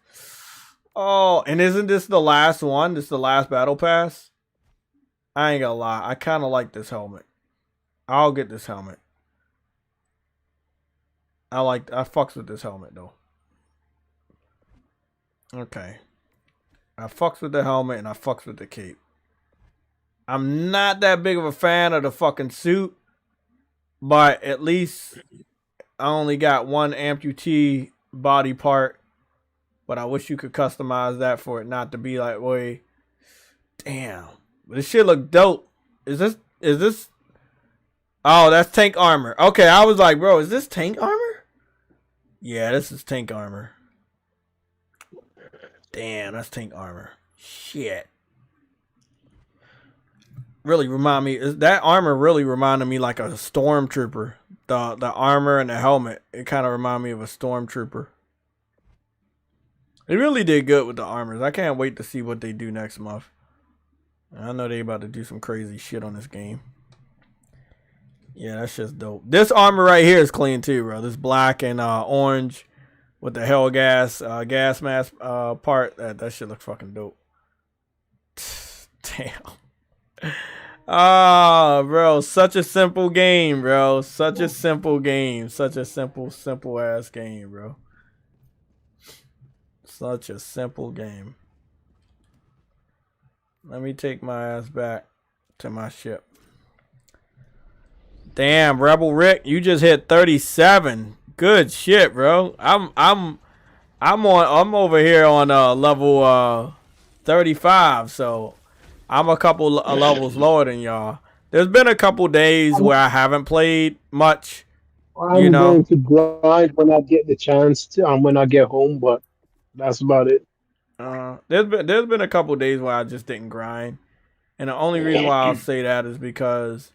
Oh, and isn't this the last one? This is the last battle pass? I ain't gonna lie. I kind of like this helmet. I'll get this helmet. I fucks with this helmet though. Okay. I fucks with the helmet and I fucks with the cape. I'm not that big of a fan of the fucking suit, but at least I only got one amputee body part. But I wish you could customize that for it not to be like, wait, damn. But this shit look dope. Is this? Oh, that's tank armor. Okay, I was like, bro, is this tank armor? Yeah, this is tank armor. Damn, that's tank armor. Shit. Really that armor really reminded me like a stormtrooper. The armor and the helmet, it kind of reminded me of a stormtrooper. They really did good with the armors. I can't wait to see what they do next month. I know they about to do some crazy shit on this game. Yeah, that's just dope. This armor right here is clean too, bro. This black and orange with the hell gas mask part. That shit looks fucking dope. Damn. Ah, bro, such a simple game, bro. Such a simple game. Such a simple ass game, bro. Such a simple game. Let me take my ass back to my ship. Damn, Rebel Rick, you just hit 37. Good shit, bro. I'm over here on level 35, so I'm a couple levels lower than y'all. There's been a couple days where I haven't played much. I'm going to grind when I get the chance to, when I get home, but that's about it. There's been a couple days where I just didn't grind, and the only reason why I'll say that is because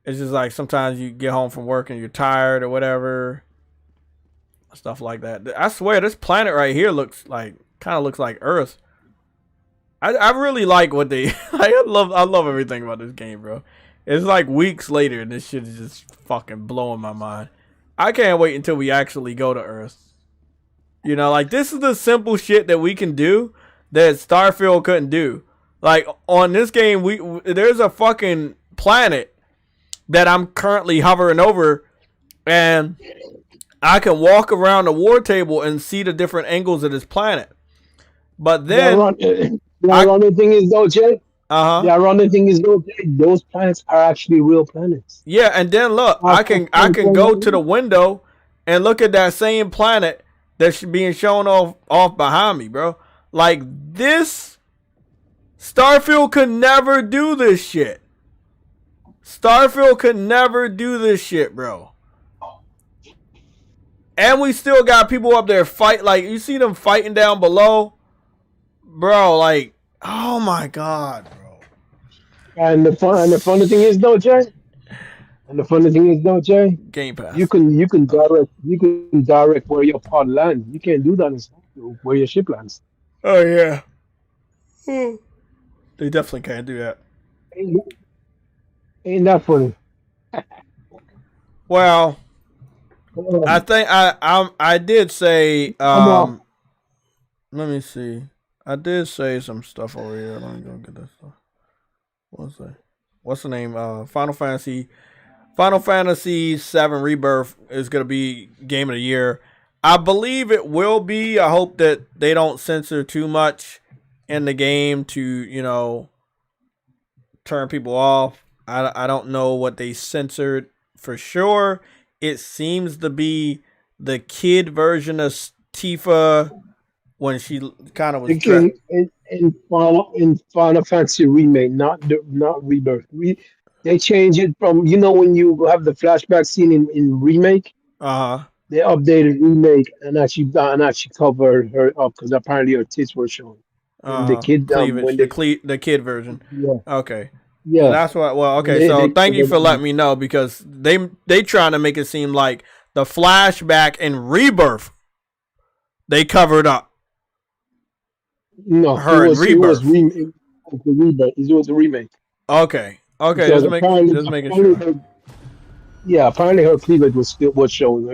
it's just like sometimes you get home from work and you're tired or whatever, stuff like that. I swear this planet right here kind of looks like Earth. I really like what they I love everything about this game, bro. It's like weeks later and this shit is just fucking blowing my mind. I can't wait until we actually go to Earth. You know, like this is the simple shit that we can do that Starfield couldn't do. Like on this game, there's a fucking planet that I'm currently hovering over, and I can walk around the war table and see the different angles of this planet. But then the ironic thing is though, Jay. The ironic thing is though, Jay, those planets are actually real planets. Yeah, and then look, I can go to the window and look at that same planet that's being shown off behind me, bro. Like this, Starfield could never do this shit. Starfield could never do this shit, bro. And we still got people up there fight. Like you see them fighting down below, bro. Like, oh my god, bro. And the funny thing is though, Jay. Game Pass. You can direct where your pod lands. You can't do that in Starfield, where your ship lands. Oh yeah. They definitely can't do that. Ain't that funny? Well, I think I did say let me see. I did say some stuff over here. Let me go get this stuff. What's the name? Final Fantasy VII Rebirth is gonna be game of the year. I believe it will be. I hope that they don't censor too much in the game to, you know, turn people off. I don't know what they censored for sure. It seems to be the kid version of Tifa when she kind of was in Final Fantasy Remake, not Rebirth. They changed it from, you know, when you have the flashback scene in Remake. They updated Remake and actually covered her up because apparently her tits were showing. The kid the kid version. Yeah. Okay. Yeah. That's what. Well, okay. So thank you for letting me know, because they trying to make it seem like the flashback in Rebirth they covered up. No, her in Rebirth. It was a remake. Okay. Just making sure. Yeah, apparently her cleavage was showing,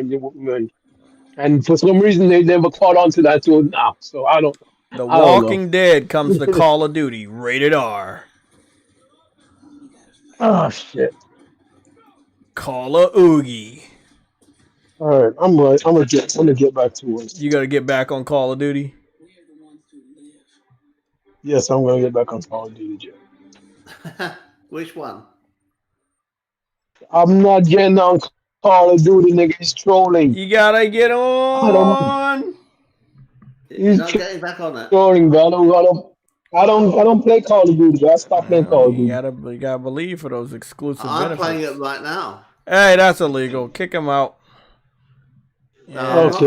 and for some reason they never caught on to that till now. So I don't. The Walking Dead comes to Call of Duty, rated R. Oh shit. Call of Oogie. All right, I'm gonna get back to it. You gotta get back on Call of Duty. Yes, I'm gonna get back on Call of Duty. Which one? I'm not getting on Call of Duty, nigga. He's trolling. You gotta get on. He's not getting back on it. Trolling, bro. I don't play Call of Duty. I stopped playing Call of Duty. You gotta believe for those exclusive benefits. I'm playing it right now. Hey, that's illegal. Kick him out. Yeah. Okay.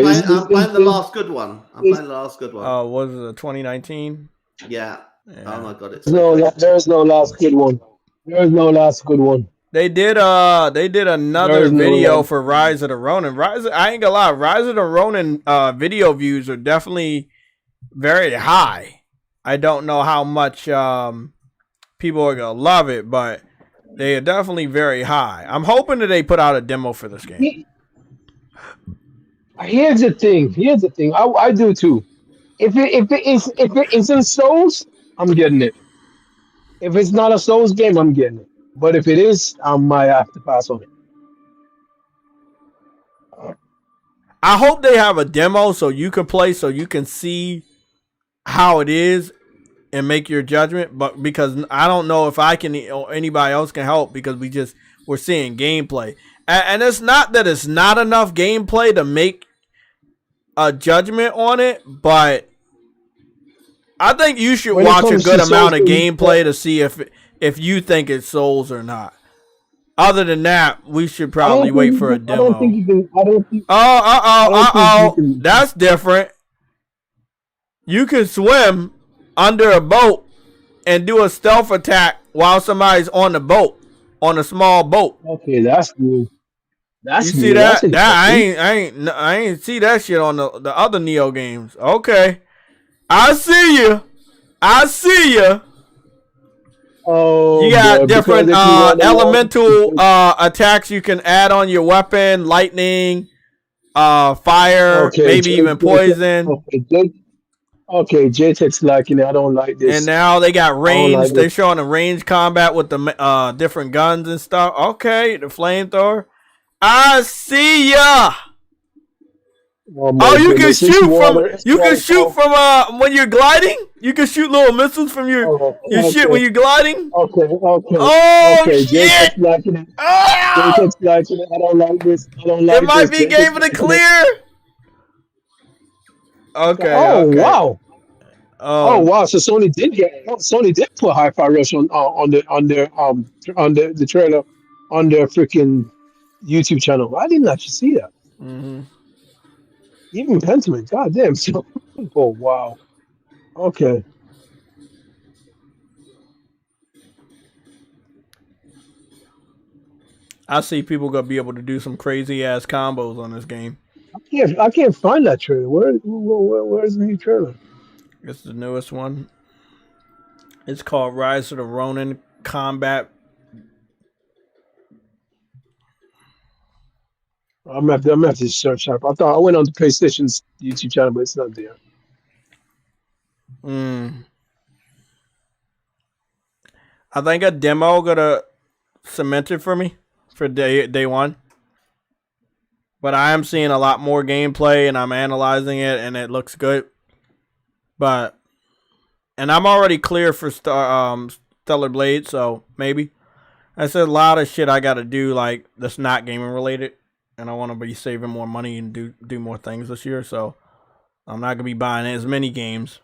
I'm playing the last good one. Oh, what is it, 2019? Yeah. Oh my god, it's there's no last good one. There is no last good one. They did another There's no video love. for Rise of the Ronin. I ain't gonna lie, Rise of the Ronin video views are definitely very high. I don't know how much people are gonna love it, but they are definitely very high. I'm hoping that they put out a demo for this game. Here's the thing. I do too. If it isn't Souls, I'm getting it. If it's not a Souls game, I'm getting it. But if it is, I might have to pass on it. I hope they have a demo so you can play, so you can see how it is and make your judgment. But because I don't know if I can or anybody else can help, because we're seeing gameplay, and it's not that it's not enough gameplay to make a judgment on it, but I think you should When it watch a comes good to amount of Souls, gameplay to see if you think it's Souls or not. Other than that, we should probably wait for a demo. I don't think you can. I don't think Oh, you can- that's different. You can swim under a boat and do a stealth attack while somebody's on the boat, on a small boat. Okay, that's new. That's You see new. that? That's I ain't see that shit on the other Neo games. Okay, I see you. Oh, You got boy, different because if you want to elemental attacks you can add on your weapon: lightning, fire, Okay, maybe even poison. Okay, JayTech's liking it. I don't like this. And now they got range. like They're this. showing the range combat with the different guns and stuff. Okay, the flamethrower. I see ya. my You can goodness, it's shoot water, from it's when you're gliding. You can shoot little missiles from your shit when you're gliding. Okay. Oh Okay, shit! JayTech's liking it. Oh! JayTech's liking it. I don't like this. It might be game of the clear. Okay. Oh okay. wow. Oh Wow! So Sony did put Hi-Fi Rush on the trailer on their freaking YouTube channel. I didn't actually see that. mhm. Even Pentiment, goddamn. So, oh wow. Okay. I see people gonna be able to do some crazy ass combos on this game. I can't find that trailer. Where's the new trailer? It's the newest one. It's called Rise of the Ronin Combat. I'm gonna have to search up. I went on the PlayStation's YouTube channel, but it's not there. I think a demo gonna cement it for me for day one. But I am seeing a lot more gameplay and I'm analyzing it and it looks good. And I'm already clear for Stellar Blade, so maybe. That's a lot of shit I gotta do like that's not gaming related. And I wanna be saving more money and do more things this year, so I'm not gonna be buying as many games.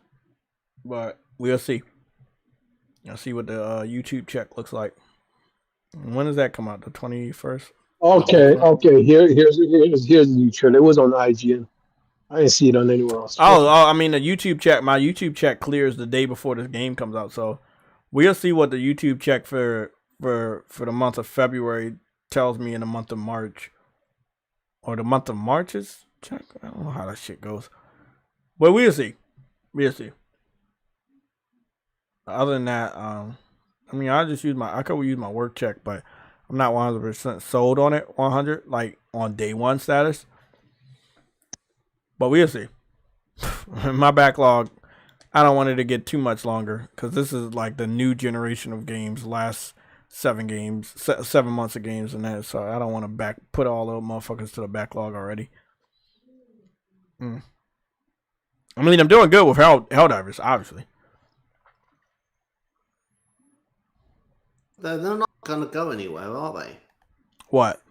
But we'll see. I'll see what the YouTube check looks like. When does that come out? The 21st? Okay. Here's the new trailer. It was on IGN. I didn't see it on anywhere else. I mean the YouTube check. My YouTube check clears the day before this game comes out, so we'll see what the YouTube check for the month of February tells me in the month of March, or the month of March is check. I don't know how that shit goes, but we'll see. Other than that, I mean, I could use my work check, but I'm not 100% sold on it. 100 like on day one status. But we'll see. My backlog, I don't want it to get too much longer because this is like the new generation of games. Last 7 months of games and that. So I don't want to put all those motherfuckers to the backlog already. I mean, I'm doing good with Helldivers, obviously. They're not going to go anywhere, are they? What?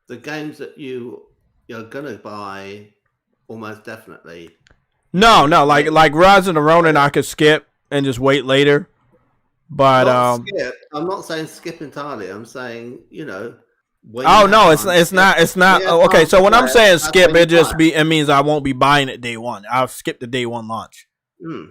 The games that you're going to buy, almost definitely. No, like Rise of the Ronin, I could skip and just wait later. But skip. I'm not saying skip entirely. I'm saying When it's not. Okay, so when I'm saying skip, it means I won't be buying it day one. I'll skip the day one launch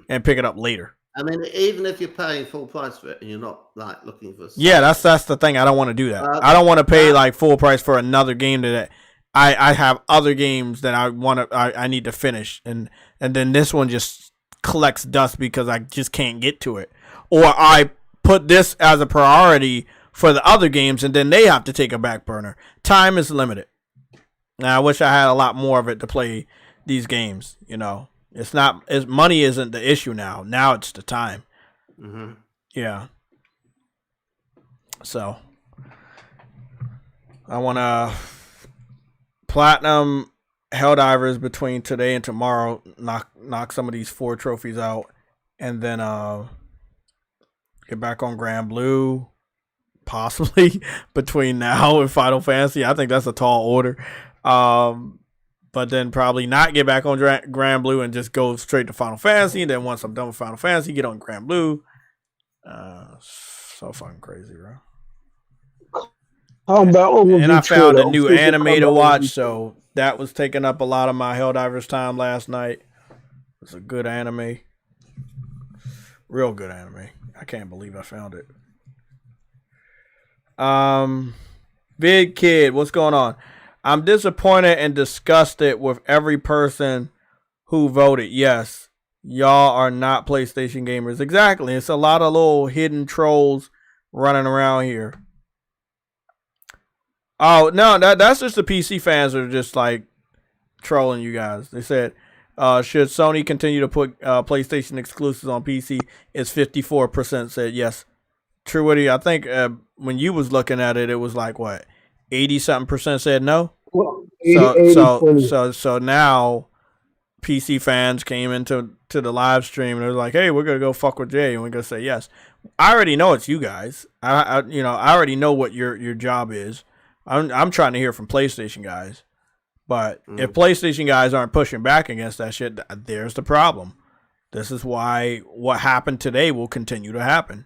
and pick it up later. I mean, even if you're paying full price for it and you're not like looking for, Yeah, that's the thing. I don't want to do that. I don't want to pay like full price for another game that I have other games that I need to finish, and then this one just collects dust because I just can't get to it, or I put this as a priority for the other games, and then they have to take a back burner. Time is limited. Now, I wish I had a lot more of it to play these games. You know, money isn't the issue now. Now it's the time. Mm-hmm. Yeah. So I want to platinum Helldivers between today and tomorrow. Knock some of these 4 trophies out, and then get back on Grand Blue. Possibly between now and Final Fantasy. I think that's a tall order. But then probably not get back on Grand Blue and just go straight to Final Fantasy. And then once I'm done with Final Fantasy, get on Grand Blue. So fucking crazy, bro. And I found a new anime to watch, so that was taking up a lot of my Helldivers time last night. It was a good anime. Real good anime. I can't believe I found it. Vid Kid, what's going on? I'm disappointed and disgusted with every person who voted yes. Y'all are not PlayStation gamers. Exactly. It's a lot of little hidden trolls running around here. Oh, no, that's just the PC fans that are just like trolling you guys. They said, should Sony continue to put PlayStation exclusives on PC? It's 54% said yes. True Woody, I think when you was looking at it, it was like what, 80-something% said no. Well, So now PC fans came into the live stream and it was like, hey, we're gonna go fuck with Jay and we're gonna say yes. I already know it's you guys. I already know what your job is. I'm trying to hear from PlayStation guys, but if PlayStation guys aren't pushing back against that shit, there's the problem. This is why what happened today will continue to happen.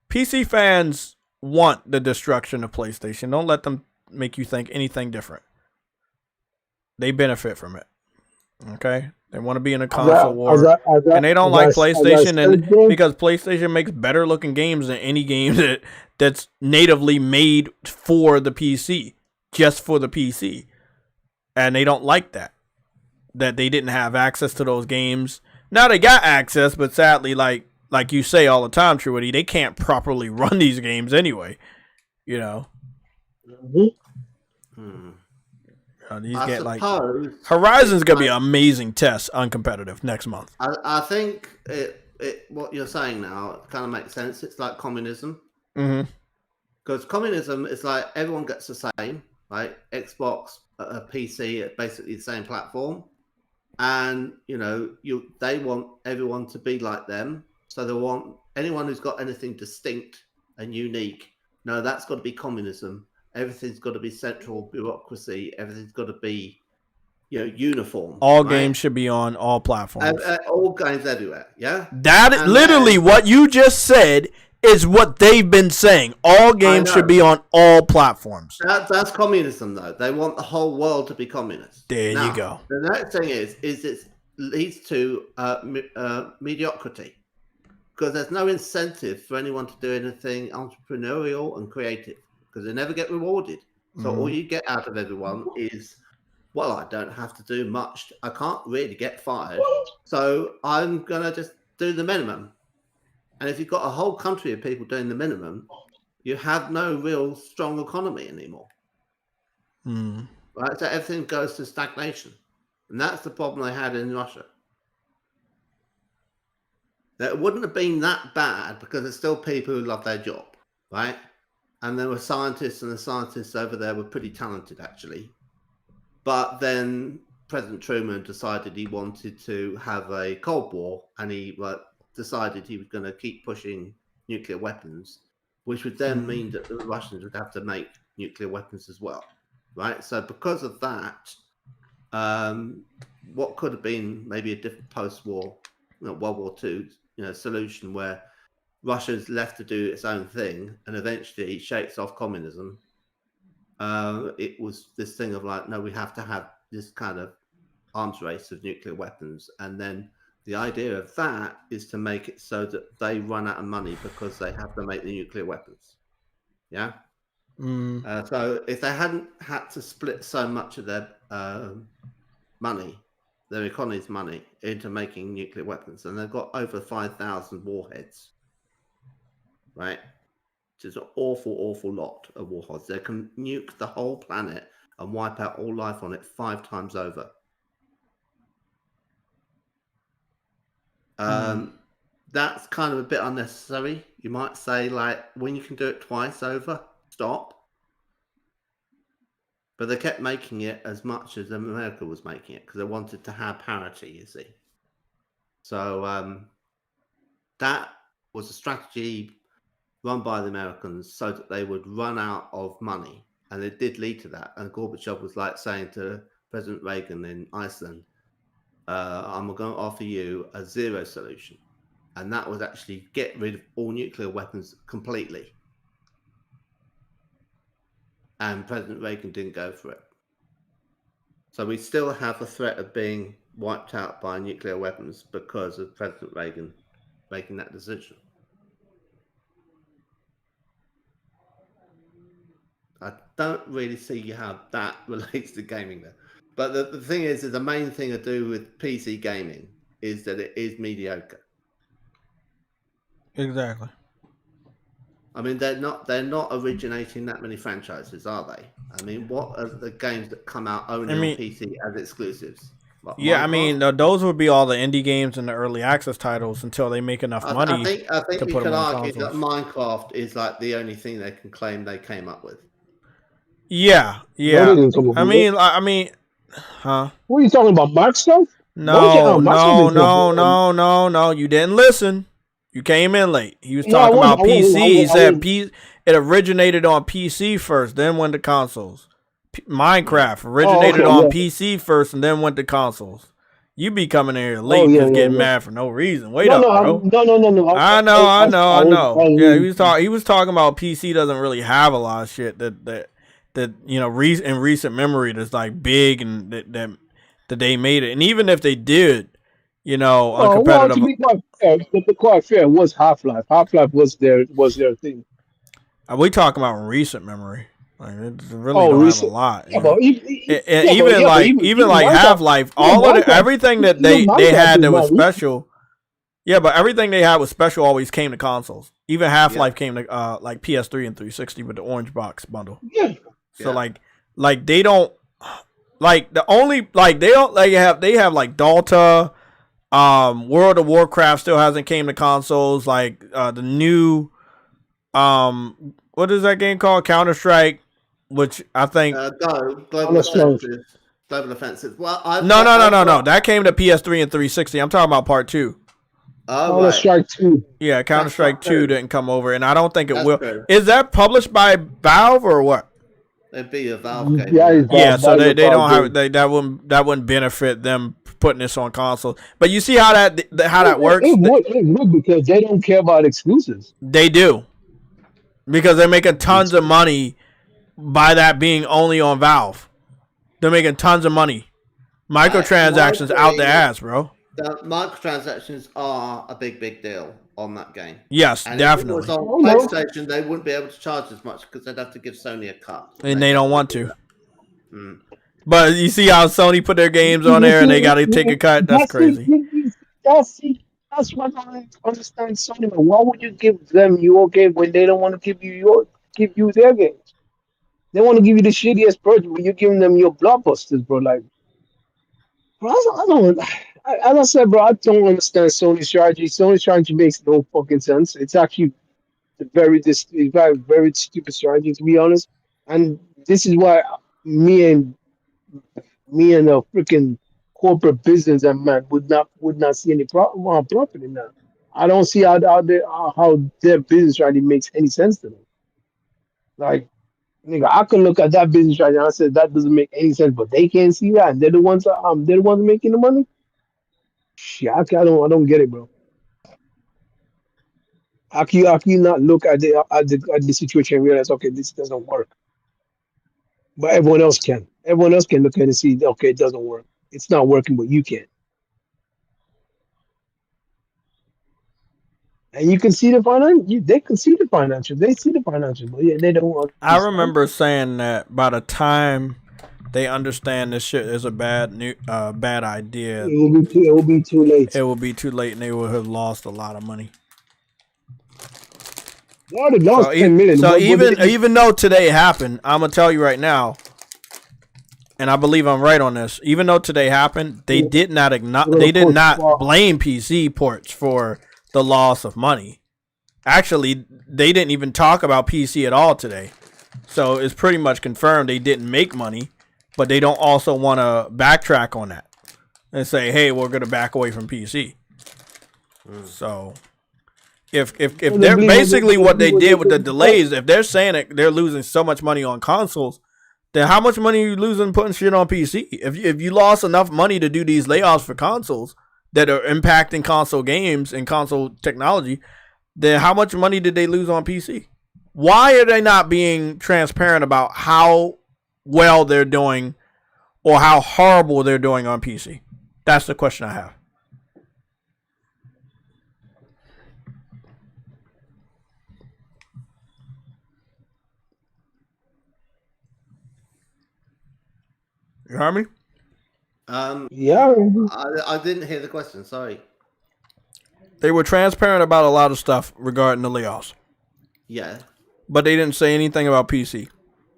PC fans want the destruction of PlayStation. Don't let them make you think anything different. They benefit from it. Okay? They want to be in a console war. And they don't like PlayStation because PlayStation makes better looking games than any game that's natively made for the PC. Just for the PC. And they don't like that. That they didn't have access to those games. Now they got access, but sadly, like you say all the time, Truity, they can't properly run these games anyway. You know. These I get suppose Horizon's gonna be an amazing test uncompetitive next month. I think what you're saying now kind of makes sense. It's like communism. Because communism is like everyone gets the same, right? Xbox, PC, are basically the same platform, and they want everyone to be like them. So they want anyone who's got anything distinct and unique. No, that's got to be communism. Everything's got to be central bureaucracy. Everything's got to be, uniform. All games should be on all platforms. All games everywhere. Yeah. That is literally what you just said is what they've been saying. All games should be on all platforms. That's communism, though. They want the whole world to be communist. There you go. The next thing is it leads to mediocrity. Because there's no incentive for anyone to do anything entrepreneurial and creative. Because they never get rewarded. So all you get out of everyone is, well, I don't have to do much. I can't really get fired. So I'm going to just do the minimum. And if you've got a whole country of people doing the minimum, you have no real strong economy anymore. Right? So everything goes to stagnation. And that's the problem they had in Russia. That it wouldn't have been that bad because there's still people who love their job, right? And there were scientists, and the scientists over there were pretty talented, actually. But then President Truman decided he wanted to have a Cold War, and he decided he was going to keep pushing nuclear weapons, which would then mean that the Russians would have to make nuclear weapons as well, right? So because of that, what could have been maybe a different post-war, World War II, solution where Russia's left to do its own thing and eventually shakes off communism. It was this thing of like, no, we have to have this kind of arms race of nuclear weapons. And then The idea of that is to make it so that they run out of money because they have to make the nuclear weapons. Yeah. So if they hadn't had to split so much of their money, their economy's money, into making nuclear weapons, and they've got over 5,000 warheads, right? Which is an awful lot of warheads. They can nuke the whole planet and wipe out all life on it 5 times over. That's kind of a bit unnecessary. You might say, like, when you can do it twice over, stop. But they kept making it as much as America was making it because they wanted to have parity, you see. So that was a strategy run by the Americans so that they would run out of money. And it did lead to that. And Gorbachev was like saying to President Reagan in Iceland, I'm going to offer you a zero solution. And that was actually get rid of all nuclear weapons completely. And President Reagan didn't go for it. So we still have a threat of being wiped out by nuclear weapons because of President Reagan making that decision. I don't really see how that relates to gaming there. But the thing is the main thing to do with PC gaming is that it is mediocre. Exactly. I mean, they're not originating that many franchises, are they? I mean, what are the games that come out only on PC as exclusives? What, yeah, Minecraft? I mean, those would be all the indie games and the early access titles until they make enough money. I think to we put could them on argue that consoles. Minecraft is like the only thing they can claim they came up with. Yeah. No, they didn't come up with it. I mean, huh? What are you talking about, Microsoft? No. No. You didn't listen. You came in late. He was No, talking I about wasn't. PC. He said wasn't. it originated on PC first, then went to consoles. Minecraft originated on PC first and then went to consoles. You be coming in here late just getting mad for no reason. Wait up, bro. No. I know. Yeah, he was talking about PC doesn't really have a lot of shit that you know in recent memory that's like big and that they made it. And even if they did, you know, uncompetitive. Well, to be quite fair, was Half-Life. Half-Life was their thing. We talking about recent memory. Like it really don't have a lot. Yeah, but even like Half-Life, all of everything that they had that was special. Yeah, but everything they had was special always came to consoles. Even Half-Life came to like PS3 and 360 with the orange box bundle. Yeah. So like they don't like the only like they have like Dota, World of Warcraft still hasn't came to consoles. Like the new what is that game called? Counter-Strike, which I think Global Offensive. Well, no. That came to PS3 and 360. I'm talking about part 2. Counter-Strike 2. Yeah, Counter-Strike 2 didn't come over, and I don't think it will. True. Is that published by Valve or what? It'd be a Valve game. Yeah, so they don't have that wouldn't benefit them putting this on consoles. But you see how that works? It would because they don't care about exclusives. They do. Because they're making tons of money by that being only on Valve. They're making tons of money. Microtransactions out the ass, bro. The microtransactions are a big deal on that game. Yes, and definitely. If it was on PlayStation, they wouldn't be able to charge as much because they'd have to give Sony a cut. And they don't want to. But you see how Sony put their games on there and they got to take a cut? That's crazy. That's what I understand, Sony. Why would you give them your game when they don't want to give you their games? They want to give you the shittiest project, but you're giving them your blockbusters, bro. Like, bro, I don't. As I said, bro, I don't understand Sony's strategy. Sony's strategy makes no fucking sense. It's actually very stupid strategy, to be honest. And this is why me and a freaking corporate business man would not see any profit in that. I don't see how their business strategy makes any sense to them. Like, nigga, I can look at that business strategy and I said that doesn't make any sense, but they can't see that, and they're the ones making the money. Shit, I don't get it, bro. How can you not look at the situation and realize, okay, this doesn't work? But everyone else can. Everyone else can look at it and see, okay, it doesn't work. It's not working, but you can. And you can see the financial. They can see the financial. They see the financial, but yeah, they don't I understand. remember saying that by the time they understand this shit is a bad idea, It will be too late. it will be too late and they will have lost a lot of money. They already lost 10 million. So even though today happened, I'm gonna tell you right now, and I believe I'm right on this. Even though today happened, they did not blame PC ports for the loss of money. Actually, they didn't even talk about PC at all today. So it's pretty much confirmed they didn't make money, but they don't also want to backtrack on that and say, "Hey, we're going to back away from PC." So if they're basically what they did with the delays, if they're saying that they're losing so much money on consoles, then how much money are you losing putting shit on PC? If you lost enough money to do these layoffs for consoles that are impacting console games and console technology, then how much money did they lose on PC? Why are they not being transparent about how well they're doing or how horrible they're doing on PC? That's the question I have. You heard me? Yeah. I didn't hear the question. Sorry. They were transparent about a lot of stuff regarding the layoffs. Yeah. But they didn't say anything about PC.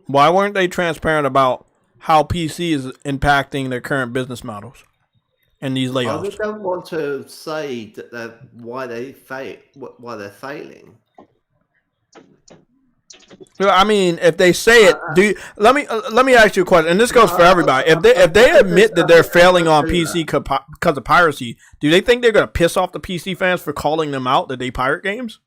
Why weren't they transparent about how PC is impacting their current business models and these layoffs? I don't want to say that why they're failing. I mean, if they say it, let me ask you a question, and this goes for everybody. If they admit that they're failing on PC because of piracy, do they think they're gonna piss off the PC fans for calling them out that they pirate games?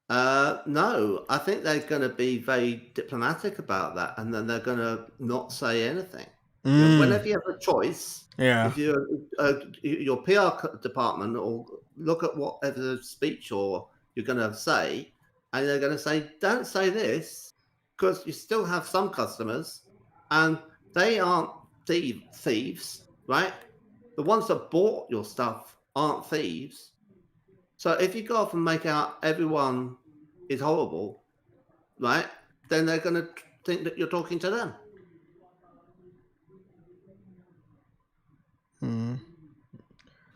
No, I think they're going to be very diplomatic about that, and then they're going to not say anything. You know, whenever you have a choice, if you're your PR department, or look at whatever speech or you're going to say, and they're going to say, "Don't say this," because you still have some customers, and they aren't thieves, right? The ones that bought your stuff aren't thieves. So if you go off and make out everyone is horrible, right, then they're going to think that you're talking to them.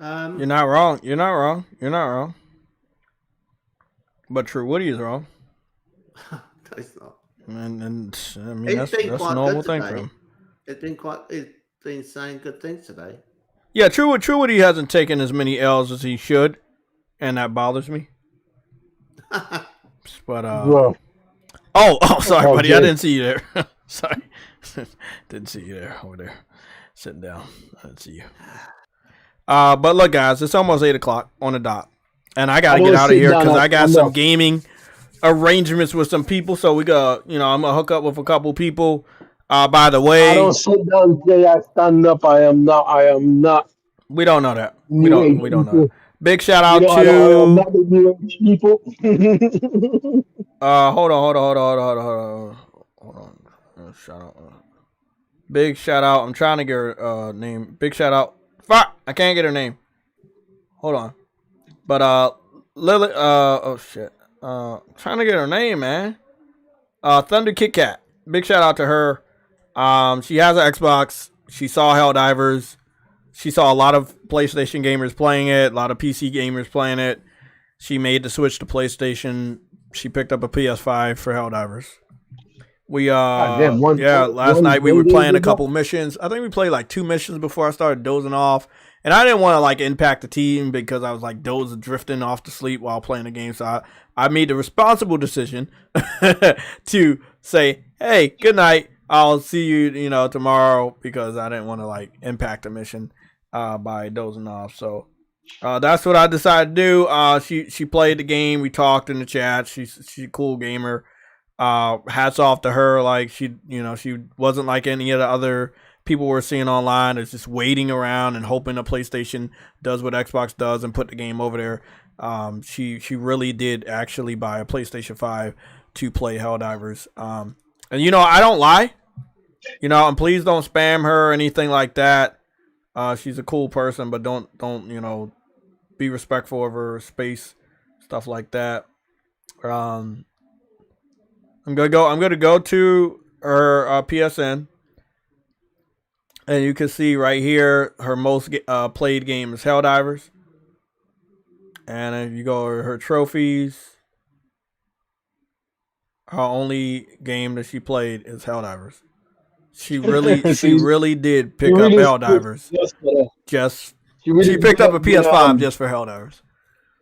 You're not wrong. You're not wrong. You're not wrong. But True Woody is wrong. No, it's not. And I mean, that's a normal thing for him. It's been saying good things today. Yeah, True Woody hasn't taken as many L's as he should. And that bothers me. But sorry, buddy. I didn't see you there. Sorry. Didn't see you there over there. Sitting down. I didn't see you. But look, guys, it's almost 8:00 on the dot. And I gotta get out of here because I got some gaming arrangements with some people. So we got, I'm gonna hook up with a couple people. By the way, I don't sit down, Jay. I stand up. I am not. We don't know that. We don't know that. Big shout out to people. Hold on. Shout out. Big shout out. I'm trying to get her name. Big shout out. Fuck! I can't get her name. Hold on. But Lily. Oh shit. Trying to get her name, man. Thunder Kit Kat. Big shout out to her. She has an Xbox. She saw Helldivers. She saw a lot of PlayStation gamers playing it, a lot of PC gamers playing it. She made the switch to PlayStation. She picked up a PS5 for Helldivers. Last night we were playing a couple missions. I think we played like 2 missions before I started dozing off. And I didn't want to like impact the team because I was like drifting off to sleep while playing the game. So I made the responsible decision to say, "Hey, good night. I'll see you, tomorrow," because I didn't want to like impact the mission by dozing off. So that's what I decided to do. She played the game. We talked in the chat. She's a cool gamer. Hats off to her. Like she wasn't like any of the other people we're seeing online. It's just waiting around and hoping a PlayStation does what Xbox does and put the game over there. She really did actually buy a PlayStation 5 to play Helldivers. And I don't lie. And please don't spam her or anything like that. She's a cool person, but don't be respectful of her space. stuff like that. I'm gonna go to her PSN, and you can see right here her most played game is Helldivers. And if you go to her trophies, her only game that she played is Helldivers. She really did pick up Helldivers. She picked up a PS5 just for Helldivers.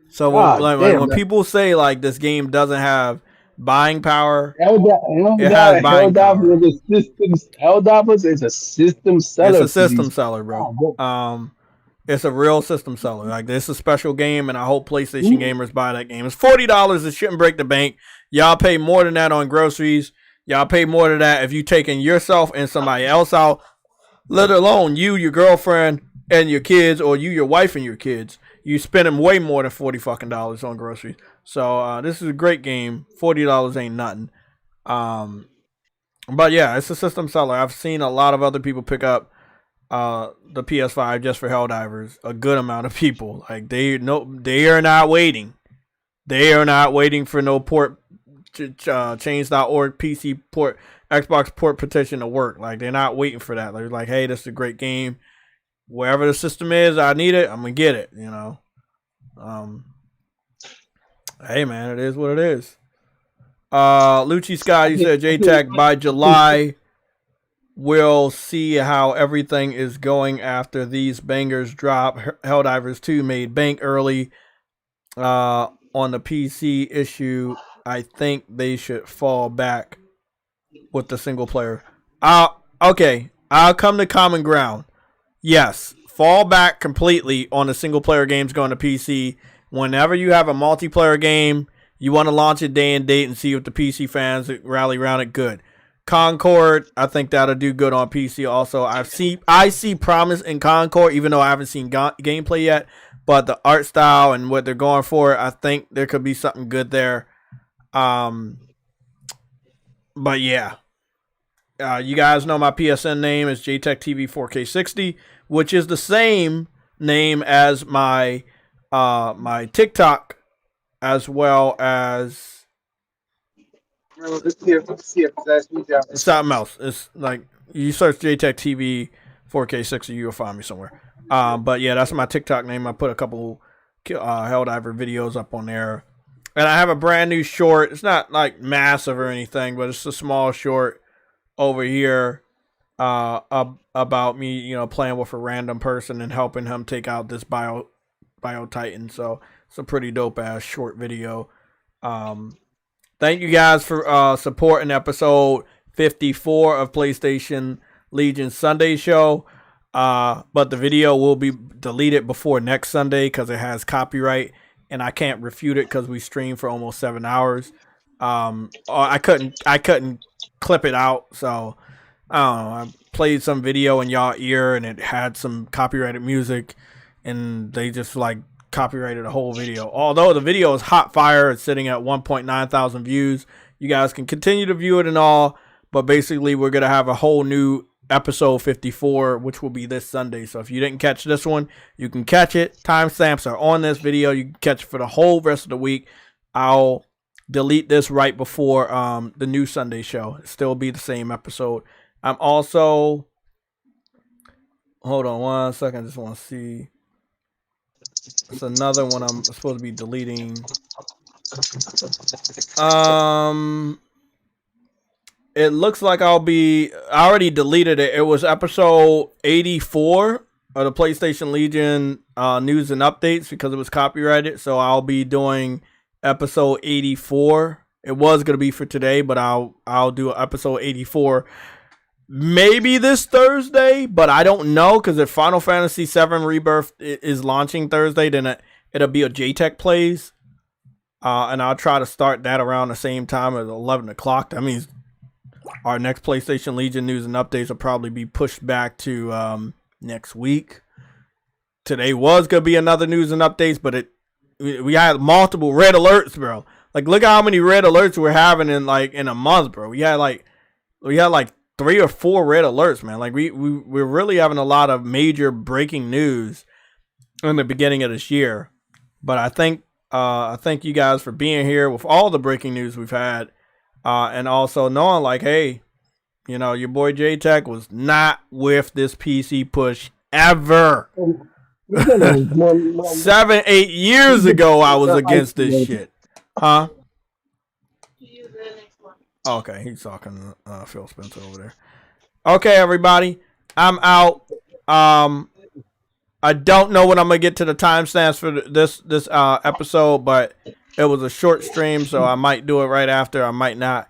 So when people say like this game doesn't have buying power, it has buying power. Helldivers is a system seller. It's a system seller, bro. It's a real system seller. Like, this is a special game, and I hope PlayStation gamers buy that game. It's $40. It shouldn't break the bank. Y'all pay more than that on groceries. Y'all pay more than that if you taking yourself and somebody else out, let alone you, your girlfriend, and your kids, or you, your wife, and your kids. You spending way more than $40 on groceries. So this is a great game. $40 ain't nothing. But yeah, it's a system seller. I've seen a lot of other people pick up the PS5 just for Helldivers. A good amount of people. Like, they are not waiting. They are not waiting for no port change.org PC port Xbox port petition to work. Like, they're not waiting for that. They're like, hey, this is a great game. Wherever the system is, I need it, I'm gonna get it, you know. Hey man, it is what it is. Lucci Sky, you said JTech by July we'll see how everything is going after these bangers drop. Helldivers 2 made bank early on the PC issue. I think they should fall back with the single player. Okay, I'll come to common ground. Yes, fall back completely on the single player games going to PC. Whenever you have a multiplayer game, you want to launch it day and date and see if the PC fans rally around it. Good. Concord, I think that'll do good on PC also. I see promise in Concord, even though I haven't seen gameplay yet. But the art style and what they're going for, I think there could be something good there. But yeah. You guys know my PSN name is JayTechTV 4K60, which is the same name as my my TikTok, as well as let's see if that's me down. something else. It's like, you search JayTechTV 4K60, you'll find me somewhere. But yeah, that's my TikTok name. I put a couple Helldiver videos up on there, and I have a brand new short. It's not like massive or anything, but it's a small short over here about me, you know, playing with a random person and helping him take out this bio titan. So it's a pretty dope ass short video. Thank you guys for supporting episode 54 of PlayStation Legion Sunday show. But the video will be deleted before next Sunday because it has copyright, and I can't refute it because we streamed for almost 7 hours. I couldn't clip it out, so I don't know. I played some video in y'all ear and it had some copyrighted music, and they just like copyrighted the whole video. Although the video is hot fire, it's sitting at 1.9 thousand views. You guys can continue to view it and all, but basically we're gonna have a whole new episode 54, which will be this Sunday. So if you didn't catch this one, you can catch it. Timestamps are on this video. You can catch it for the whole rest of the week. I'll delete this right before the new Sunday show. It'll still be the same episode. I'm also, hold on one second, I just want to see. It's another one I'm supposed to be deleting. It looks like I already deleted it. It was episode 84 of the PlayStation Legion news and updates because it was copyrighted. So I'll be doing episode 84. It was going to be for today, but I'll do episode 84 maybe this Thursday, but I don't know, because if Final Fantasy 7 Rebirth is launching Thursday, then it'll be a JTech Plays, and I'll try to start that around the same time at 11 o'clock. That means our next PlayStation Legion news and updates will probably be pushed back to next week. Today was going to be another news and updates, but we had multiple red alerts, bro. Like, look at how many red alerts we're having in a month, bro. We had like 3 or 4 red alerts, man. Like, we're really having a lot of major breaking news in the beginning of this year. But I think I thank you guys for being here with all the breaking news we've had, and also knowing like, hey, you know, your boy JayTech was not with this PC push ever. 7-8 years ago, I was against this shit. Huh? Okay, he's talking to Phil Spencer over there. Okay, everybody, I'm out. I don't know when I'm gonna get to the timestamps for this episode, but it was a short stream, so I might do it right after. I might not,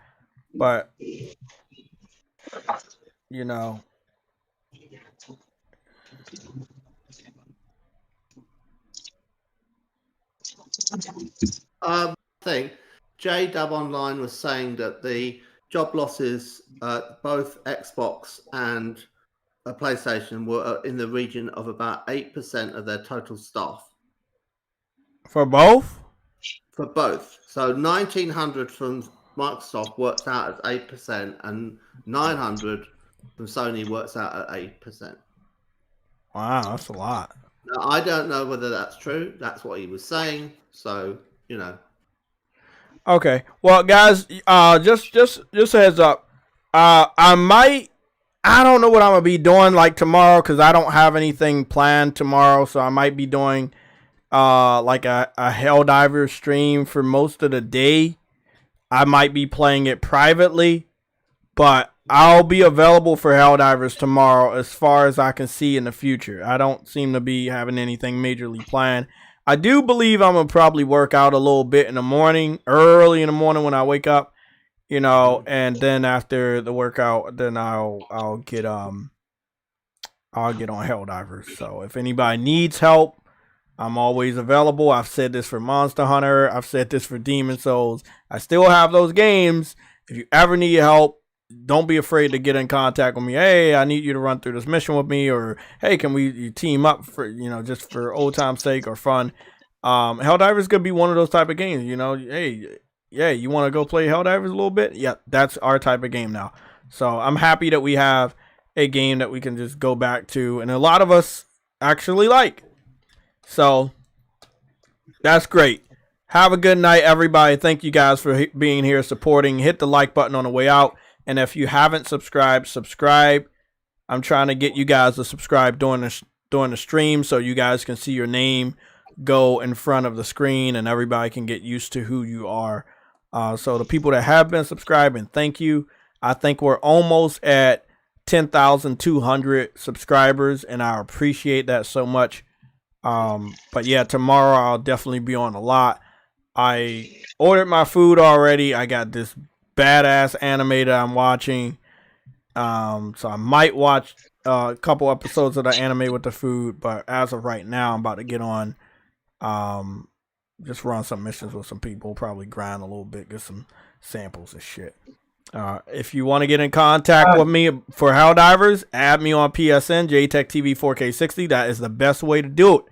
but you know. Thing, JDub Online was saying that the job losses, both Xbox and PlayStation, were in the region of about 8% of their total staff. For both? For both. So 1,900 from Microsoft works out as 8%, and 900 from Sony works out at 8%. Wow, that's a lot. Now, I don't know whether that's true. That's what he was saying. So, you know. Okay. Well, guys, just a heads up. I don't know what I'm gonna be doing like tomorrow because I don't have anything planned tomorrow. So I might be doing like a Helldivers stream for most of the day. I might be playing it privately, but I'll be available for Helldivers tomorrow as far as I can see in the future. I don't seem to be having anything majorly planned. I do believe I'm going to probably work out a little bit in the morning, early in the morning when I wake up, you know, and then after the workout, then I'll get on Helldivers. So if anybody needs help, I'm always available. I've said this for Monster Hunter. I've said this for Demon Souls. I still have those games. If you ever need help, don't be afraid to get in contact with me. Hey, I need you to run through this mission with me, or hey, can we team up for, you know, just for old time's sake or fun. Helldivers could be one of those type of games, you know. Hey, yeah, you want to go play Helldivers a little bit? Yeah, that's our type of game now. So I'm happy that we have a game that we can just go back to, and a lot of us actually like. So that's great. Have a good night, everybody. Thank you guys for being here, supporting. Hit the like button on the way out. And if you haven't subscribed, subscribe. I'm trying to get you guys to subscribe during the stream so you guys can see your name go in front of the screen and everybody can get used to who you are. So the people that have been subscribing, thank you. I think we're almost at 10,200 subscribers, and I appreciate that so much. But yeah, tomorrow I'll definitely be on a lot. I ordered my food already. I got this badass anime that I'm watching. So I might watch a couple episodes of the anime with the food, but as of right now, I'm about to get on, just run some missions with some people, probably grind a little bit, get some samples and shit. If you want to get in contact with me for Helldivers, add me on PSN, JayTechTV 4K60. That is the best way to do it.